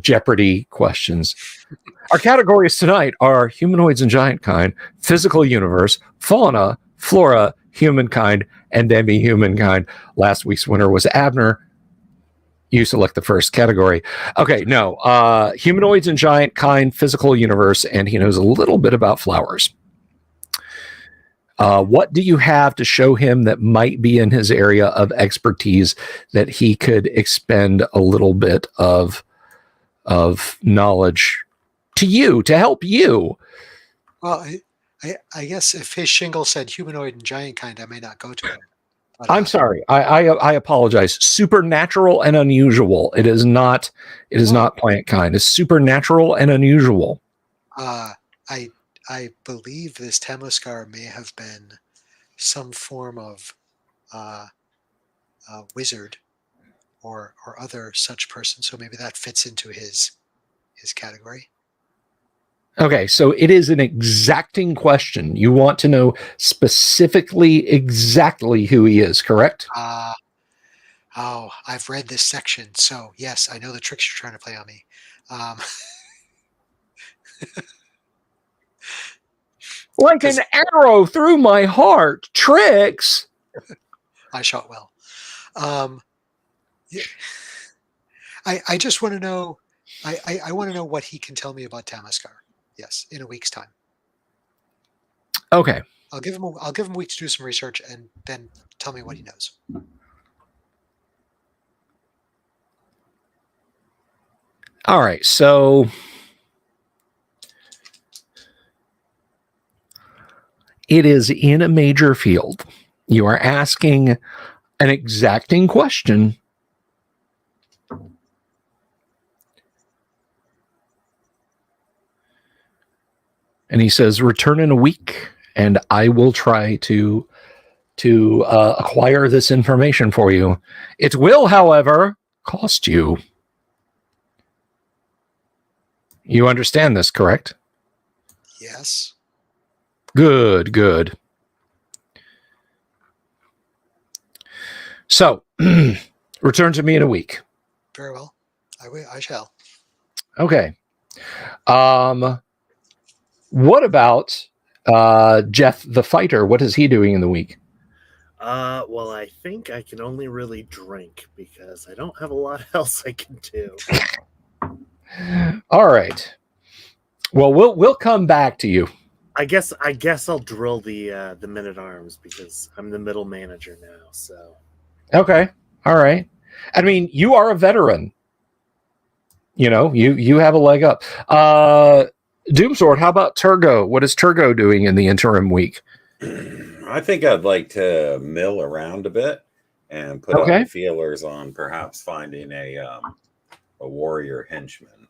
Speaker 1: Jeopardy questions. Our categories tonight are humanoids and giant kind, physical universe, fauna, flora, humankind, and demi-humankind. Last week's winner was Abner. You select the first category. Okay, no. Humanoids and giant kind, physical universe, and he knows a little bit about flowers. What do you have to show him that might be in his area of expertise that he could expend a little bit of knowledge to you, to help you?
Speaker 4: Well, I guess if his shingle said humanoid and giant kind, I may not go to him. But,
Speaker 1: I'm sorry. I apologize. Supernatural and unusual. It is not plant kind. It's supernatural and unusual.
Speaker 4: I believe this Tamuskar may have been some form of wizard or other such person. So maybe that fits into his category.
Speaker 1: Okay, so it is an exacting question. You want to know specifically exactly who he is, correct?
Speaker 4: I've read this section, so yes, I know the tricks you're trying to play on me.
Speaker 1: Like an arrow through my heart. Tricks.
Speaker 4: I shot well. Yeah. I just want to know. I want to know what he can tell me about Tamuskar. Yes, in a week's time.
Speaker 1: Okay.
Speaker 4: I'll give him a week to do some research and then tell me what he knows.
Speaker 1: All right. So it is in a major field. You are asking an exacting question. And he says, return in a week, and I will try to acquire this information for you. It will, however, cost you. You understand this, correct?
Speaker 4: Yes.
Speaker 1: Good. So, return to me in a week.
Speaker 4: Very well. I shall.
Speaker 1: Okay. What about Jeff the fighter? What is he doing in the week?
Speaker 5: Well, I think I can only really drink because I don't have a lot else I can do.
Speaker 1: All right. Well, we'll come back to you.
Speaker 5: I guess I'll drill the men at arms because I'm the middle manager now. So
Speaker 1: Okay. All right. I mean, you are a veteran. You have a leg up. Doomsword, how about Turgo? What is Turgo doing in the interim week?
Speaker 2: I think I'd like to mill around a bit and put out the feelers on perhaps finding a warrior henchman.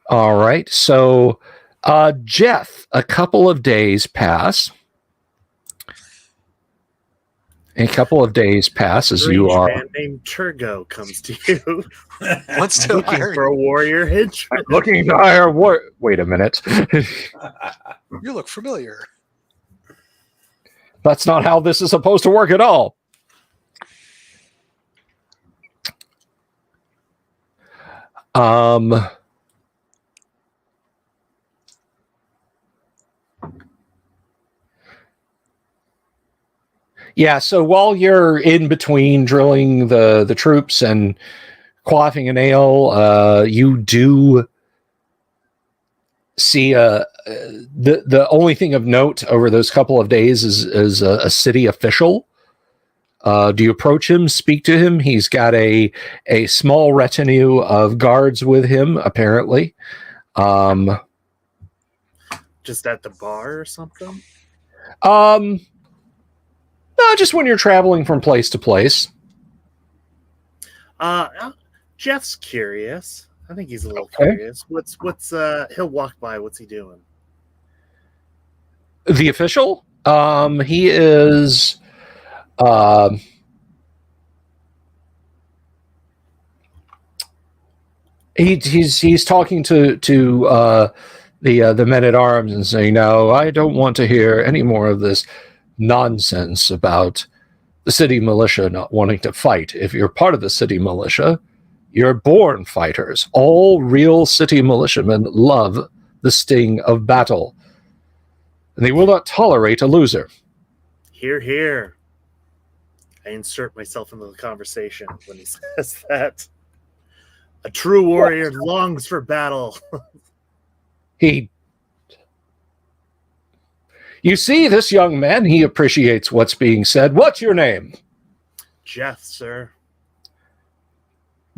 Speaker 1: All right. So, Jeff, a couple of days pass. A couple of days pass as you are.
Speaker 5: A man named Turgo comes to you.
Speaker 4: Wants to
Speaker 5: looking
Speaker 4: hire
Speaker 5: for a warrior henchman.
Speaker 1: Looking to hire war. Wait a minute.
Speaker 4: You look familiar.
Speaker 1: That's not how this is supposed to work at all. Yeah, so while you're in between drilling the troops and quaffing an ale, you do see the only thing of note over those couple of days is a city official. Do you approach him, speak to him? He's got a small retinue of guards with him, apparently.
Speaker 5: Just at the bar or something?
Speaker 1: No, just when you're traveling from place to place.
Speaker 5: Jeff's curious. I think he's a little curious. What's he'll walk by. What's he doing?
Speaker 1: The official? He is he's talking to the men at arms and saying, "No, I don't want to hear any more of this nonsense about the city militia not wanting to fight. If you're part of the city militia, you're born fighters. All real city militiamen love the sting of battle, and they will not tolerate a loser."
Speaker 5: Hear, hear. I insert myself into the conversation when he says that. A true warrior longs for battle.
Speaker 1: You see, this young man, he appreciates what's being said. What's your name?
Speaker 5: Jeff, sir.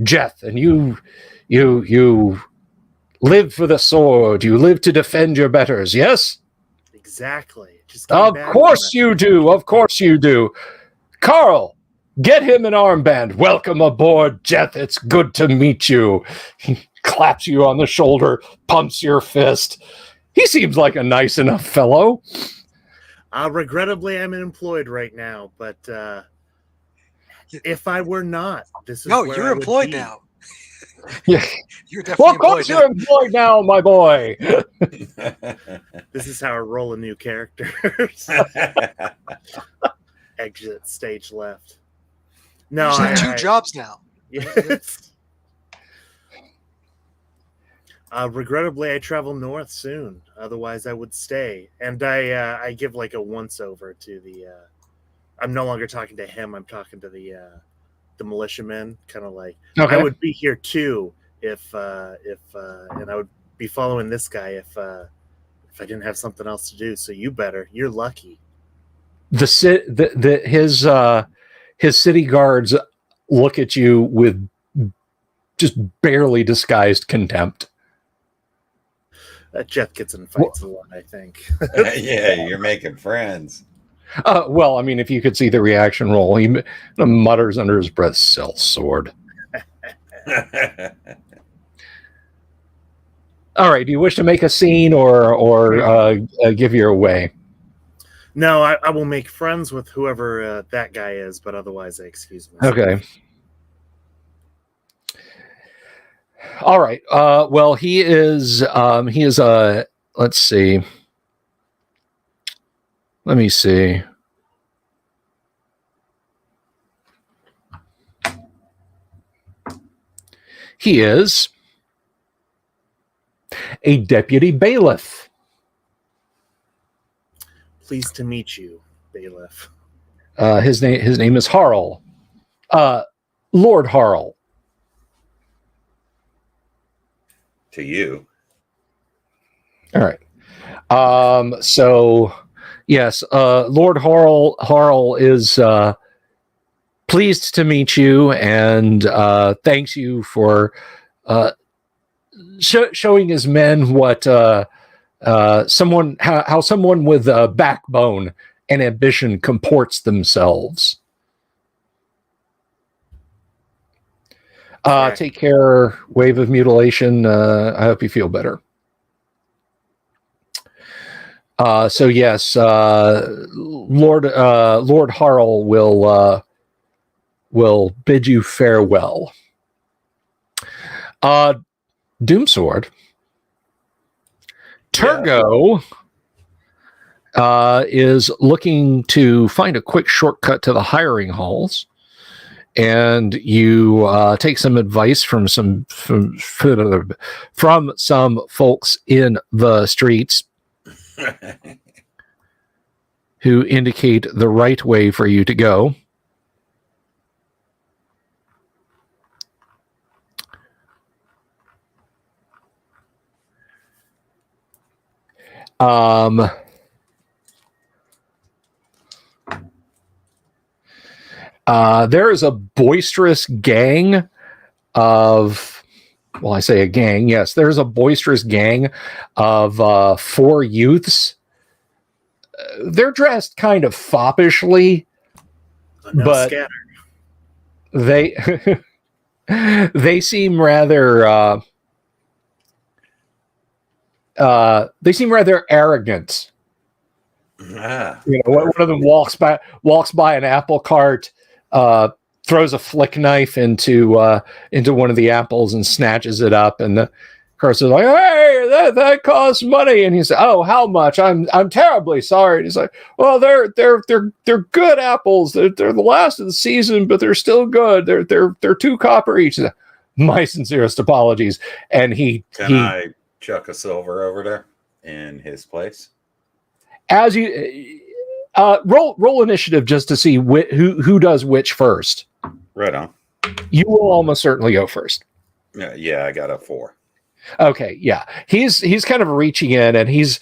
Speaker 1: Jeff, and you live for the sword. You live to defend your betters, yes?
Speaker 5: Exactly.
Speaker 1: Of course you do. Of course you do. Carl, get him an armband. Welcome aboard, Jeff. It's good to meet you. He claps you on the shoulder, pumps your fist. He seems like a nice enough fellow.
Speaker 5: Regrettably, I'm unemployed right now, but if I were not, this is
Speaker 4: you're employed now.
Speaker 1: Yeah.
Speaker 4: You're definitely
Speaker 1: well, of course you're employed now, my boy.
Speaker 5: This is how I roll a new characters. Exit stage left. No,
Speaker 4: I have 2 jobs now.
Speaker 5: Yes. Regrettably, I travel north soon. Otherwise, I would stay. And I give like a once over to the. I'm no longer talking to him. I'm talking to the militiamen. Kind of like I would be here too if and I would be following this guy if I didn't have something else to do. So you better. You're lucky. His
Speaker 1: city guards look at you with just barely disguised contempt.
Speaker 5: Jeff gets in fights a lot, I think.
Speaker 2: Yeah, you're making friends.
Speaker 1: Well, I mean, if you could see the reaction roll, he mutters under his breath, "Sell sword." All right. Do you wish to make a scene or give your away?
Speaker 5: No, I will make friends with whoever that guy is, but otherwise I excuse myself.
Speaker 1: Okay. All right. Well, he is let's see. Let me see. He is a deputy bailiff.
Speaker 5: Pleased to meet you, bailiff.
Speaker 1: His name is Harl. Lord Harl.
Speaker 2: To you.
Speaker 1: All right. So yes, Lord Harl is pleased to meet you and thanks you for showing his men what how someone with a backbone and ambition comports themselves. Take care, Wave of Mutilation. I hope you feel better. So yes, Lord Harl will bid you farewell. Doomsword. Turgo is looking to find a quick shortcut to the hiring halls, and you take some advice from some folks in the streets who indicate the right way for you to go. There is a boisterous gang of, well, I say a gang, yes, there's a boisterous gang of 4 youths. They're dressed kind of foppishly, but they they seem rather arrogant. One of them walks by an apple cart, throws a flick knife into one of the apples and snatches it up, and the cart's like, "Hey, that costs money." And he said, "Oh, how much? I'm terribly sorry." And he's like, "Well, they're good apples. They're the last of the season, but they're still good. They're 2 copper each." My sincerest apologies. And
Speaker 2: I chuck a silver over there in his place?
Speaker 1: As you roll initiative just to see who does which first.
Speaker 2: Right on.
Speaker 1: You will almost certainly go first.
Speaker 2: Yeah, I got a 4.
Speaker 1: Okay, yeah. He's kind of reaching in, and he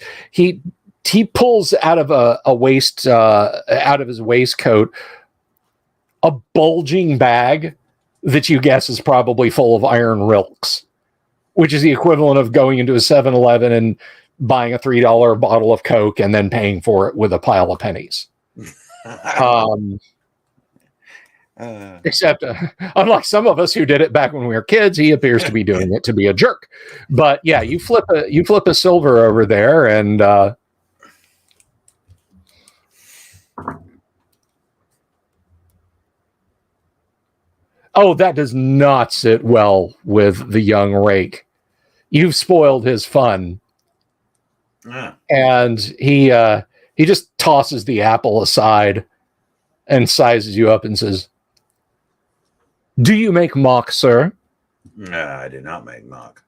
Speaker 1: pulls out of a waist out of his waistcoat a bulging bag that you guess is probably full of iron rilks, which is the equivalent of going into a 7-Eleven and buying a $3 bottle of Coke and then paying for it with a pile of pennies. Except, unlike some of us who did it back when we were kids, he appears to be doing it to be a jerk. But yeah, you flip a silver over there, and oh, that does not sit well with the young rake. You've spoiled his fun. And he just tosses the apple aside and sizes you up and says, "Do you make mock, sir?"
Speaker 2: No, I do not make mock.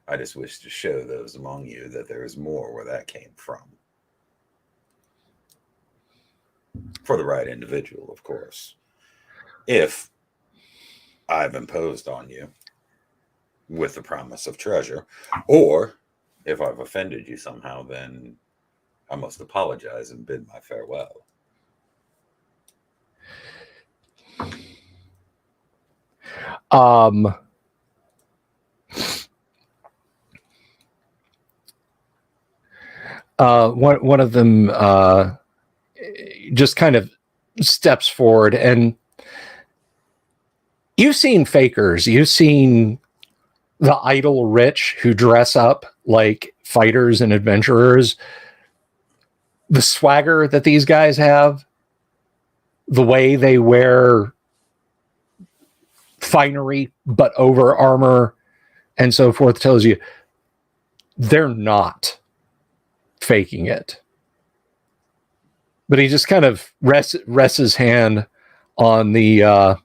Speaker 2: I just wish to show those among you that there is more where that came from. For the right individual, of course. If I've imposed on you with the promise of treasure, or if I've offended you somehow, then I must apologize and bid my farewell.
Speaker 1: One of them just kind of steps forward, and you've seen fakers. You've seen the idle rich who dress up like fighters and adventurers. The swagger that these guys have, the way they wear finery but over armor and so forth, tells you they're not faking it. But he just kind of rests his hand on the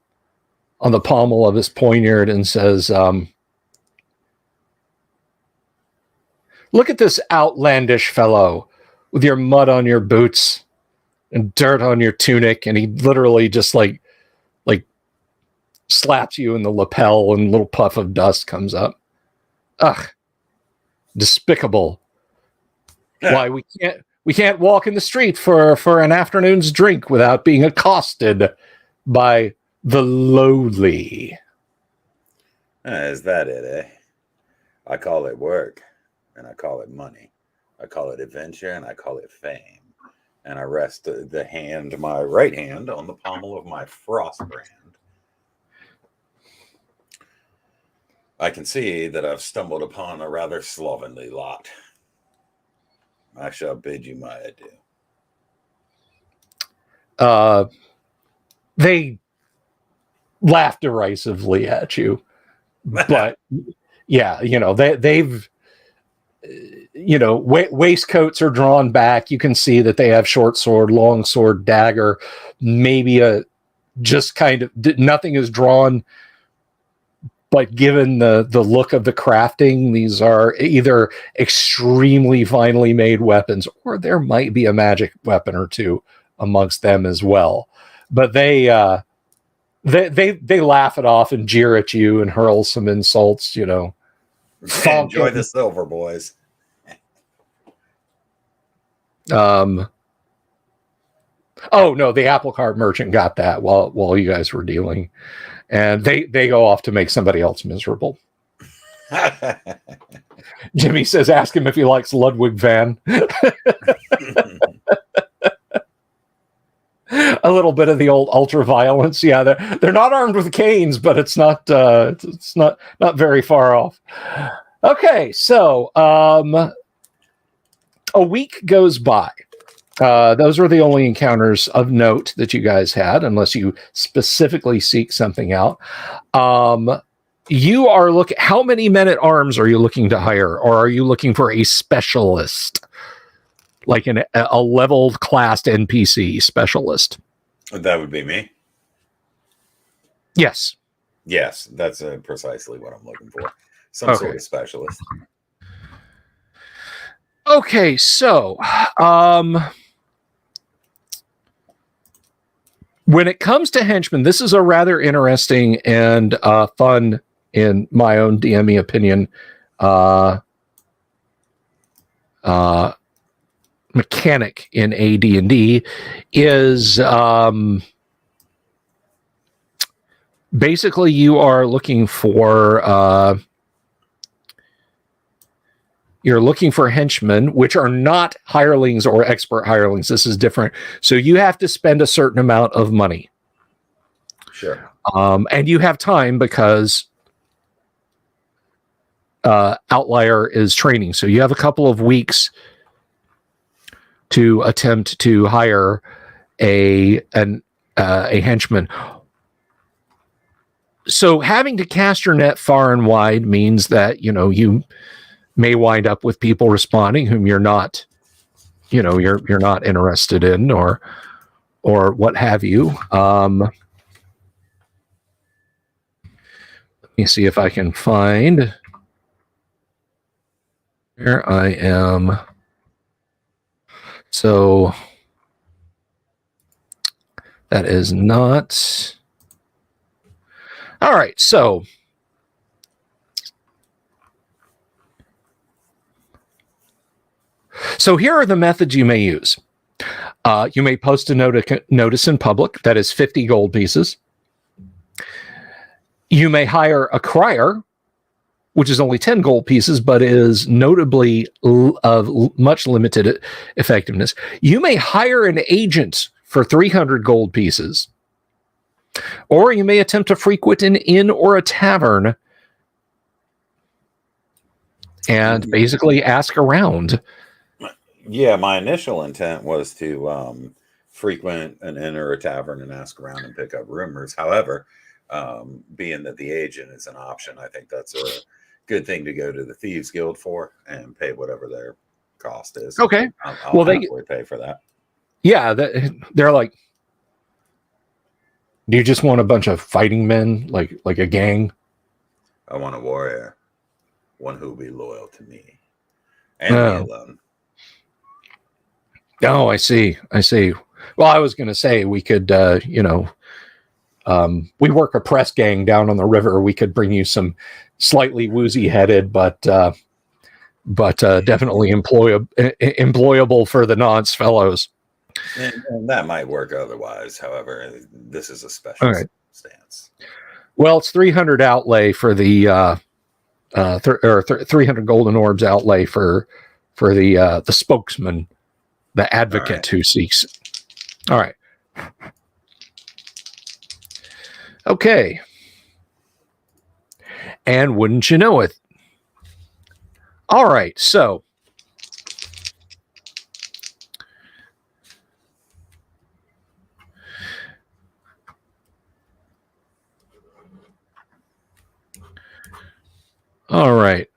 Speaker 1: pommel of his poniard and says, "Look at this outlandish fellow with your mud on your boots and dirt on your tunic." And he literally just like slaps you in the lapel, and a little puff of dust comes up. Ugh, despicable. Why we can't walk in the street for an afternoon's drink without being accosted by the lowly.
Speaker 2: Is that it, eh? I call it work, and I call it money. I call it adventure, and I call it fame. And I rest my right hand on the pommel of my frost brand. I can see that I've stumbled upon a rather slovenly lot. I shall bid you my adieu.
Speaker 1: They laugh derisively at you, but yeah, they've waistcoats are drawn back. You can see that they have short sword, long sword, dagger, maybe just kind of nothing is drawn. But given the look of the crafting, these are either extremely finely made weapons, or there might be a magic weapon or two amongst them as well. But they laugh it off and jeer at you and hurl some insults.
Speaker 2: Enjoy the silver, boys.
Speaker 1: Oh no, the apple cart merchant got that while you guys were dealing. And they go off to make somebody else miserable. Jimmy says, ask him if he likes Ludwig van. A little bit of the old ultra violence. Yeah, they're not armed with canes, but it's not very far off. Okay, so a week goes by. Those were the only encounters of note that you guys had, unless you specifically seek something out. You are looking. How many men at arms are you looking to hire, or are you looking for a specialist, like a leveled classed NPC specialist?
Speaker 2: That would be me.
Speaker 1: Yes.
Speaker 2: Yes, that's precisely what I'm looking for. Some sort of specialist.
Speaker 1: Okay, so when it comes to henchmen, this is a rather interesting and fun, in my own DME opinion, mechanic in AD&D is basically you are looking for henchmen, which are not hirelings or expert hirelings. This is different. So you have to spend a certain amount of money.
Speaker 2: Sure.
Speaker 1: And you have time because Outlier is training. So you have a couple of weeks to attempt to hire a henchman. So having to cast your net far and wide means that, you may wind up with people responding whom you're not interested in, or what have you. Let me see if I can find where I am. So that is not all right. So here are the methods you may use. You may post a notice in public that is 50 gold pieces. You may hire a crier, which is only 10 gold pieces, but is notably of much limited effectiveness. You may hire an agent for 300 gold pieces. Or you may attempt to frequent an inn or a tavern and basically ask around.
Speaker 2: Yeah, my initial intent was to frequent an inn or a tavern and ask around and pick up rumors. However, being that the agent is an option, I think that's a good thing to go to the Thieves Guild for and pay whatever their cost is.
Speaker 1: Okay.
Speaker 2: I'll they pay for that.
Speaker 1: Yeah, they're like, do you just want a bunch of fighting men, like a gang?
Speaker 2: I want a warrior, one who will be loyal to me and me alone.
Speaker 1: Oh, I see. Well, I was going to say we could, we work a press gang down on the river. We could bring you some slightly woozy-headed, but but definitely employable for the nonce fellows.
Speaker 2: And that might work otherwise. However, this is a special stance.
Speaker 1: Well, it's 300 outlay for the 300 golden orbs outlay for the spokesman, the advocate who seeks it. All right. Okay. And wouldn't you know it? All right. So all right.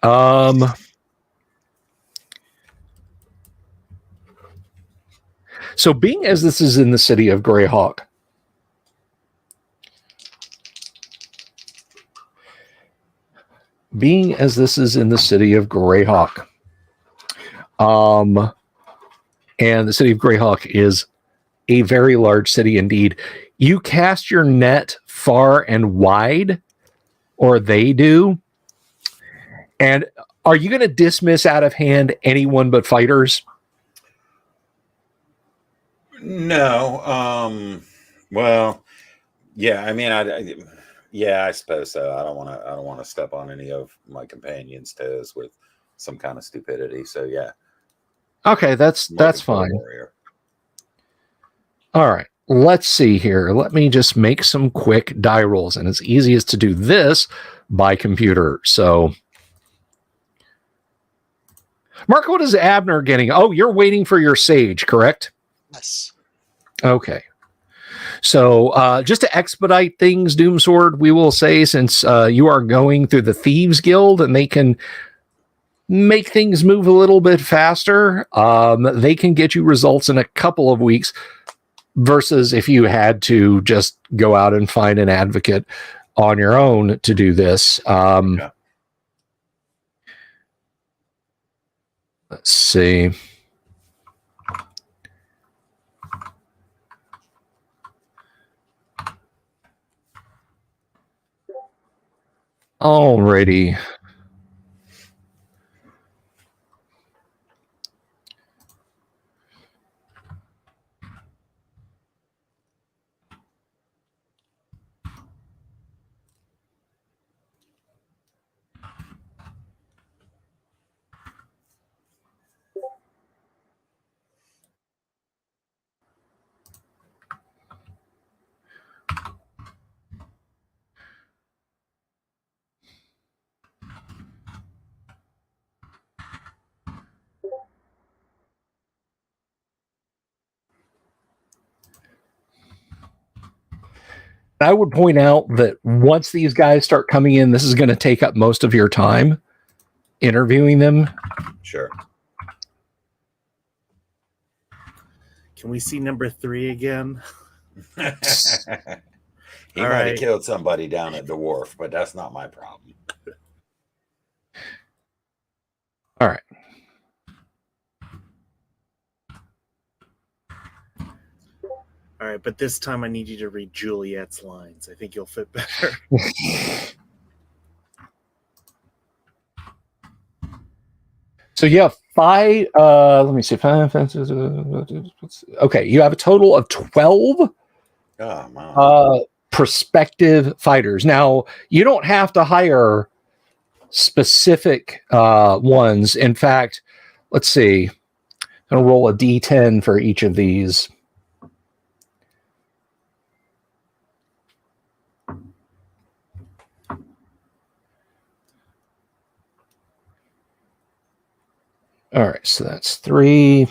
Speaker 1: So being as this is in the city of Greyhawk, and the city of Greyhawk is a very large city indeed. You cast your net far and wide, or they do. And are you going to dismiss out of hand anyone but fighters?
Speaker 2: No. Well, yeah. I mean, I suppose so. I don't want to step on any of my companions' toes with some kind of stupidity. So yeah.
Speaker 1: Okay, that's fine. All right. Let's see here. Let me just make some quick die rolls, and it's easiest to do this by computer. So, Mark, what is Abner getting? Oh, you're waiting for your sage, correct?
Speaker 4: Yes.
Speaker 1: Okay. So just to expedite things, Doomsword, we will say, since you are going through the Thieves Guild and they can make things move a little bit faster, they can get you results in a couple of weeks versus if you had to just go out and find an advocate on your own to do this. Let's see. Alrighty. I would point out that once these guys start coming in, this is going to take up most of your time interviewing them.
Speaker 2: Sure.
Speaker 5: Can we see number 3 again?
Speaker 2: He might have killed somebody down at the wharf, but that's not my problem.
Speaker 1: All right.
Speaker 5: All right, but this time I need you to read Juliet's lines. I think you'll fit better.
Speaker 1: So you have 5, let me see. 5, okay, you have a total of 12 prospective fighters. Now, you don't have to hire specific ones. In fact, let's see. I'm going to roll a D10 for each of these. All right, so that's 3.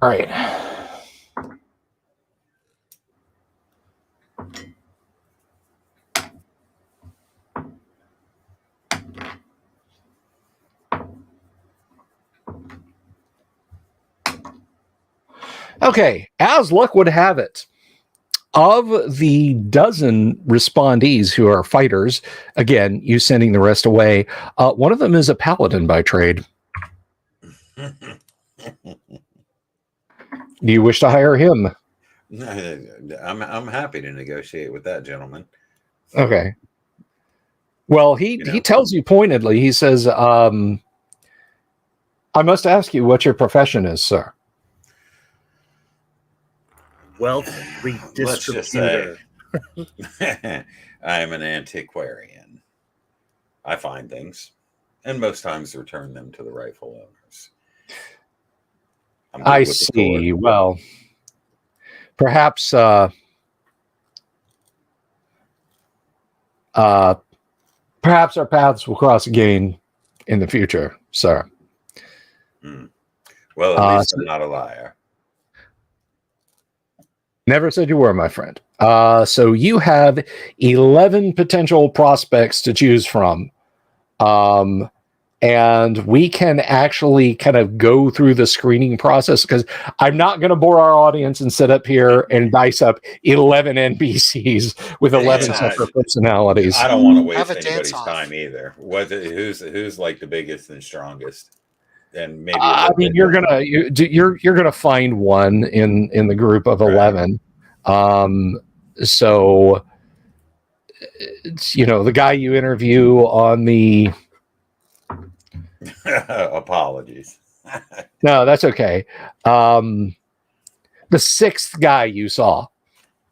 Speaker 1: All right. Okay, as luck would have it, of the dozen respondees who are fighters, again, you sending the rest away, one of them is a paladin by trade. Do you wish to hire him?
Speaker 2: I'm happy to negotiate with that gentleman.
Speaker 1: Okay. Well, he tells you pointedly. He says, "I must ask you what your profession is, sir."
Speaker 5: Wealth
Speaker 2: Let's just say
Speaker 5: redistributor.
Speaker 2: I'm an antiquarian. I find things, and most times return them to the rightful owners. I'm good
Speaker 1: I
Speaker 2: with the
Speaker 1: see.
Speaker 2: sword.
Speaker 1: Well, perhaps perhaps our paths will cross again in the future, sir.
Speaker 2: Well, at least I'm not a liar.
Speaker 1: Never said you were, my friend. So you have 11 potential prospects to choose from. And we can actually kind of go through the screening process, because I'm not going to bore our audience and sit up here and dice up 11 NPCs with 11 separate personalities.
Speaker 2: I don't want to waste
Speaker 4: Have a
Speaker 2: anybody's
Speaker 4: dance-off.
Speaker 2: time either. Who's like the biggest and strongest? And maybe
Speaker 1: I mean, you're gonna find one in the group of 11. So it's, the guy you interview on the
Speaker 2: apologies.
Speaker 1: no, that's okay. The sixth guy you saw,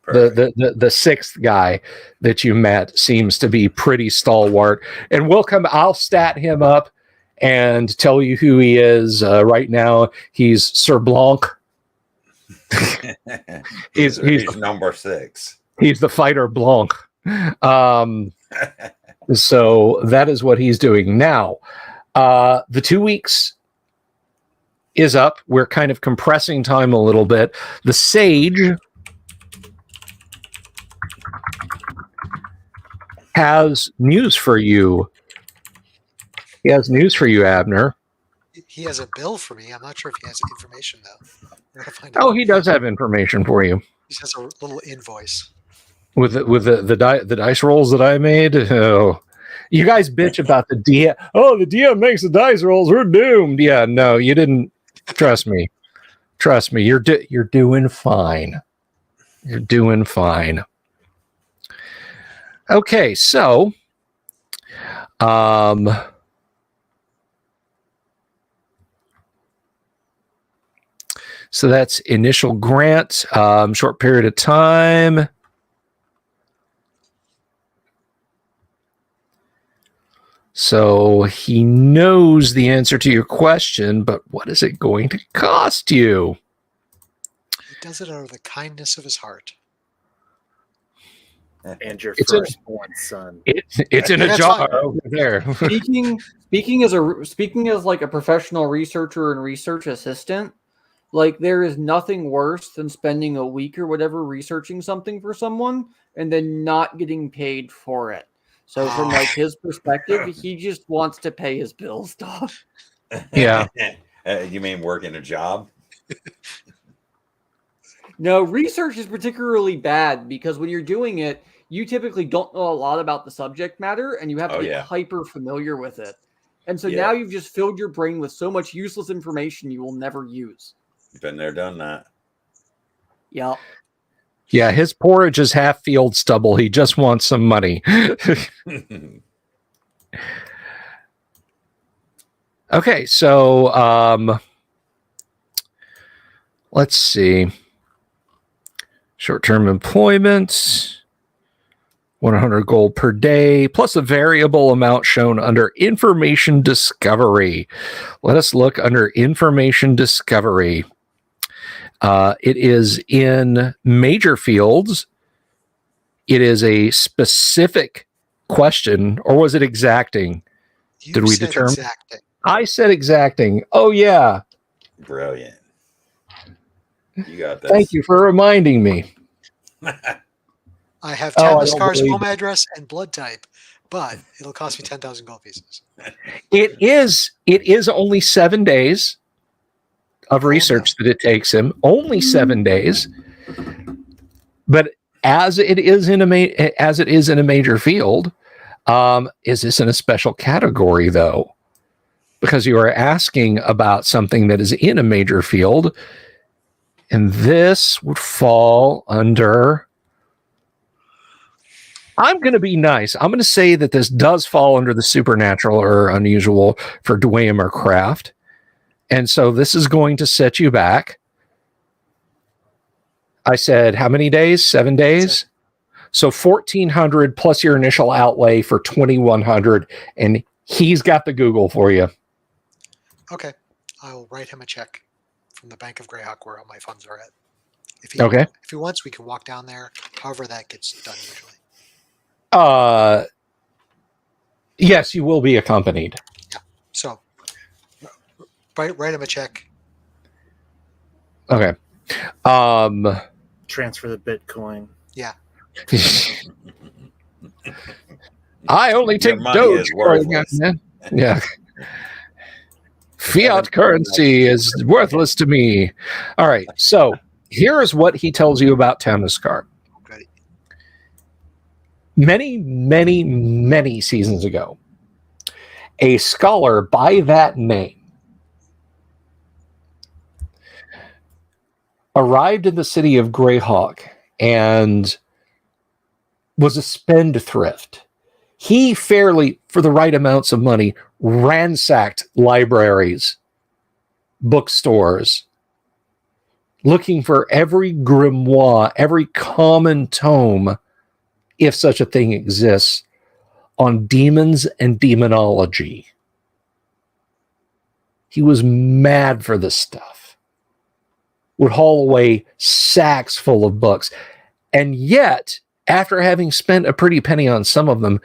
Speaker 1: the sixth guy that you met seems to be pretty stalwart, and I'll stat him up and tell you who he is. Right now, he's Sir Blanc.
Speaker 2: he's number 6.
Speaker 1: He's the fighter Blanc. So that is what he's doing now. The 2 weeks is up. We're kind of compressing time a little bit. The sage has news for you. He has news for you, Abner.
Speaker 4: He has a bill for me. I'm not sure if he has information, though. We're gonna find out.
Speaker 1: Oh, he does have information for you.
Speaker 4: He has a little invoice.
Speaker 1: With the dice rolls that I made. Oh, you guys bitch about the DM. Oh, the DM makes the dice rolls. We're doomed. Yeah, no, you didn't. Trust me. Trust me. You're doing fine. You're doing fine. Okay, so so that's initial grant, short period of time. So he knows the answer to your question, but what is it going to cost you?
Speaker 4: He does it out of the kindness of his heart.
Speaker 5: And your
Speaker 1: It's a-
Speaker 5: firstborn son.
Speaker 1: It's in a
Speaker 4: That's
Speaker 1: jar
Speaker 4: fine.
Speaker 1: over there.
Speaker 3: Speaking as like a professional researcher and research assistant, like there is nothing worse than spending a week or whatever researching something for someone and then not getting paid for it. So from like his perspective, he just wants to pay his bills, dog.
Speaker 1: Yeah.
Speaker 2: You mean working a job?
Speaker 3: No, research is particularly bad because when you're doing it, you typically don't know a lot about the subject matter and you have to get hyper familiar with it. And so now you've just filled your brain with so much useless information you will never use.
Speaker 2: Been there, done that.
Speaker 3: Yeah.
Speaker 1: Yeah, his porridge is half field stubble. He just wants some money. Okay, so let's see. Short-term employment, 100 gold per day, plus a variable amount shown under information discovery. Let us look under information discovery. It is in major fields. It is a specific question, or was it exacting? Did we determine?
Speaker 4: Exacting.
Speaker 1: I said exacting. Oh, yeah.
Speaker 2: Brilliant. You got this.
Speaker 1: Thank you for reminding me.
Speaker 4: I have
Speaker 1: Oh, I
Speaker 4: Tamascar's
Speaker 1: don't believe
Speaker 4: home address and blood type, but it'll cost me 10,000 gold pieces.
Speaker 1: It is only 7 days of research that it takes him. Only 7 days. But as it is in a major field, is this in a special category though? Because you are asking about something that is in a major field. And this would fall under... I'm going to be nice. I'm going to say that this does fall under the supernatural or unusual for Dwayne or Craft. And so this is going to set you back. I said, how many days? 7 days? So 1,400 plus your initial outlay for 2,100. And he's got the Google for you.
Speaker 4: Okay. I'll write him a check from the Bank of Greyhawk where all my funds are at. If he wants, we can walk down there. However that gets done usually.
Speaker 1: Yes, you will be accompanied.
Speaker 4: Yeah. So write him a check.
Speaker 1: Okay.
Speaker 5: Transfer the Bitcoin.
Speaker 4: Yeah.
Speaker 1: I only take
Speaker 2: money is worthless.
Speaker 1: Dogecoin. Yeah. Fiat currency is worthless to me. All right. So here is what he tells you about Themyscira.
Speaker 4: Okay.
Speaker 1: Many, many, many seasons ago, a scholar by that name arrived in the city of Greyhawk and was a spendthrift. He fairly, for the right amounts of money, ransacked libraries, bookstores, looking for every grimoire, every common tome, if such a thing exists, on demons and demonology. He was mad for this stuff. Would haul away sacks full of books. And yet, after having spent a pretty penny on some of them,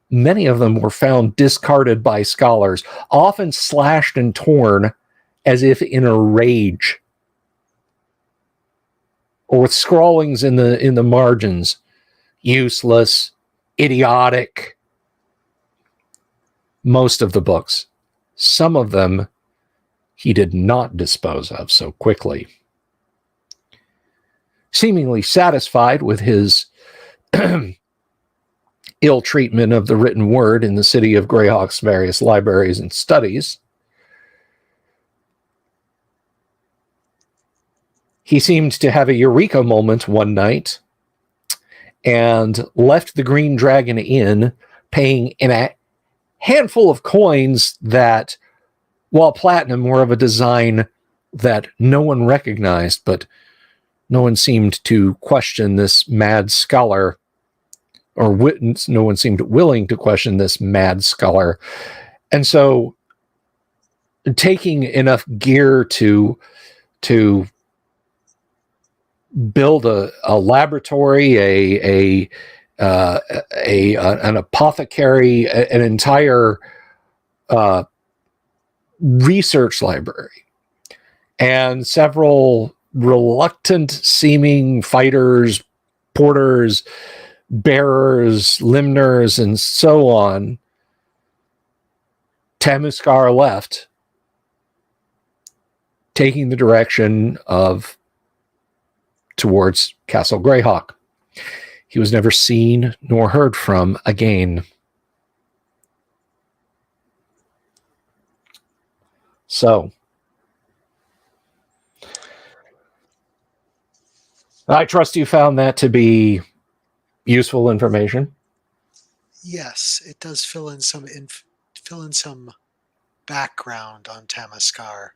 Speaker 1: many of them were found discarded by scholars, often slashed and torn as if in a rage, or with scrawlings in the margins. Useless, idiotic. Most of the books. Some of them he did not dispose of so quickly. Seemingly satisfied with his ill treatment of the written word in the city of Greyhawk's various libraries and studies, he seemed to have a eureka moment one night and left the Green Dragon Inn, paying in a handful of coins that, while platinum, were of a design that no one recognized, but no one seemed to question this mad scholar, or no one seemed willing to question this mad scholar. And so, taking enough gear to build a laboratory, an apothecary, an entire research library, and several reluctant seeming fighters, porters, bearers, limners, and so on, Themyscira left, taking the direction of towards Castle Greyhawk. He was never seen nor heard from again. So, I trust you found that to be useful information.
Speaker 4: Yes, it does fill in some background on Themyscira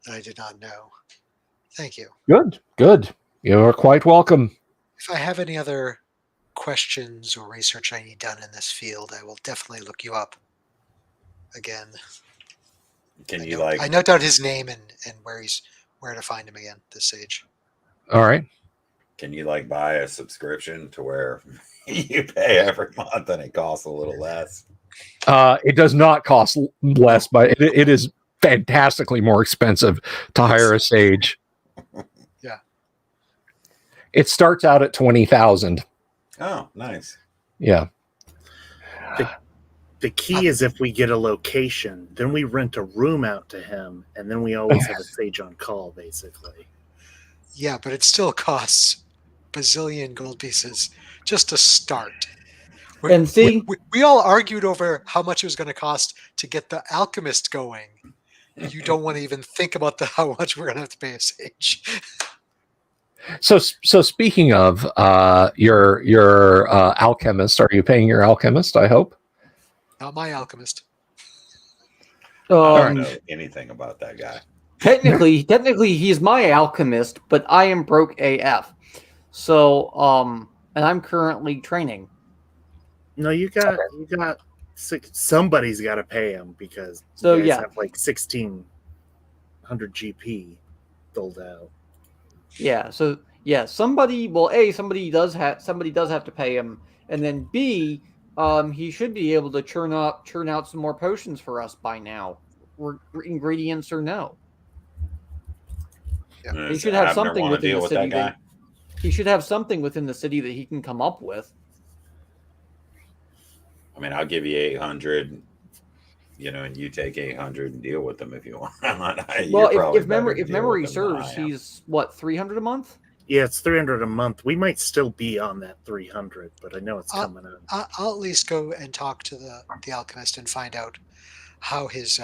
Speaker 4: that I did not know. Thank you.
Speaker 1: Good. You're quite welcome.
Speaker 4: If I have any other questions or research I need done in this field, I will definitely look you up again. I note down his name and where to find him again, this sage.
Speaker 1: All right.
Speaker 2: Can you buy a subscription to where you pay every month and it costs a little less?
Speaker 1: It does not cost less, but it is fantastically more expensive to hire a sage.
Speaker 4: Yeah.
Speaker 1: It starts out at 20,000.
Speaker 2: Oh, nice.
Speaker 1: Yeah.
Speaker 5: The key is if we get a location, then we rent a room out to him, and then we always have a sage on call, basically.
Speaker 4: Yeah, but it still costs bazillion gold pieces just to start.
Speaker 3: And see,
Speaker 4: we all argued over how much it was going to cost to get the alchemist going, You don't want to even think about how much we're going to have to pay a sage.
Speaker 1: So speaking of your alchemist, are you paying your alchemist? I hope.
Speaker 4: Not my alchemist.
Speaker 2: I don't
Speaker 3: Um,
Speaker 2: know anything about that guy.
Speaker 3: technically, he's my alchemist, but I am broke AF. So, and I'm currently training.
Speaker 5: No, you got somebody's got to pay him because
Speaker 3: So,
Speaker 5: you guys
Speaker 3: yeah.
Speaker 5: have like 1,600 GP doled out.
Speaker 3: Yeah. So, yeah, somebody. Well, somebody does have to pay him, and then B, he should be able to churn out some more potions for us by now, ingredients or no.
Speaker 4: Yeah.
Speaker 3: He should have
Speaker 2: Abner
Speaker 3: something
Speaker 2: wanna
Speaker 3: within
Speaker 2: deal
Speaker 3: the
Speaker 2: with
Speaker 3: city
Speaker 2: that guy?
Speaker 3: he should have something within the city that he can come up with.
Speaker 2: I mean, I'll give you 800, and you take 800 and deal with them if you want.
Speaker 3: Well,
Speaker 2: You're
Speaker 3: if
Speaker 2: probably better to
Speaker 3: if
Speaker 2: deal
Speaker 3: memory
Speaker 2: with them than
Speaker 3: serves,
Speaker 2: I am.
Speaker 3: he's what, 300 a month?
Speaker 5: Yeah, it's 300 a month. We might still be on that 300, but I know it's coming up.
Speaker 4: I'll at least go and talk to the alchemist and find out how his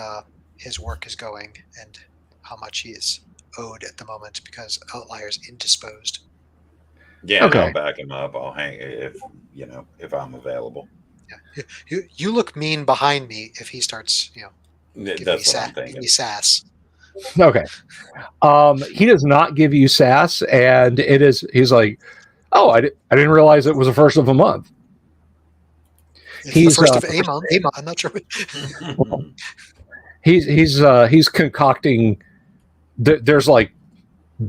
Speaker 4: work is going and how much he is owed at the moment because Outlier's indisposed.
Speaker 2: Yeah, and
Speaker 1: Okay.
Speaker 2: I'll back him up. I'll hang if I'm available.
Speaker 4: Yeah, you look mean behind me if he starts,
Speaker 2: That's
Speaker 4: giving
Speaker 2: what I'm thinking.
Speaker 4: me sass.
Speaker 1: Okay. He does not give you sass, and he's like, oh, I didn't realize it was the first of a month.
Speaker 4: It's
Speaker 1: He's,
Speaker 4: the first of a month. I'm not sure.
Speaker 1: He's concocting. There's like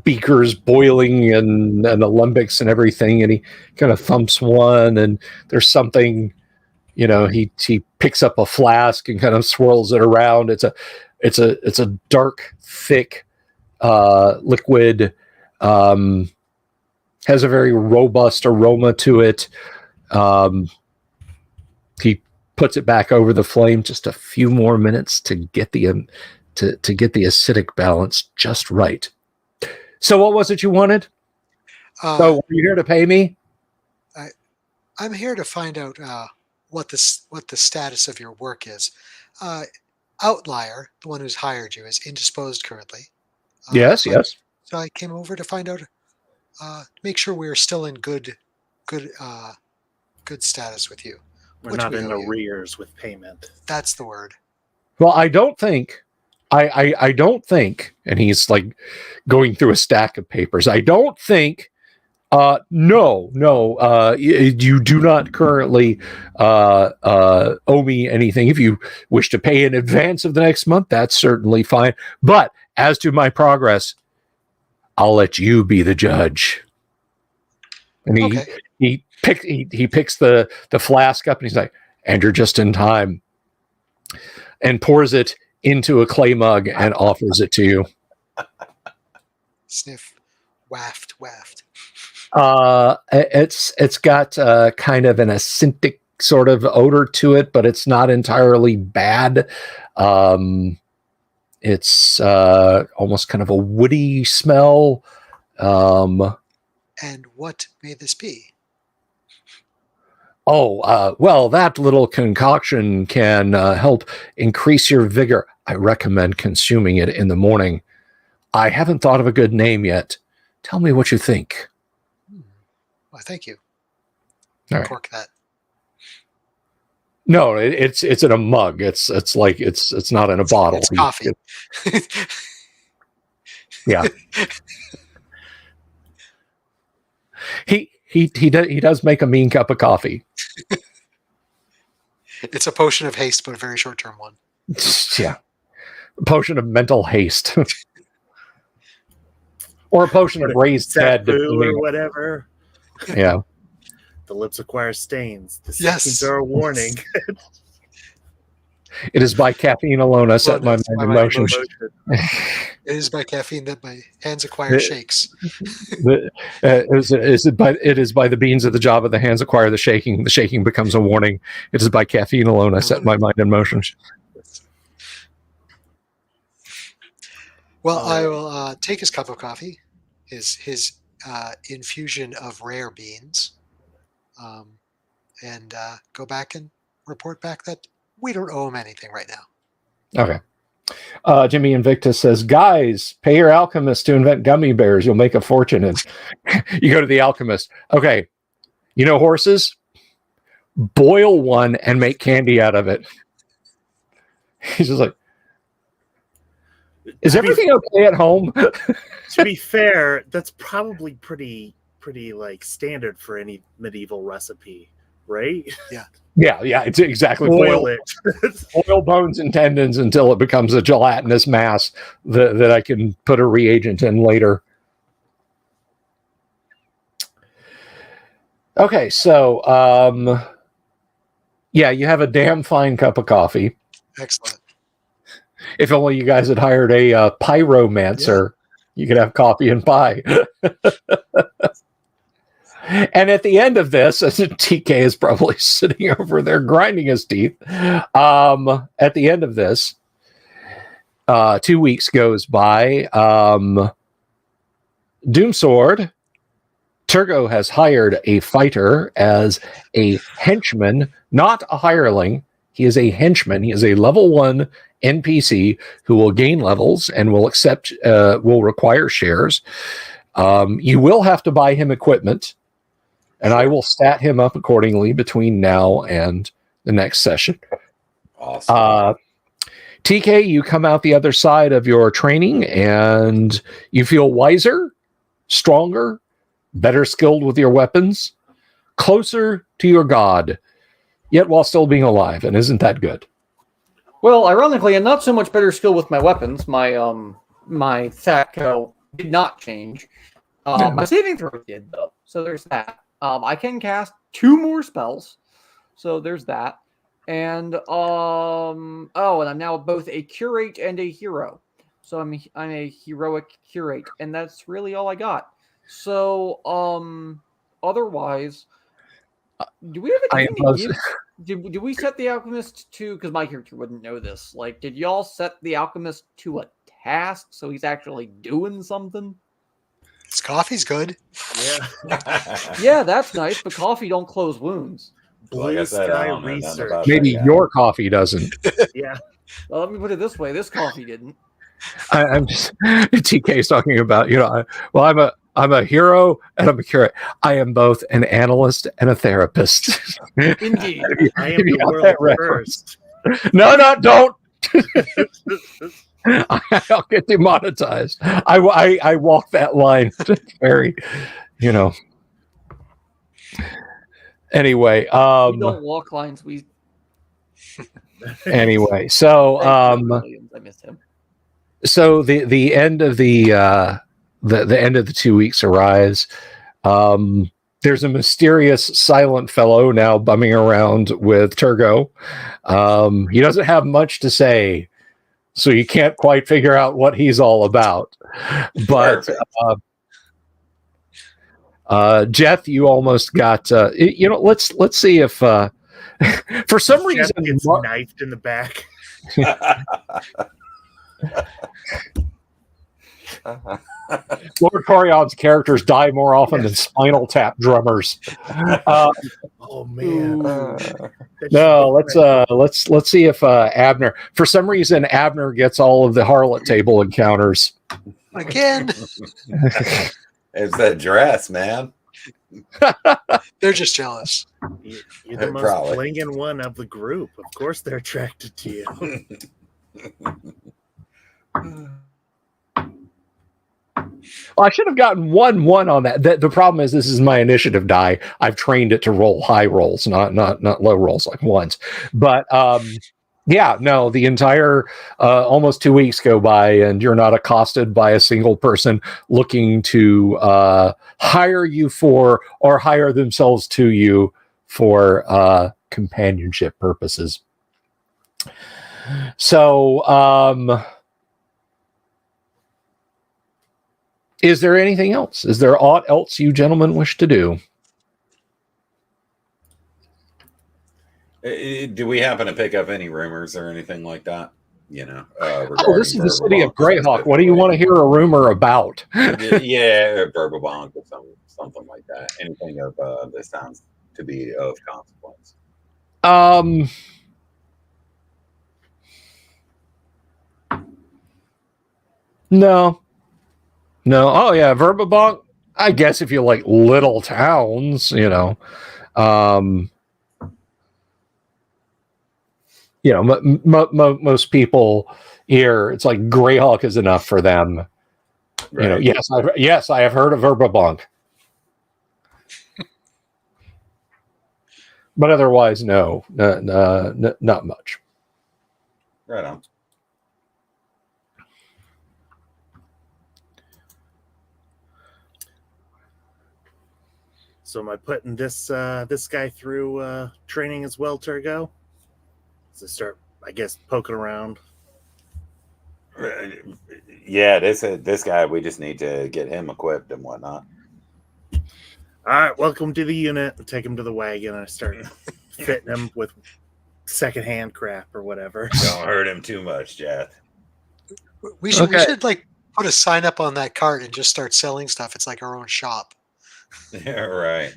Speaker 1: beakers boiling and alembics and everything, and he kind of thumps one, and there's something. He picks up a flask and kind of swirls it around. It's a dark, thick liquid. Has a very robust aroma to it. He puts it back over the flame just a few more minutes to get the to get the acidic balance just right. So what was it you wanted? So were you here to pay me?
Speaker 4: I'm here to find out what the status of your work is. Outlier, the one who's hired you, is indisposed currently.
Speaker 1: Yes.
Speaker 4: So I came over to find out, make sure we're still in good status with you.
Speaker 5: We're not in arrears with payment.
Speaker 4: That's the word.
Speaker 1: Well, I don't think. I don't think, and he's like going through a stack of papers. I don't think. No. You do not currently owe me anything. If you wish to pay in advance of the next month, that's certainly fine. But as to my progress, I'll let you be the judge. And he picks the flask up, and he's like, "And you're just in time," and pours it into a clay mug and offers it to you.
Speaker 4: Sniff, waft.
Speaker 1: It's got kind of an acidic sort of odor to it, but it's not entirely bad. It's almost kind of a woody smell.
Speaker 4: And what may this be?
Speaker 1: Well, that little concoction can help increase your vigor. I recommend consuming it in the morning. I haven't thought of a good name yet. Tell me what you think.
Speaker 4: Well, thank you.
Speaker 1: All right.
Speaker 4: Cork that.
Speaker 1: No, it's in a mug. It's like it's not in a bottle.
Speaker 4: It's coffee.
Speaker 1: Yeah. He does make a mean cup of coffee.
Speaker 4: It's a potion of haste, but a very short-term one.
Speaker 1: Yeah. A potion of mental haste. Or a potion of raised head.
Speaker 5: Or whatever.
Speaker 1: Yeah.
Speaker 5: The lips acquire stains. The
Speaker 4: Yes.
Speaker 5: seconds are a warning.
Speaker 1: It is by caffeine alone I set my mind in motion.
Speaker 4: It is by caffeine that my hands acquire shakes.
Speaker 1: It is by the beans of the Java the hands acquire the shaking. The shaking becomes a warning. It is by caffeine alone I set my mind in motion.
Speaker 4: Well, I will take his cup of coffee, his infusion of rare beans, and go back and report back that we don't owe him anything right now.
Speaker 1: Okay. Jimmy Invictus says, guys, pay your alchemist to invent gummy bears. You'll make a fortune. And you go to the alchemist. Okay, you know horses? Boil one and make candy out of it. He's just like, is everything okay at home?
Speaker 5: To be fair, that's probably pretty like standard for any medieval recipe, right?
Speaker 1: Yeah, it's exactly.
Speaker 5: Boil it.
Speaker 1: Boil bones and tendons until it becomes a gelatinous mass that I can put a reagent in later. Okay, so yeah, you have a damn fine cup of coffee.
Speaker 4: Excellent.
Speaker 1: If only you guys had hired a pyromancer, you could have coffee and pie. And at the end of this, TK is probably sitting over there grinding his teeth. At the end of this, 2 weeks goes by. Doomsword, Turgo has hired a fighter as a henchman, not a hireling. He is a henchman. He is a level 1 NPC who will gain levels and will require shares. You will have to buy him equipment, and I will stat him up accordingly between now and the next session.
Speaker 2: Awesome.
Speaker 1: TK, you come out the other side of your training and you feel wiser, stronger, better skilled with your weapons, closer to your god, yet while still being alive. And isn't that good?
Speaker 3: Well, ironically, I'm not so much better skill with my weapons. My THAC did not change. My saving throw did, though. So there's that. I can cast 2 more spells. So there's that. And and I'm now both a curate and a hero. So I'm a heroic curate, and that's really all I got. So otherwise, do we have anything to give? Did we set the alchemist to? Because my character wouldn't know this. Like, did y'all set the alchemist to a task so he's actually doing something?
Speaker 4: His coffee's good.
Speaker 5: Yeah.
Speaker 3: Yeah, that's nice, but coffee don't close wounds.
Speaker 2: Like I said, I don't know nothing
Speaker 5: Research.
Speaker 2: about
Speaker 1: Maybe
Speaker 2: that guy.
Speaker 1: your coffee doesn't.
Speaker 5: Yeah.
Speaker 3: Well, let me put it this way: this coffee didn't.
Speaker 1: I'm just TK's talking about, I'm a hero and I'm a curate. I am both an analyst and a therapist.
Speaker 3: Indeed.
Speaker 5: I am the world first.
Speaker 1: No, don't. I'll get demonetized. I walk that line very, Anyway,
Speaker 3: We don't walk lines. We.
Speaker 1: Anyway, so
Speaker 3: I missed him.
Speaker 1: So the end of the end of the 2 weeks arrives. There's a mysterious silent fellow now bumming around with Turgo. He doesn't have much to say, so you can't quite figure out what he's all about. But Jeff, you almost got. Let's see if for some reason
Speaker 5: gets knifed in the back.
Speaker 1: Lord Corion's characters die more often than Spinal Tap drummers.
Speaker 5: Oh man!
Speaker 1: No, let's see if Abner. For some reason, Abner gets all of the harlot table encounters
Speaker 4: Again.
Speaker 2: It's that dress, man.
Speaker 4: They're just jealous.
Speaker 5: You're the most
Speaker 2: Probably.
Speaker 5: blinging one of the group. Of course, they're attracted to you.
Speaker 1: Well, I should have gotten 1-1 on that. The problem is this is my initiative die. I've trained it to roll high rolls, not low rolls like ones. But the entire almost 2 weeks go by, and you're not accosted by a single person looking to hire you for or hire themselves to you for companionship purposes. So, is there anything else? Is there aught else you gentlemen wish to do?
Speaker 2: Do we happen to pick up any rumors or anything like that?
Speaker 1: This is the city of Greyhawk. What do you want to hear a rumor about?
Speaker 2: Yeah, verbal bonk or something like that. Anything of that sounds to be of consequence.
Speaker 1: No. Oh yeah, Verbabonk. I guess if you like little towns, most people here, it's like Greyhawk is enough for them.
Speaker 2: Right.
Speaker 1: Yes, I have heard of Verbabonk. But otherwise, no, not much.
Speaker 2: Right on.
Speaker 5: So am I putting this guy through training as well, Turgo? To start, I guess, poking around.
Speaker 2: Yeah, this guy, we just need to get him equipped and whatnot.
Speaker 5: All right, welcome to the unit. I take him to the wagon. I start fitting him with secondhand crap or whatever.
Speaker 2: Don't hurt him too much, Jath.
Speaker 4: We should like put a sign up on that cart and just start selling stuff. It's like our own shop.
Speaker 2: Yeah, right.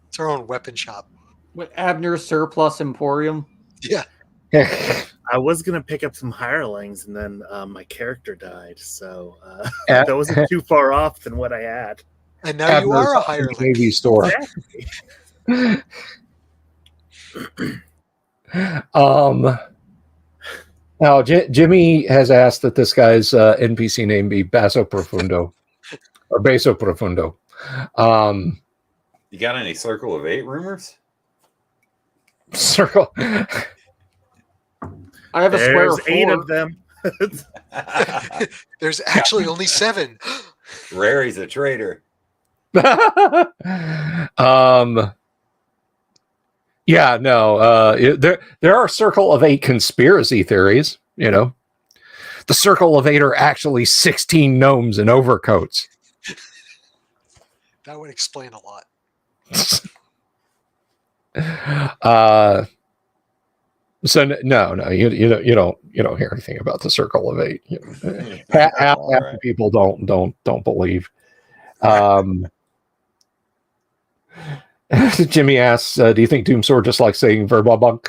Speaker 4: It's our own weapon shop.
Speaker 3: With Abner's Surplus Emporium.
Speaker 4: Yeah.
Speaker 5: I was gonna pick up some hirelings, and then my character died, so that wasn't too far off than what I had.
Speaker 4: And now you are a hireling.
Speaker 1: Navy store. Now Jimmy has asked that this guy's NPC name be Basso Profundo or Beso Profundo.
Speaker 2: You got any Circle of 8 rumors?
Speaker 1: Circle.
Speaker 3: I have a square
Speaker 5: There's
Speaker 3: of
Speaker 5: 8
Speaker 3: 4.
Speaker 5: of them.
Speaker 4: There's actually only 7.
Speaker 2: Rary's a traitor.
Speaker 1: Yeah, no. There are Circle of 8 conspiracy theories. The Circle of 8 are actually 16 gnomes in overcoats.
Speaker 4: That would explain a lot.
Speaker 1: So no, you don't hear anything about the Circle of 8. Half the people don't believe. Jimmy asks, "Do you think Doomsword just like saying Verbabonk?"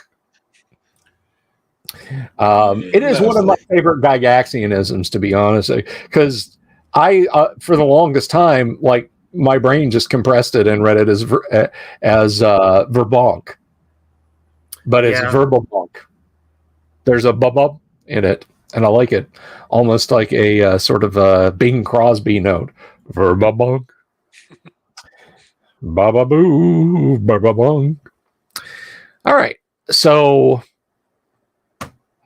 Speaker 1: It is one of my favorite Gygaxianisms, to be honest, because I, for the longest time, like my brain just compressed it and read it as Verbonk, but it's Verbabonk. There's a bub in it, and I like it, almost like a sort of a Bing Crosby note. Verbabonk. Baba boo, baba bong. All right, so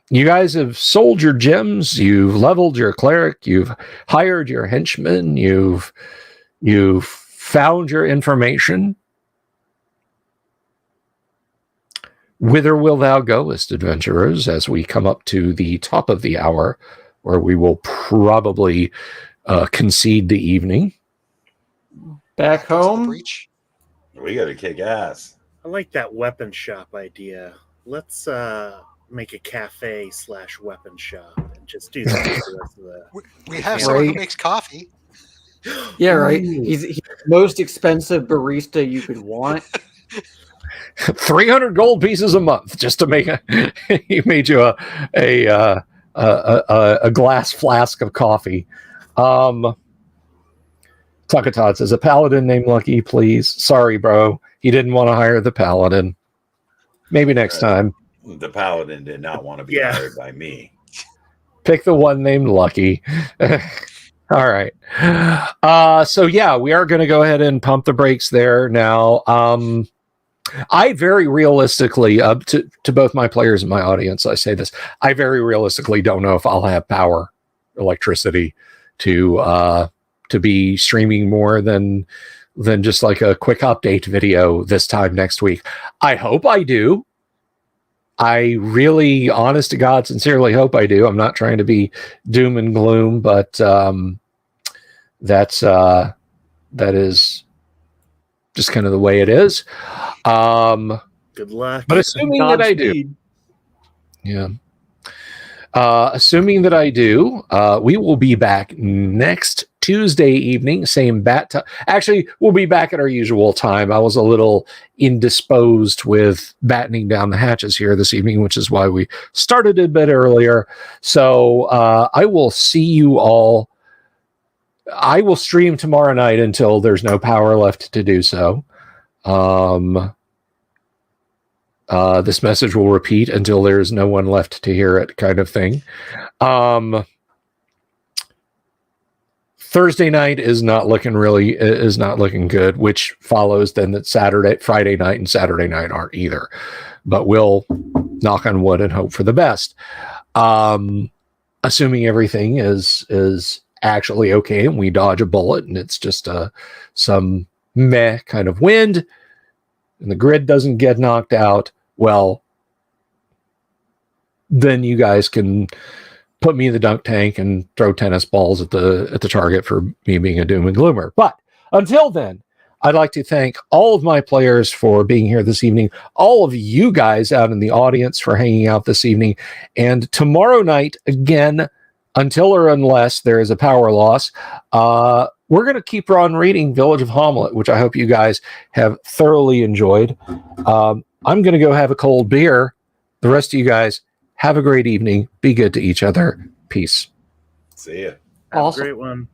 Speaker 1: you guys have sold your gems, you've leveled your cleric, you've hired your henchmen, you've found your information. Whither will thou goest, adventurers, as we come up to the top of the hour, where we will probably concede the evening?
Speaker 3: Back home.
Speaker 4: Breach.
Speaker 2: We got to kick ass.
Speaker 5: I like that weapon shop idea. Let's make a cafe / weapon shop and just do that for the rest of the...
Speaker 4: We have someone who makes coffee.
Speaker 3: Yeah, right. He's the most expensive barista you could want.
Speaker 1: 300 gold pieces a month just to make he made you a glass flask of coffee. Tuckatot says, a paladin named Lucky, please. Sorry, bro. He didn't want to hire the paladin. Maybe next time.
Speaker 2: The paladin did not want to be hired by me.
Speaker 1: Pick the one named Lucky. All right. So yeah, we are going to go ahead and pump the brakes there now. I very realistically, to both my players and my audience, I say this, I very realistically don't know if I'll have power, electricity to be streaming more than just like a quick update video this time next week. I hope I do. I really, honest to God, sincerely hope I do. I'm not trying to be doom and gloom, but that is just kind of the way it is.
Speaker 5: Good luck.
Speaker 1: But assuming that I do, assuming that I do, we will be back next Tuesday evening, same bat time. Actually, we'll be back at our usual time. I was a little indisposed with battening down the hatches here this evening, which is why we started a bit earlier. So I will see you all. I will stream tomorrow night until there's no power left to do so. This message will repeat until there's no one left to hear it, kind of thing. Thursday night is not looking good, which follows then that Friday night and Saturday night aren't either. But we'll knock on wood and hope for the best. Assuming everything is actually okay and we dodge a bullet and it's just some meh kind of wind and the grid doesn't get knocked out, well, then you guys can put me in the dunk tank and throw tennis balls at the target for me being a doom and gloomer. But until then, I'd like to thank all of my players for being here this evening, all of you guys out in the audience for hanging out this evening, and tomorrow night, again, until or unless there is a power loss, we're going to keep on reading Village of Hommlet, which I hope you guys have thoroughly enjoyed. I'm going to go have a cold beer. The rest of you guys, have a great evening. Be good to each other. Peace.
Speaker 2: See ya.
Speaker 5: Have
Speaker 3: Awesome.
Speaker 5: a great one.